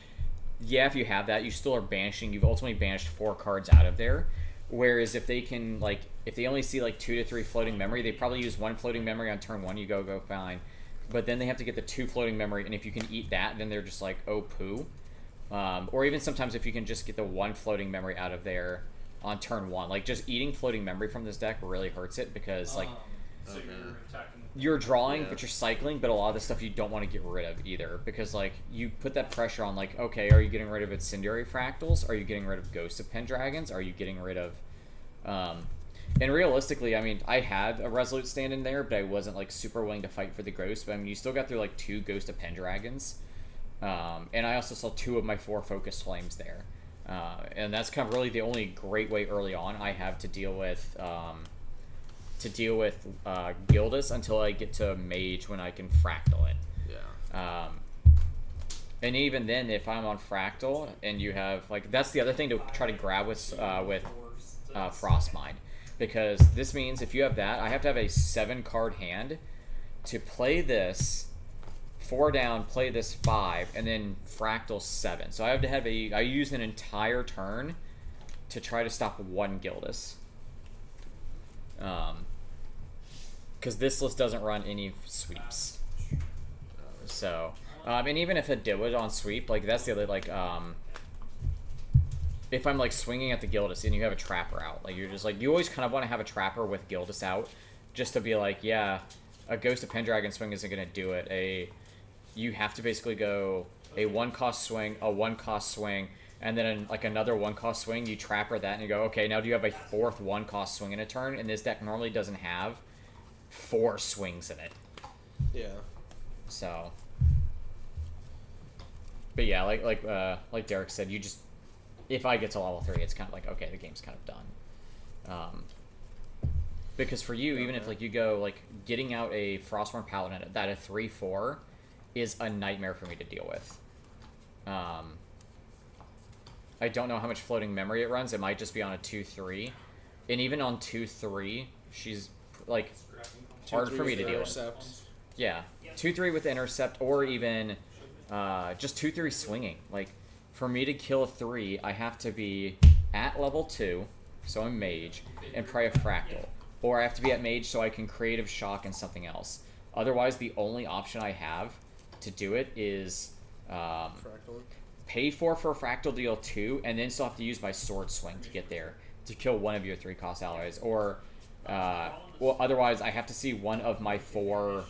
yeah, if you have that, you still are banishing. You've ultimately banished 4 cards out of there. Whereas if they can, like, if they only see like 2 to 3 floating memory, they probably use 1 floating memory on turn 1. You go fine, but then they have to get the 2 floating memory, and if you can eat that, then they're just like, oh poo. Or even sometimes if you can just get the 1 floating memory out of there on turn 1, like just eating floating memory from this deck really hurts it because like So Okay. you're attacking. you're drawing, Yeah. but you're cycling, but a lot of the stuff you don't want to get rid of either because like you put that pressure on like, okay, are you getting rid of Incendiary Fractals? Are you getting rid of Ghost of Pendragons? Are you getting rid of and realistically, I mean, I had a Resolute Stand in there, but I wasn't like super willing to fight for the Ghost. But I mean, you still got through like 2 Ghost of Pendragons, and I also saw 2 of my 4 Focus Flames there, and that's kind of really the only great way early on I have to deal with Gildas until I get to Mage when I can Fractal it. Yeah. And even then, if I'm on Fractal and you have like, that's the other thing to try to grab with Frostmind, because this means if you have that, I have to have a 7-card hand to play this 4 down, play this 5, and then Fractal 7. So I have to have I use an entire turn to try to stop 1 Gildas. Because this list doesn't run any sweeps. So, and even if it did it on sweep, like that's the other, like, if I'm like swinging at the Gildas and you have a Trapper out, like you're just like, you always kind of want to have a Trapper with Gildas out, just to be like, yeah, a Ghost of Pendragon swing isn't going to do it. You have to basically go a 1-cost swing, a 1-cost swing, and then like another 1-cost swing, you Trapper that and you go, okay, now do you have a 4th 1-cost swing in a turn? And this deck normally doesn't have 4 swings in it. Yeah. So, but yeah, like Derek said, you just, if I get to level 3, it's kind of like, okay, the game's kind of done. Because for you, even if like you go like getting out a Frostborn Paladin that a 3/4 is a nightmare for me to deal with. I don't know how much floating memory it runs. It might just be on a 2/3, and even on 2/3, she's like hard for me to deal with. Intercept. Yeah, 2/3 with intercept, or even just 2/3 swinging. Like, for me to kill a 3, I have to be at level 2, so I'm Mage, and pray a Fractal. Or I have to be at Mage so I can Creative Shock and something else. Otherwise, the only option I have to do it is Fractal. pay 4 for a Fractal deal 2, and then still have to use my Sword Swing to get there, to kill one of your 3-cost allies. Or, well, otherwise, I have to see one of my 4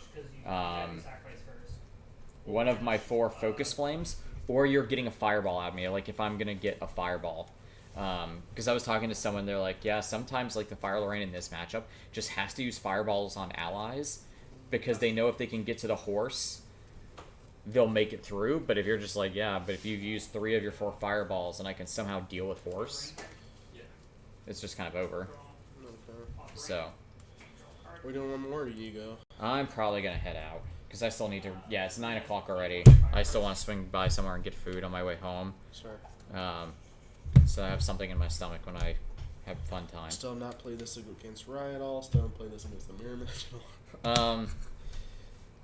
Focus Flames, or you're getting a Fireball out of me, like if I'm gonna get a Fireball. Because I was talking to someone, they're like, yeah, sometimes like the Fire Lorraine in this matchup just has to use Fireballs on allies, because they know if they can get to the horse, they'll make it through. But if you're just like, yeah, but if you've used 3 of your 4 Fireballs and I can somehow deal with horse, it's just kind of over. Okay. So, We doing one more, or do you go? I'm probably gonna head out. Because I still need to, yeah, it's 9 o'clock already. I still want to swing by somewhere and get food on my way home. Sorry. So I have something in my stomach when I have fun time. Still have not played this against Rye at all. Still haven't played this against the Mirror Match at all.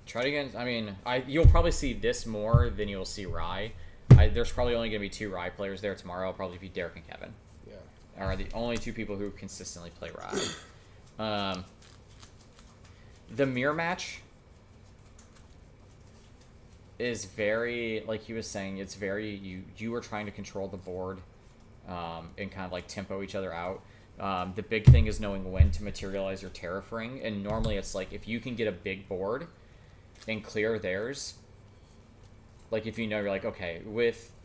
Try it again. I mean, you'll probably see this more than you'll see Rye. There's probably only going to be 2 Rye players there tomorrow. I'll probably be Derek and Kevin. Yeah. Are the only 2 people who consistently play Rye. The Mirror Match is very, like he was saying, it's very, you are trying to control the board and kind of like tempo each other out. The big thing is knowing when to materialize your Terrafring, and normally it's like if you can get a big board and clear theirs, like if you know, you're like, okay,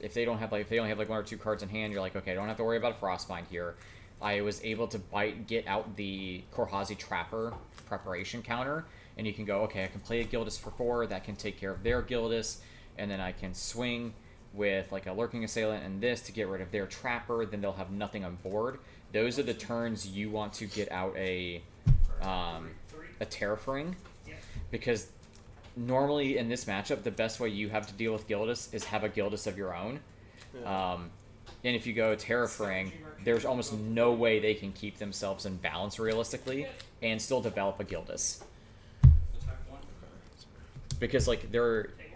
if they only have like 1 or 2 cards in hand, you're like, okay, I don't have to worry about a Frostbind here. I was able to get out the Korhazi Trapper preparation counter, and you can go, okay, I can play a Gildas for 4, that can take care of their Gildas, and then I can swing with like a Lurking Assailant and this to get rid of their Trapper, then they'll have nothing on board. Those are the turns you want to get out a Terrafring, because normally in this matchup, the best way you have to deal with Gildas is have a Gildas of your own. Yeah. And if you go Terrafring, there's almost no way they can keep themselves in balance realistically and still develop a Gildas. Attack 1. Because like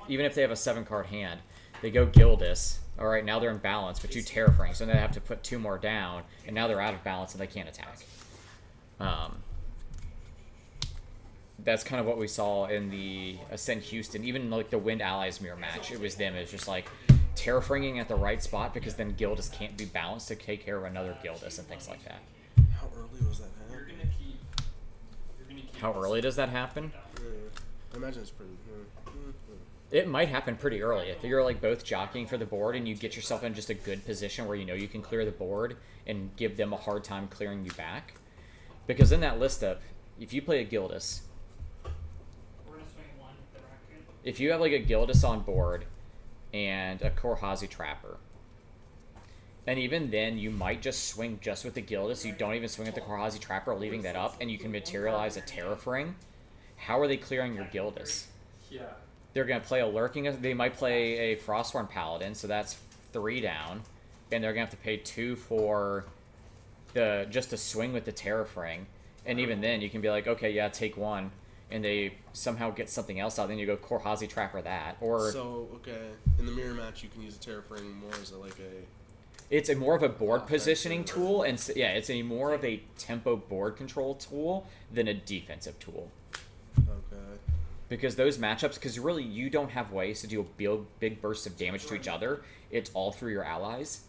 even if they have a 7-card hand, They go Gildas. All right, now they're in balance, but you Terrafring, so they have to put 2 more down, and now they're out of balance and they can't attack. That's kind of what we saw in the Ascent Houston, even like the Wind Allies mirror match. It was them. It was just like Terrafringing at the right spot because then Gildas can't be balanced to take care of another Gildas and things like that. How early was that You're happening? gonna keep. How early does that happen? I imagine it's pretty. It might happen pretty early. If you're like both jockeying for the board and you get yourself in just a good position where you know you can clear the board and give them a hard time clearing you back. Because in that list up, if you play a Gildas, We're gonna swing one the raccoon. if you have like a Gildas on board and a Korhazi Trapper, and even then you might just swing just with the Gildas, you don't even swing with the Korhazi Trapper, leaving that up, and you can materialize a Terrafring, how are they clearing your Gildas? Yeah. They're going to play a Lurking, they might play a Frostborn Paladin, so that's 3 down, and they're going to have to pay 2 for just to swing with the Terrafring, and even then you can be like, okay, yeah, take 1, and they somehow get something else out, then you go Korhazi Trapper that, or... So, okay, in the mirror match you can use a Terrafring more as like a... It's a more of a board Offensive, positioning right? tool, and yeah, it's a more of a tempo board control tool than a defensive tool. Okay. Because those matchups, because really you don't have ways to do a big bursts of damage to each other. It's all through your allies.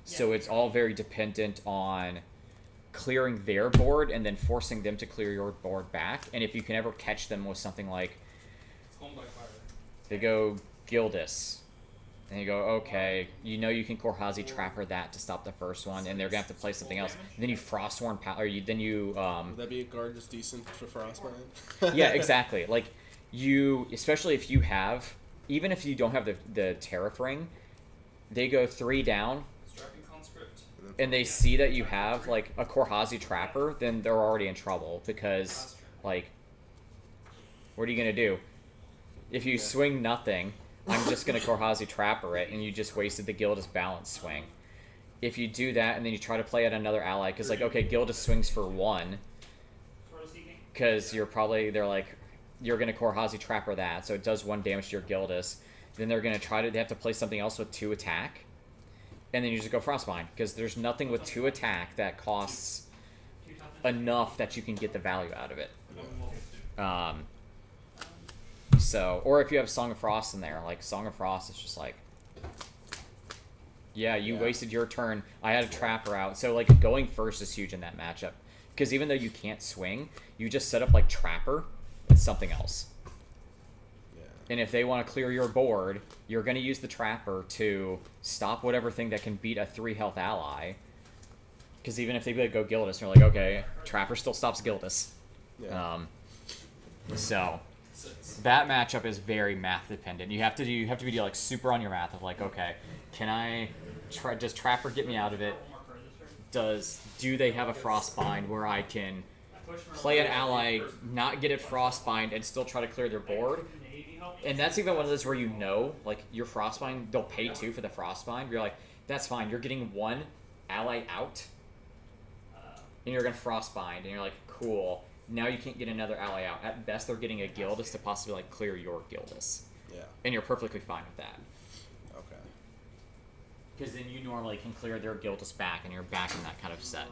So it's all very dependent on clearing their board and then forcing them to clear your board back. And if you can ever catch them with something like, It's home by fire. they go Gildas, and you go, okay, you know you can Korhazi Trapper that to stop the first one, and they're going to have to play something else. And then you Frostborn Would that be a guard that's decent for Frostbind? yeah, exactly. Like, you, especially if you have, even if you don't have the Terrafring, they go 3 down, Striking conscript. and they see that you have, like, a Korhazi Trapper, then they're already in trouble, because, like, what are you going to do? If you swing nothing, I'm just going to Korhazi Trapper it, and you just wasted the Gildas balance swing. If you do that, and then you try to play at another ally, because, like, okay, Gildas swings for 1, because they're like, you're going to Korhazi Trapper that, so it does 1 damage to your Gildas. Then they're going to they have to play something else with 2 attack. And then you just go Frostbind, because there's nothing with 2 attack that costs enough that you can get the value out of it. So, or if you have Song of Frost in there, like, Song of Frost is just like, yeah, you wasted your turn. I had a Trapper out. So, like, going first is huge in that matchup. Because even though you can't swing, you just set up, like, Trapper and something else. Yeah. And if they want to clear your board, you're going to use the Trapper to stop whatever thing that can beat a 3 health ally. Because even if they go Gildas, you're like, okay, Trapper still stops Gildas. Yeah. So that matchup is very math dependent. You have to be like super on your math of like, okay, can I does Trapper get me out of it? Do they have a Frostbind where I can play an ally, not get it Frostbind, and still try to clear their board? And that's even one of those where you know, like, your Frostbind, they'll pay 2 for the Frostbind. You're like, that's fine. You're getting 1 ally out, and you're going to Frostbind, and you're like, cool. Now you can't get another ally out. At best, they're getting a Gildas to possibly, like, clear your Gildas. Yeah. And you're perfectly fine with that. Okay. Because then you normally can clear their Gildas back, and you're back in that kind of set.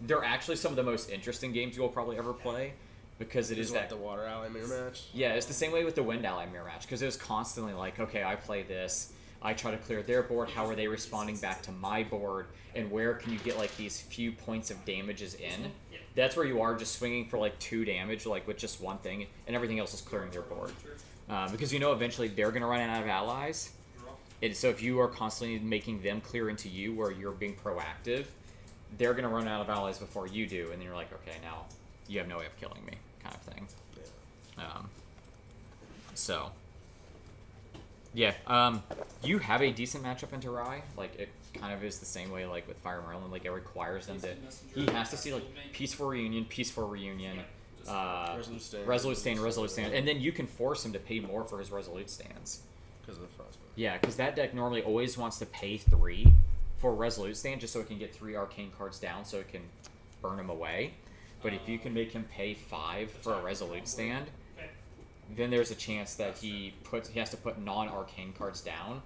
They're actually some of the most interesting games you'll probably ever play, because it is that... the Water Ally mirror match? Yeah, it's the same way with the Wind Ally mirror match, because it was constantly like, okay, I play this, I try to clear their board, how are they responding back to my board, and where can you get, like, these few points of damages in? That's where you are just swinging for, like, 2 damage, like, with just 1 thing, and everything else is clearing their board. Because you know eventually they're going to run out of allies, and so if you are constantly making them clear into you where you're being proactive, they're going to run out of allies before you do, and then you're like, okay, now you have no way of killing me, kind of thing. So, yeah, you have a decent matchup into Rai. Like, it kind of is the same way, like, with Fire Merlin. Like, it requires them to... He has to see, like, Peaceful Reunion, Resolute Stand, and then you can force him to pay more for his Resolute Stands. Because of the Frostbind. Yeah, because that deck normally always wants to pay 3 for Resolute Stand just so it can get 3 arcane cards down so it can burn him away. But if you can make him pay 5 for a Resolute Stand, then there's a chance that he has to put non-arcane cards down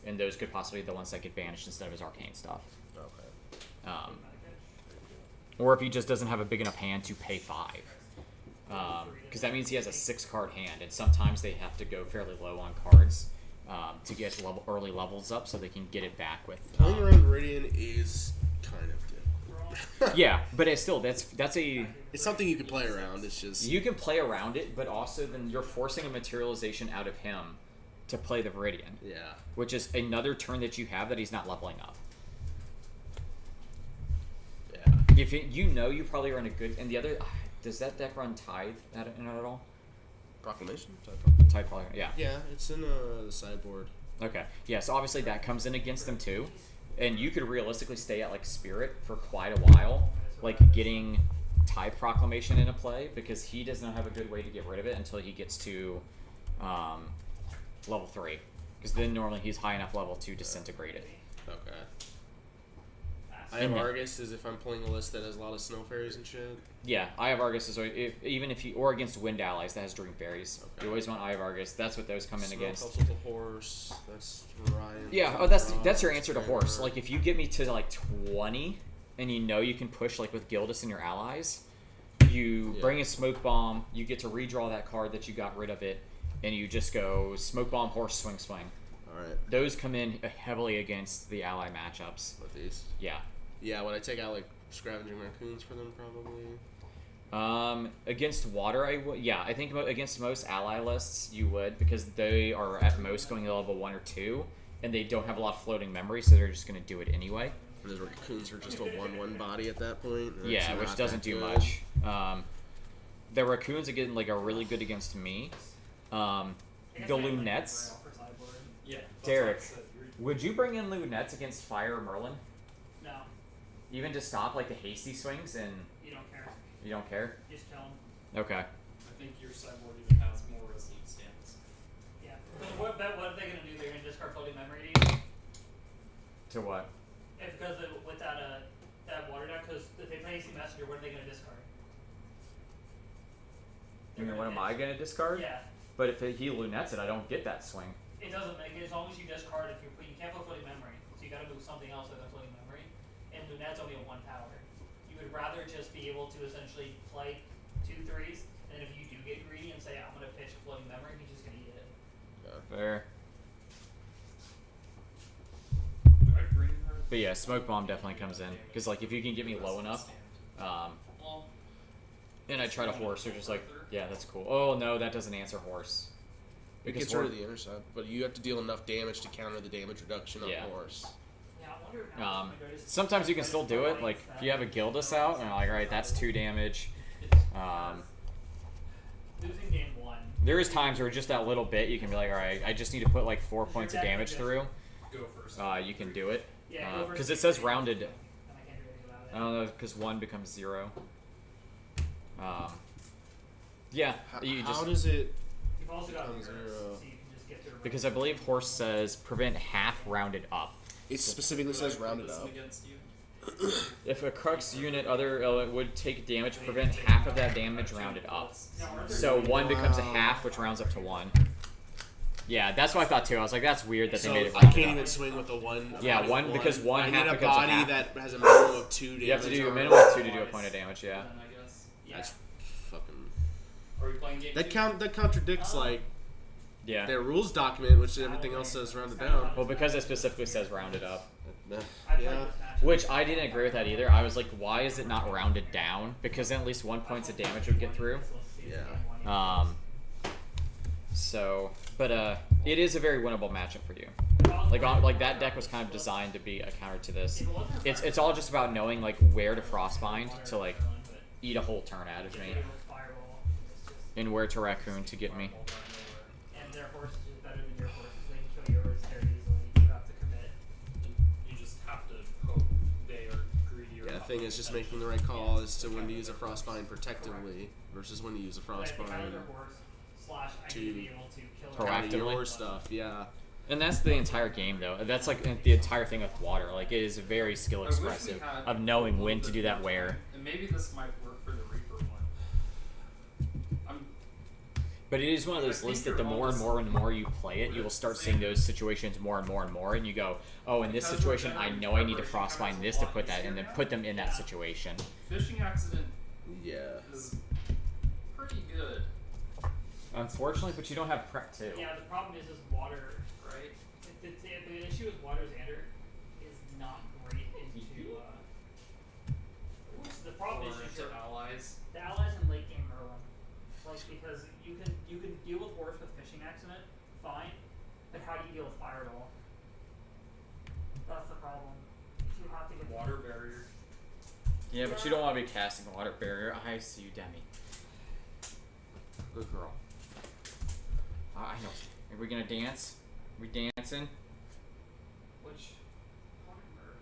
and those could possibly be the ones that get banished instead of his arcane stuff. Okay. Or if he just doesn't have a big enough hand to pay 5. Because that means he has a 6-card hand, and sometimes they have to go fairly low on cards to get early levels up so they can get it back with. Playing around Viridian is kind of difficult. Yeah, but it's still that's a It's something you can play around. It's just you can play around it, but also then you're forcing a materialization out of him to play the Viridian, yeah. which is another turn that you have that he's not leveling up. Yeah. If it, you know you probably run a good, and the other, does that deck run Tithe in it at all? Proclamation. Tithe probably, yeah. Yeah, it's in the sideboard. Okay, yeah. So obviously that comes in against them too, and you could realistically stay at like Spirit for quite a while, like getting Tithe Proclamation into play because he does not have a good way to get rid of it until he gets to level 3, because then normally he's high enough level to disintegrate it. Okay. I have Argus as if I'm playing a list that has a lot of snow fairies and shit. Yeah, Eye of Argus is even if you or against Wind Allies that has Dream Fairies. Okay. You always want Eye of Argus. That's what those come in Snow against. helps with the horse. That's Ryan. Yeah, oh, that's your answer to horse. Like if you get me to like 20, and you know you can push like with Gildas and your allies, you bring a Smoke Bomb. You get to redraw that card that you got rid of it, and you just go Smoke Bomb, horse, swing, swing. All right. Those come in heavily against the ally matchups. With these. Yeah. Yeah, would I take out like Scavenging Raccoons for them probably? Against water, I think against most ally lists you would, because they are at most going to level 1 or 2, and they don't have a lot of floating memory, so they're just going to do it anyway. And those Raccoons are just a 1/1 body at that point. and Yeah, it's which not doesn't that do good. much. The Raccoons again like are really good against me. The Lunettes. Yeah. Derek, would you bring in Lunettes against Fire Merlin? No, Even to stop like the hasty swings and you don't care. you don't care? Just kill him. Okay. I think your sideboard even has more resolute stance. Yeah. What are they gonna do? They're gonna discard floating memory to you? To what? If because with that water deck, because if they play AC Messenger, what are they gonna discard? You mean what am I gonna discard? Yeah. But if he Lunettes it, I don't get that swing. It doesn't make it as long as you discard. If you can't put floating memory, so you got to move something else other than floating memory. And Lunette's only a 1 power. You would rather just be able to essentially play 2 3s, and if you do get greedy and say I'm gonna pitch a floating memory, he's just gonna eat it. Fair. Do I bring her? But yeah, Smoke Bomb definitely comes in, because like if you can get me low enough, Well, and I try to horse, they're just like, yeah, that's cool. Oh no, that doesn't answer horse. It gets rid of the intercept, but you have to deal enough damage to counter the damage reduction on Yeah. horse. Yeah, I wonder if now Sometimes you can still do it. Like if you have a Gildas out, and you're like, all right, that's 2 damage. losing game 1. There is times where just that little bit, you can be like, all right, I just need to put like 4 points of damage through. go first. You can do it. Yeah, go Because first. it says rounded. And I can't do anything about it. I don't know, because 1 becomes 0. Yeah, you How just does it? You've also got becomes mirrors, zero. so you can just get through. because I believe horse says prevent half rounded up. It specifically Would I says put rounded this up. against you? If a Crux unit would take damage, prevent half of that damage rounded up. So 1 becomes a half, which rounds up to 1. Yeah, that's what I thought too. I was like, that's weird that they So made it I rounded can't up. even swing with a 1. Yeah, one because one I half need a becomes a body half. that has a minimum of 2 damage. You have to do a on minimum it. of 2 to do a point of damage, yeah. Then I guess. Yeah. That's fucking. Are we playing game That 2? that contradicts like Yeah. their rules document, which everything else says rounded down. Well, because it specifically says rounded up. I played Yeah. this match. Which I didn't agree with that either. I was like, why is it not rounded down? Because then at least 1 point of damage would get through. Yeah. But it is a very winnable matchup for you. Like that deck was kind of designed to be a counter to this. It's all just about knowing like where to Frostbind to like eat a whole turn out of me, and where to Raccoon to get me. And their horse is just better than your horse, so they can kill yours very easily. You have to commit. You just have to hope they are greedy or Yeah, the not thing is just making the right call as to when to use a Frostbind protectively versus when to use a Like, they Frostbind counter their horse, slash I to need to be able to kill proactively. counter your stuff. Yeah. And that's the entire game, though. That's like the entire thing with water. Like it is very skill I wish we expressive had of a knowing little when to bit do that more where. time. And maybe this might work for the Reaper one. But it is one of those think lists that you're the more and onto more you play it, you will start seeing those situations more and more and more, and you go, oh, in this Because situation, we're I better know I need to preparation frostbind comes this a to lot put that, easier and then now. put them in that situation. Fishing accident Yeah. is pretty good, Unfortunately, but you don't have prep too. Yeah, the problem is water. right? The issue with water Xander is not great into. The problem Or is into allies. the allies in late game Merlin, like because you can deal with horse with fishing accident, fine, but how do you deal with fireball? That's the problem. You have to get Water barrier. Yeah, but you don't want to be casting water barrier. I see you, Demi. Good girl. I know. Are we gonna dance? Are we dancing? which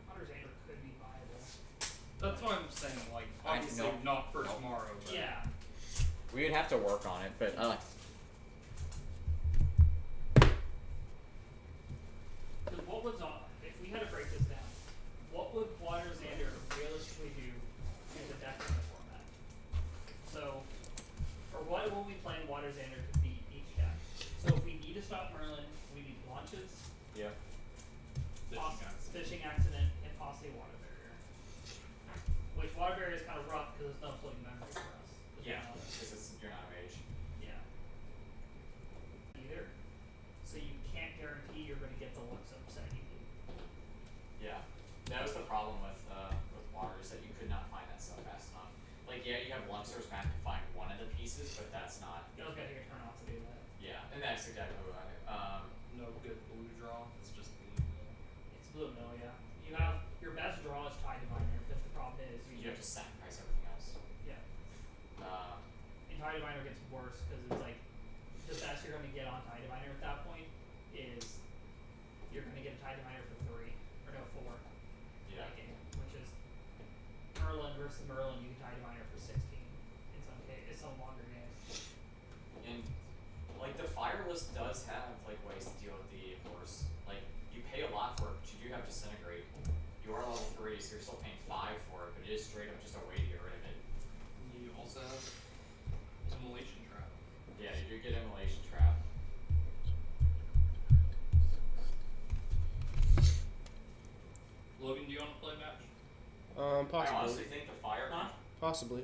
Hunter Xander could be viable. That's why I'm saying, like, I obviously know. not for tomorrow, but Yeah. We would have to work on it, but Because what was on if we had to break this down, what would Water Xander realistically do to the deck in the format? So, or what will we play in Water Xander to beat each deck? So if we need to stop Merlin, we need launches, yeah. fishing accident, and possibly water barrier. Which water barrier is kind of rough because it's no floating memory for us. let's be Yeah, honest. because you're not a mage. Yeah. Either. So you can't guarantee you're going to get the looks upset you do. Yeah, that was the problem with water is that you could not find that stuff fast enough. Like, yeah, you have Luxor's map to find one of the pieces, but that's not. You always got to take a turn off to do that. Yeah, and that's exactly what I. no good blue draw. It's just blue. It's blue mill, yeah. You have your best draw is Tide Diviner, but the problem is You have to sacrifice everything else. yeah. And Tide Diviner gets worse because it's like the best you're going to get on Tide Diviner at that point is you're going to get a Tide Diviner for 3 or no 4. Yeah. That game, which is Merlin versus Merlin. You can Tide Diviner for 16 in some case. It's some longer games. And like the fire list does have like ways to deal with the horse. Like you pay a lot for it, but you do have disintegrate. You are level 3, so you're still paying 5 for it, but it is straight up just a way to get rid of it. You also have immolation trap. Yeah, you do get immolation trap. Logan, do you want to play a match? I Possibly. honestly think the fire. Huh? Possibly.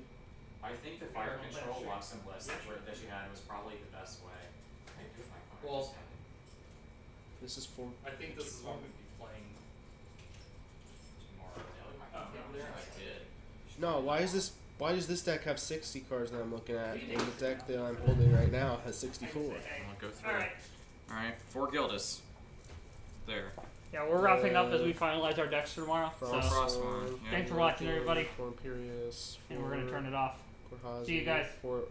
I think the fire Yeah, control sure. Luxem list Yeah, that, sure. that you had was probably the best way. I do my fire. Well, just had it This is for. I think this is what we'd be playing. tomorrow. Did I leave my Oh, phone yeah, over there? sure. I did. No, why is this? Why does this deck have 60 cards that I'm looking at, We and did the it deck now. that I'm holding right now has 64? I'll go through. Alright. Alright, 4 Gildas. There. Yeah, we're wrapping up as we finalize our decks for tomorrow. Frost So, Frostmourne, yeah. thanks for watching, everybody. For Imperius. And we're going to turn it off. For Hazi, See you guys. For